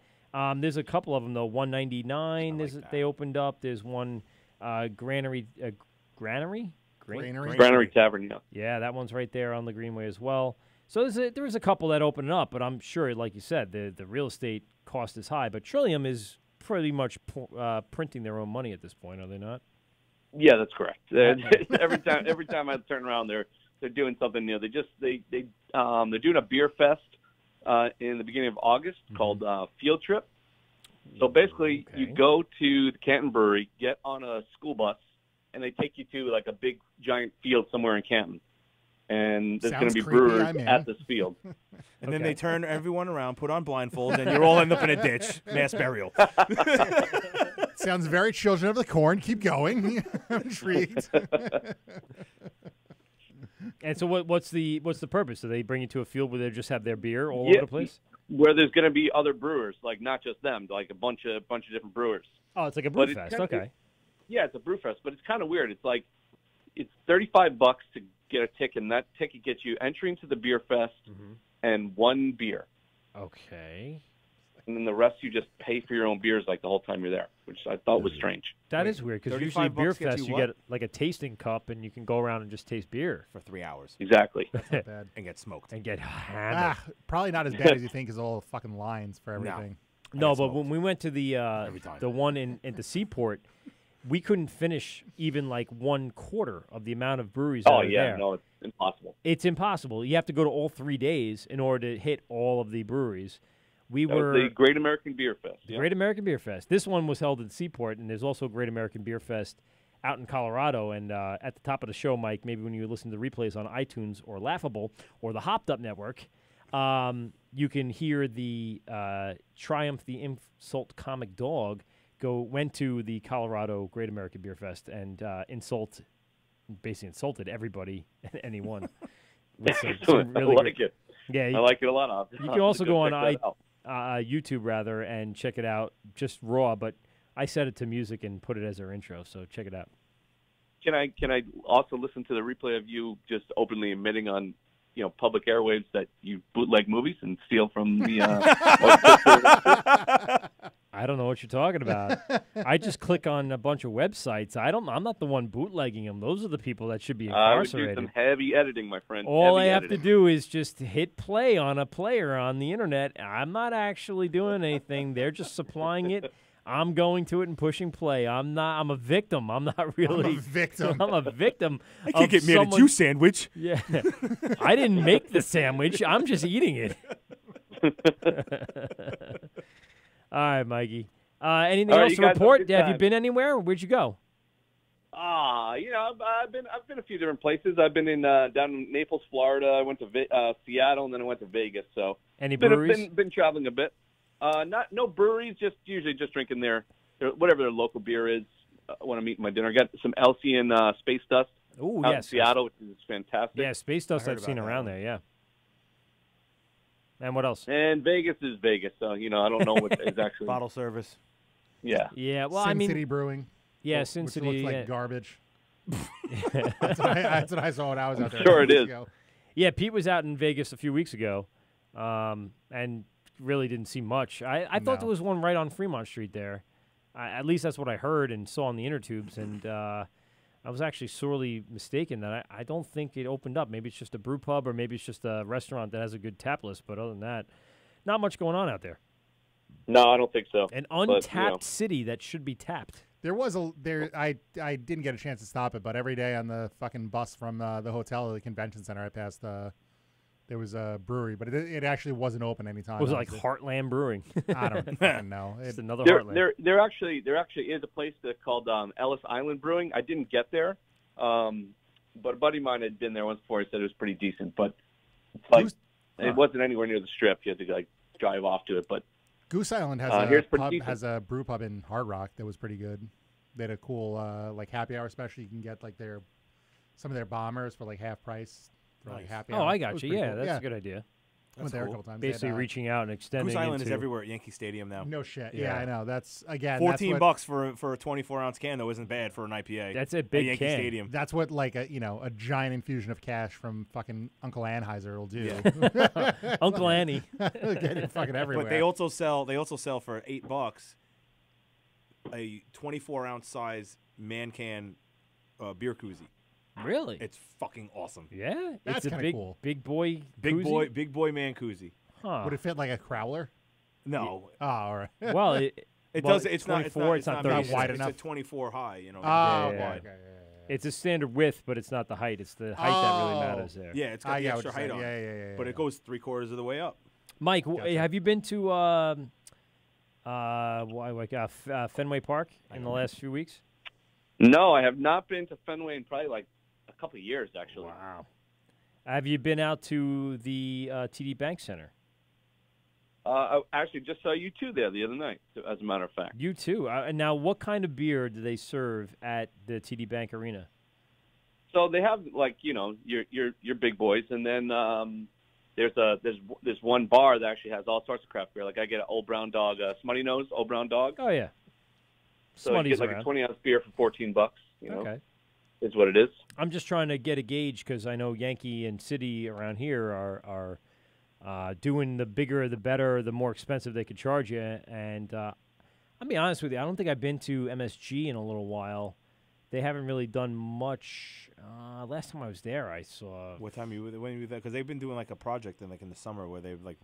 There's a couple of them though. 199. They opened up. There's one Granary. Granary Tavern. Yeah. Yeah, that one's right there on the Greenway as well. So there's a couple that open up, but I'm sure, like you said, the real estate cost is high. But Trillium is pretty much printing their own money at this point, are they not? Yeah, that's correct. every time I turn around, they're doing something new. They're doing a beer fest in the beginning of August called Field Trip. So basically, you go to the Canton Brewery, get on a school bus, and they take you to like a big giant field somewhere in Canton. And there's going to be brewers at this field. And then they turn everyone around, put on blindfolds, and you'll all end up in a ditch. Mass burial. Sounds very Children of the Corn. Keep going. I'm intrigued. And so what's the purpose? Do they bring you to a field where they just have their beer all over the place? Where there's going to be other brewers, like not just them, like a bunch of different brewers. Oh, it's like a brew fest. Okay. Yeah, it's a brew fest, but it's kind of weird. It's like it's $35 to get a ticket, and that ticket gets you entry into the beer fest and one beer. Okay. And then the rest you just pay for your own beers like the whole time you're there, which I thought was strange. That is weird because usually beer fest you get like a tasting cup and you can go around and just taste beer for 3 hours. Exactly. That's not bad. And get smoked. And get hammered. Probably not as bad as you think, because all the fucking lines for everything. No, but when we went to the one in the Seaport, we couldn't finish even like 1/4 of the amount of breweries that are there. No, it's impossible. It's impossible. You have to go to all 3 days in order to hit all of the breweries. That was the Great American Beer Fest. Great American Beer Fest. This one was held at Seaport, and there's also a Great American Beer Fest out in Colorado. And at the top of the show, Mike, maybe when you listen to the replays on iTunes or Laughable or the Hopped Up Network, you can hear the Triumph the Insult Comic Dog went to the Colorado Great American Beer Fest and basically insulted everybody and anyone. Really I like it. Yeah, I like it a lot. You can also go on YouTube rather and check it out just raw. But I set it to music and put it as our intro, so check it out. Can I also listen to the replay of you just openly admitting on public airwaves that you bootleg movies and steal from the? I don't know what you're talking about. I just click on a bunch of websites. I'm not the one bootlegging them. Those are the people that should be incarcerated. I would do some heavy editing, my friend. All I have to do is just hit play on a player on the internet. I'm not actually doing anything. They're just supplying it. I'm going to it and pushing play. I'm a victim. I'm not really. I'm a victim. I'm a victim. I can't get mad at you, sandwich. Yeah. I didn't make the sandwich. I'm just eating it. All right, Mikey. Anything else to report? Have you been anywhere? Where'd you go? I've been a few different places. I've been down in Naples, Florida. I went to Seattle, and then I went to Vegas. So any breweries? Been traveling a bit. No breweries. Usually just drinking whatever their local beer is when I'm eating my dinner. I got some Elsie and Space Dust. Oh, yes, in Seattle, which is fantastic. Yeah, Space Dust I've seen around there. Yeah. And what else? And Vegas is Vegas, so I don't know what is actually bottle service. Yeah. Yeah. Well, SandCity Brewing. Yeah, SandCity looks like garbage. That's what I saw when I was out there. Sure, it is. Yeah, Pete was out in Vegas a few weeks ago, and really didn't see much. I thought there was one right on Fremont Street there. At least that's what I heard and saw on the inner tubes, and I was actually sorely mistaken that I don't think it opened up. Maybe it's just a brew pub, or maybe it's just a restaurant that has a good tap list. But other than that, not much going on out there. No, I don't think so. An untapped city that should be tapped. There was I didn't get a chance to stop it, but every day on the fucking bus from the hotel to the convention center, I passed there was a brewery, but it actually wasn't open anytime. Was it like Heartland Brewing? I don't fucking know. It's another Heartland. There actually is a place called Ellis Island Brewing. I didn't get there, but a buddy of mine had been there once before. He said it was pretty decent, but it wasn't anywhere near the Strip. You had to drive off to it. But Goose Island has has a brew pub in Hard Rock that was pretty good. They had a cool like happy hour special. You can get like some of their bombers for like half price. For like happy hour. I got you. Yeah, cool. that's a good idea. Went there a couple times. Basically reaching out and extending. Goose Island is everywhere at Yankee Stadium now. No shit. Yeah, I know. That's again $14 for a 24-ounce can though isn't bad for an IPA. That's a big Yankee can. Stadium. That's what like a giant infusion of cash from fucking Uncle Anheuser will do. Yeah. Uncle Annie. Get it fucking everywhere. But they also sell for $8 a 24-ounce size man can beer koozie. Really? It's fucking awesome. Yeah, That's it's a kinda cool. big boy Big boy man koozie. Huh. Would it fit like a crowler? No. Oh, all right. Well, It does. It's 24, It's not 36. wide it's enough. a 24 high. You know. Oh, yeah. okay. it's a standard width, but it's not the height. It's the height that really matters there. Yeah, it's got I the get what extra you're height saying. on it. Yeah. But it goes 3/4 of the way up. Mike, Gotcha. have you been to Fenway Park in the last few weeks? No, I have not been to Fenway in probably like a couple of years, actually. Wow. Have you been out to the TD Bank Center? I actually just saw you two there the other night, as a matter of fact. You too. And now, what kind of beer do they serve at the TD Bank Arena? So they have like your big boys, and then there's one bar that actually has all sorts of craft beer. Like I get an Old Brown Dog, Smutty Nose Old Brown Dog. Oh yeah. So you get like a 20-ounce beer for $14. Okay. Is what it is. I'm just trying to get a gauge because I know Yankee and City around here are doing the bigger, the better, the more expensive they could charge you. And I'll be honest with you, I don't think I've been to MSG in a little while. They haven't really done much. Last time I was there, I saw. What time when you were there? Because they've been doing like a project in the summer where they're like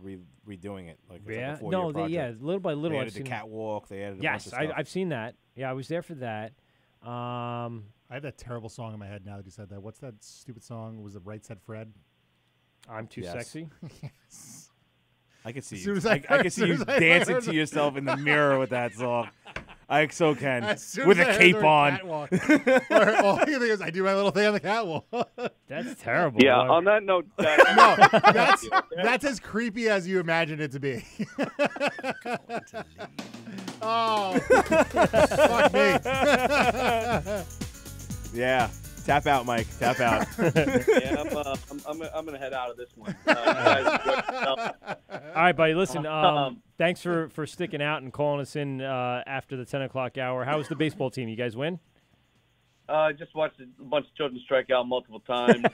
redoing it. Like it's like a 4-year project. little by little. They I've added seen the catwalk. They added. Yes, a bunch of stuff. I've seen that. Yeah, I was there for that. I have that terrible song in my head now that you said that. What's that stupid song? Was it Right Said Fred? I'm too sexy. Yes. I could see As you. soon as I I could see you dancing to yourself in the mirror with that song. I so can. With a cape on. All you think is I do my little thing on the catwalk. That's terrible. Yeah. On that note, that's as creepy as you imagine it to be. Oh, fuck me. Yeah. Tap out, Mike. Tap out. Yeah, I'm gonna head out of this one. You guys enjoy yourself. All right, buddy. Listen, thanks for sticking out and calling us in after the 10 o'clock hour. How was the baseball team? You guys win? Just watched a bunch of children strike out multiple times.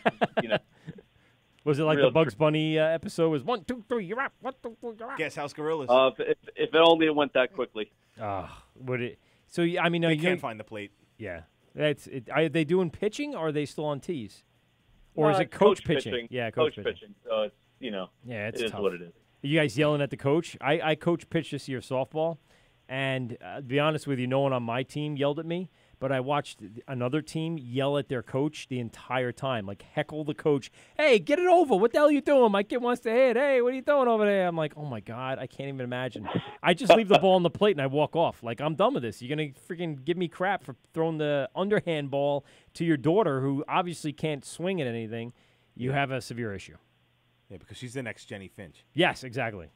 Was it like the Bugs Bunny episode? Was 1, 2, 3, you're out. 1, 2, 3, you're out. Guess House Gorillas. If it only went that quickly. Would it? So I mean, they can't find the plate. Yeah, that's it. Are they doing pitching or are they still on tees? Or is it coach pitching? Yeah, coach pitching. So it's yeah, it's it is tough. what it is. Are you guys yelling at the coach? I coach pitch this year softball, and to be honest with you, no one on my team yelled at me. But I watched another team yell at their coach the entire time, like heckle the coach. Hey, get it over. What the hell are you doing? My kid wants to hit. Hey, what are you doing over there? I'm like, oh, my God, I can't even imagine. I just leave the ball on the plate and I walk off. Like, I'm done with this. You're going to freaking give me crap for throwing the underhand ball to your daughter who obviously can't swing at anything. You have a severe issue. Yeah, because she's the next Jenny Finch. Yes, exactly.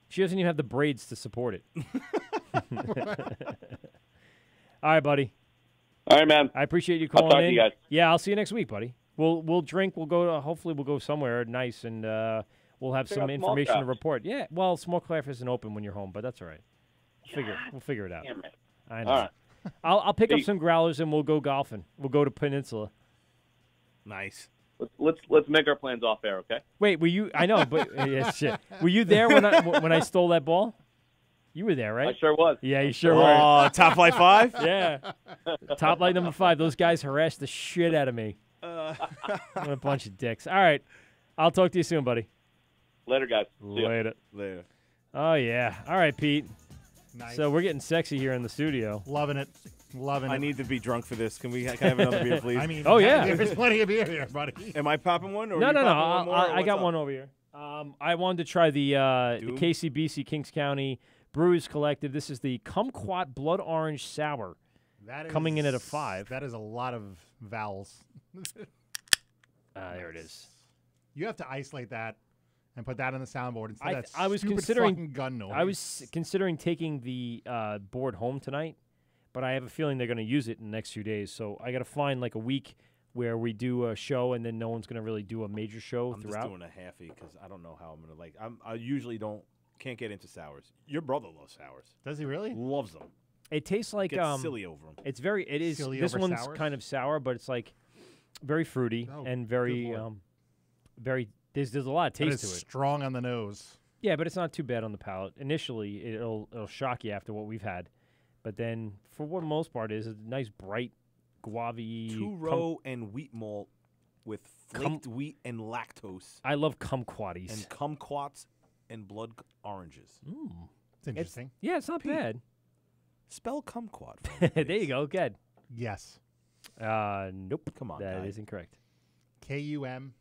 She doesn't even have the braids to support it. All right, buddy. All right, man. I appreciate you calling I'll talk in. to you guys. Yeah, I'll see you next week, buddy. We'll drink. We'll go. Hopefully, we'll go somewhere nice, and we'll have some information to report. Yeah. Well, Small Craft isn't open when you're home, but that's all right. We'll figure it out. I know. All right. I'll pick up some growlers and we'll go golfing. We'll go to Peninsula. Nice. Let's make our plans off air, okay? Wait, were you? I know, but yeah, shit. Were you there when I stole that ball? You were there, right? I sure was. Yeah, you sure were. Oh, Top Flight 5? Yeah. Top Light number 5. Those guys harassed the shit out of me. What a bunch of dicks. All right. I'll talk to you soon, buddy. Later, guys. See ya. Later. Oh, yeah. All right, Pete. Nice. So we're getting sexy here in the studio. Loving it. Loving it. I need to be drunk for this. Can I have another beer, please? I mean, Oh, yeah. there's plenty of beer here, buddy. Am I popping one? Or No. are you popping one more, or I got what's one up? over here. I wanted to try the KCBC Kings County Brewers Collective. This is the Kumquat Blood Orange Sour. That is, Coming in at a 5. That is a lot of vowels. There it is. You have to isolate that and put that on the soundboard instead of that I was stupid considering fucking gun noise. I was considering taking the board home tonight, but I have a feeling they're going to use it in the next few days. So I got to find like a week where we do a show and then no one's going to really do a major show I'm throughout. just doing a halfie because I don't know how I'm gonna like. I usually can't get into sours. Your brother loves sours. Does he really? Loves them. It tastes like Gets silly over them. It is. Silly This over one's sours? kind of sour, but it's like very fruity Oh, and good very Lord. very. There's a lot of That taste is to it. strong on the nose. Yeah, but it's not too bad on the palate. Initially, it'll shock you after what we've had, but then for what the most part is a nice bright guavy. 2-row and wheat malt with flaked wheat and lactose I love kumquatties. and kumquats and blood oranges. It's interesting. Yeah, it's not bad. Spell kumquat. For me, There please. you go. Good. Yes. Nope. Come on, That guy. is incorrect. KUMQUAT.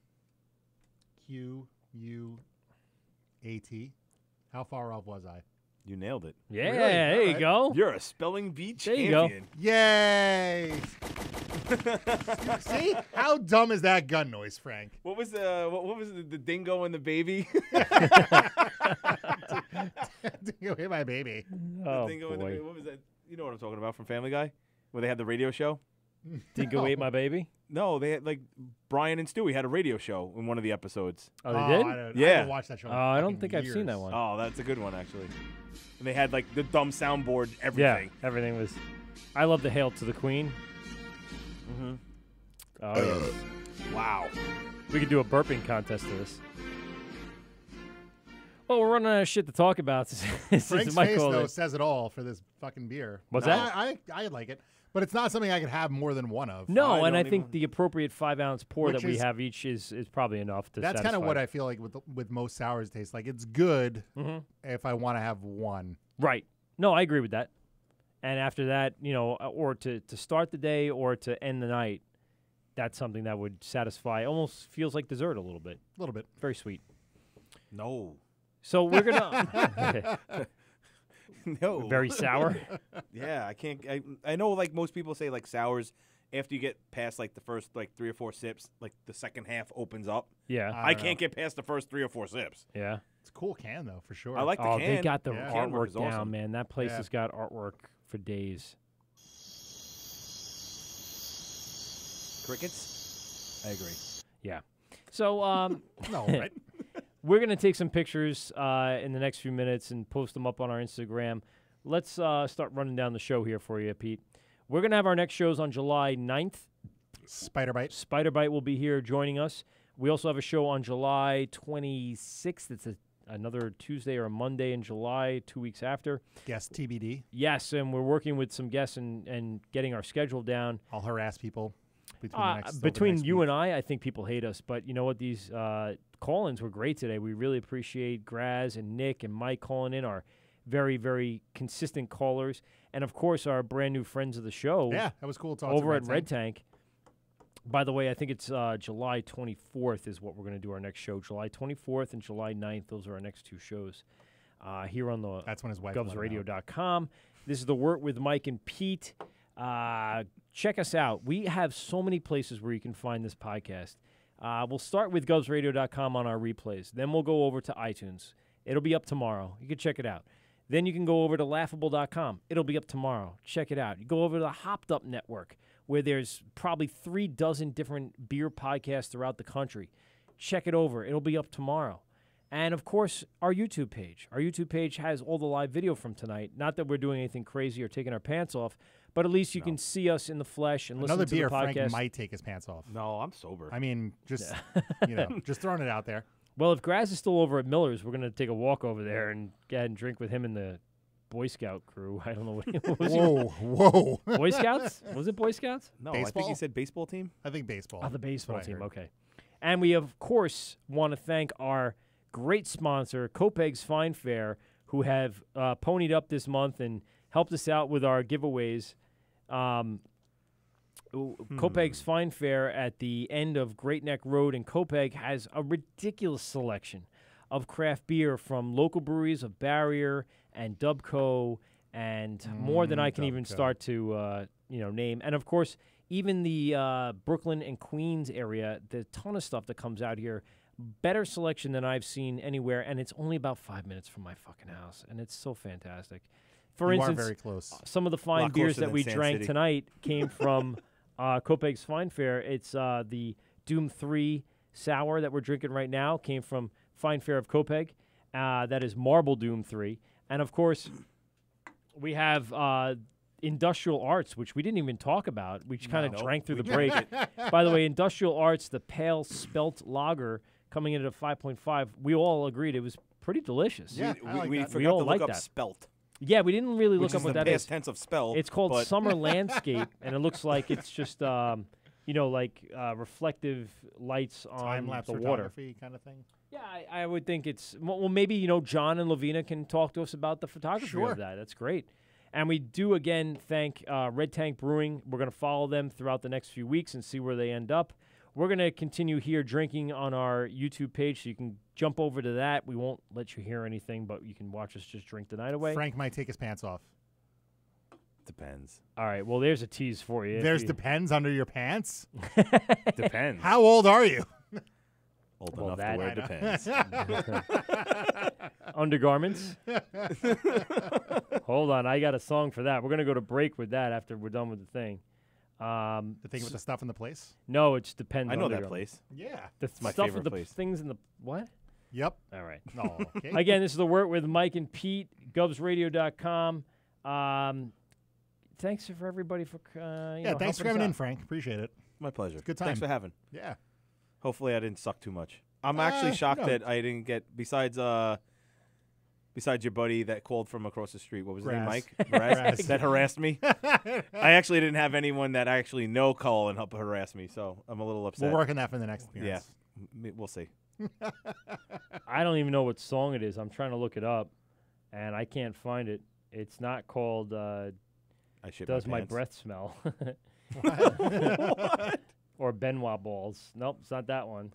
How far off was I? You nailed it. Yeah, Really? there you Alright. go. You're a spelling bee There you go. champion. Yay! See? How dumb is that gun noise, Frank? What was the dingo and the baby? You hit my baby. Oh, Dingo and the boy. baby. What was that? You know what I'm talking about from Family Guy, where they had the radio show. Dingo ate my baby. No, they had like Brian and Stewie had a radio show in one of the episodes. Oh, they did? I Yeah. haven't watched that show. Oh, in I don't fucking think I've seen that years. one. Oh, that's a good one actually. And they had like the dumb soundboard, Yeah, everything. everything was. I love the Hail to the Queen. Mm-hmm. Oh, yeah. Wow. We could do a burping contest to this. Well, we're running out of shit to talk about. Since Frank's Mike face, called though, it. says it all for this fucking beer. What's No, that? I like it, but it's not something I could have more than one of. No, and I don't think even- the appropriate 5-ounce pour Which that we is- have each is probably enough to That's satisfy. kind of what I feel like with most sours taste. Like it's good Mhm. if I want to have one. Right. No, I agree with that. And after that, or to start the day or to end the night, that's something that would satisfy. Almost feels like dessert a little bit. A little bit. Very sweet. No. So we're gonna No. very sour. Yeah, I can't. I know, like most people say, like sours. After you get past like the first like 3 or 4 sips, like the second half opens up. Yeah. I don't can't get past the first 3 or 4 sips. Yeah. It's a cool can though, for sure. I like the Oh, can. they got the Yeah. Can work artwork is down, awesome. man. That place Yeah. has got artwork for days. Crickets. I agree. Yeah. So no, right? we're going to take some pictures in the next few minutes and post them up on our Instagram. Let's start running down the show here for you, Pete. We're going to have our next shows on July 9th. Spider bite. Spider Bite will be here joining us. We also have a show on July 26th. It's another Tuesday or a Monday in July, 2 weeks after. Guess TBD. Yes, and we're working with some guests and getting our schedule down. I'll harass people between the Between next you week. and I think people hate us. But you know what? These call-ins were great today. We really appreciate Graz and Nick and Mike calling in, our very, very consistent callers. And, of course, our brand-new friends of the show. Yeah, that was cool. Talking Over to at Red Tank. By the way, I think it's July 24th is what we're going to do our next show. July 24th and July 9th. Those are our next 2 shows here on the That's when his wife let him out. GovsRadio.com. This is the Wort with Mike and Pete. Check us out. We have so many places where you can find this podcast. We'll start with GovsRadio.com on our replays. Then we'll go over to iTunes. It'll be up tomorrow. You can check it out. Then you can go over to Laughable.com. It'll be up tomorrow. Check it out. You go over to the Hopped Up Network, where there's probably 3 dozen different beer podcasts throughout the country. Check it over. It'll be up tomorrow. And, of course, our YouTube page. Our YouTube page has all the live video from tonight. Not that we're doing anything crazy or taking our pants off, but at least you can see us in the flesh and Another listen to beer, the podcast. Frank might take his pants off. No, I'm sober. I mean, just just throwing it out there. Well, if Graz is still over at Miller's, we're going to take a walk over there and go ahead and drink with him in the Boy Scout crew. I don't know what was Whoa. Boy Scouts? Was it Boy Scouts? No, I think Baseball? you said baseball team. I think baseball. Oh, the baseball That's what I team. heard. Okay. And we, of course, want to thank our great sponsor, Copeg's Fine Fare, who have ponied up this month and helped us out with our giveaways. Copeg's Fine Fare at the end of Great Neck Road in Copeg has a ridiculous selection of craft beer from local breweries of Barrier and Dubco and more than I can even Dubco. start to name. And, of course, even the Brooklyn and Queens area, the ton of stuff that comes out here, better selection than I've seen anywhere, and it's only about 5 minutes from my fucking house, and it's so fantastic. For You are instance, very close. some of the fine Lot beers closer that than we Sand drank City. tonight came from Copeg's Fine Fare. It's the Doom 3 Sour that we're drinking right now came from Fine Fare of Copeg. That is Marble Doom 3. And, of course, we have Industrial Arts, which we didn't even talk about. We just kind of drank through the break. By the way, Industrial Arts, the pale spelt lager coming in at a 5.5, we all agreed it was pretty delicious. Yeah, I like we that. forgot all to like look up that. spelt. Yeah, we didn't really look Which up is what the that past is. tense of spell. It's called but Summer Landscape, and it looks like it's just, reflective lights on Time-lapse the water. photography kind of thing. Yeah, I would think it's well. Maybe John and Lavina can talk to us about the photography Sure. of that. That's great. And we do again thank Red Tank Brewing. We're going to follow them throughout the next few weeks and see where they end up. We're going to continue here drinking on our YouTube page, so you can jump over to that. We won't let you hear anything, but you can watch us just drink the night away. Frank might take his pants off. Depends. All right. Well, there's a tease for you. There's depends under your pants? Depends. How old are you? Old Well, enough that- to wear depends. Undergarments. Hold on, I got a song for that. We're gonna go to break with that after we're done with the thing. The thing with the stuff in the place? No, it just depends. I know that Undergarments. place. Yeah. The my stuff favorite with the place. things in the what? Yep. All right. Oh, okay. Again, this is the Wort with Mike and Pete, gubsradio.com. Thanks for everybody for Thanks for coming in, Frank. Appreciate it. My pleasure. Good Thanks time. for having. Yeah. Hopefully, I didn't suck too much. I'm actually shocked no. that I didn't get besides your buddy that called from across the street. What was his name? Grass. Mike? Grass? Grass. That harassed me. I actually didn't have anyone that I actually know call and help harass me, so I'm a little upset. We'll work on that for the next Yeah, appearance. we'll see. I don't even know what song it is. I'm trying to look it up, and I can't find it. It's not called I shit Does My pants. Breath Smell? Or Benoit Balls. Nope, it's not that one.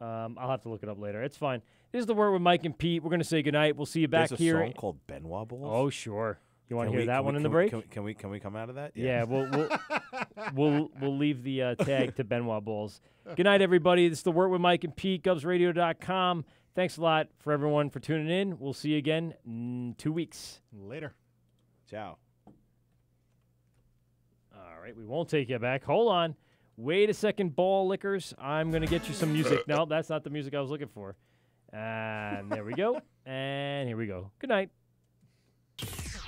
I'll have to look it up later. It's fine. This is the Word with Mike and Pete. We're going to say goodnight. We'll see you back There's a here. song called Benoit Balls. Oh, sure. You want to Can hear we- that can one we- in the can break? we- Can we come out of that? Yeah, we'll leave the tag to Benoit Balls. Good night, everybody. This is the Wort with Mike and Pete, gubsradio.com. Thanks a lot for everyone for tuning in. We'll see you again in 2 weeks. Later. Ciao. All right, we won't take you back. Hold on. Wait a second, Ball Lickers. I'm going to get you some music. No, that's not the music I was looking for. And there we go. And here we go. Good night.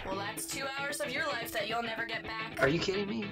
Well, that's 2 hours of your life that you'll never get back. Are you kidding me?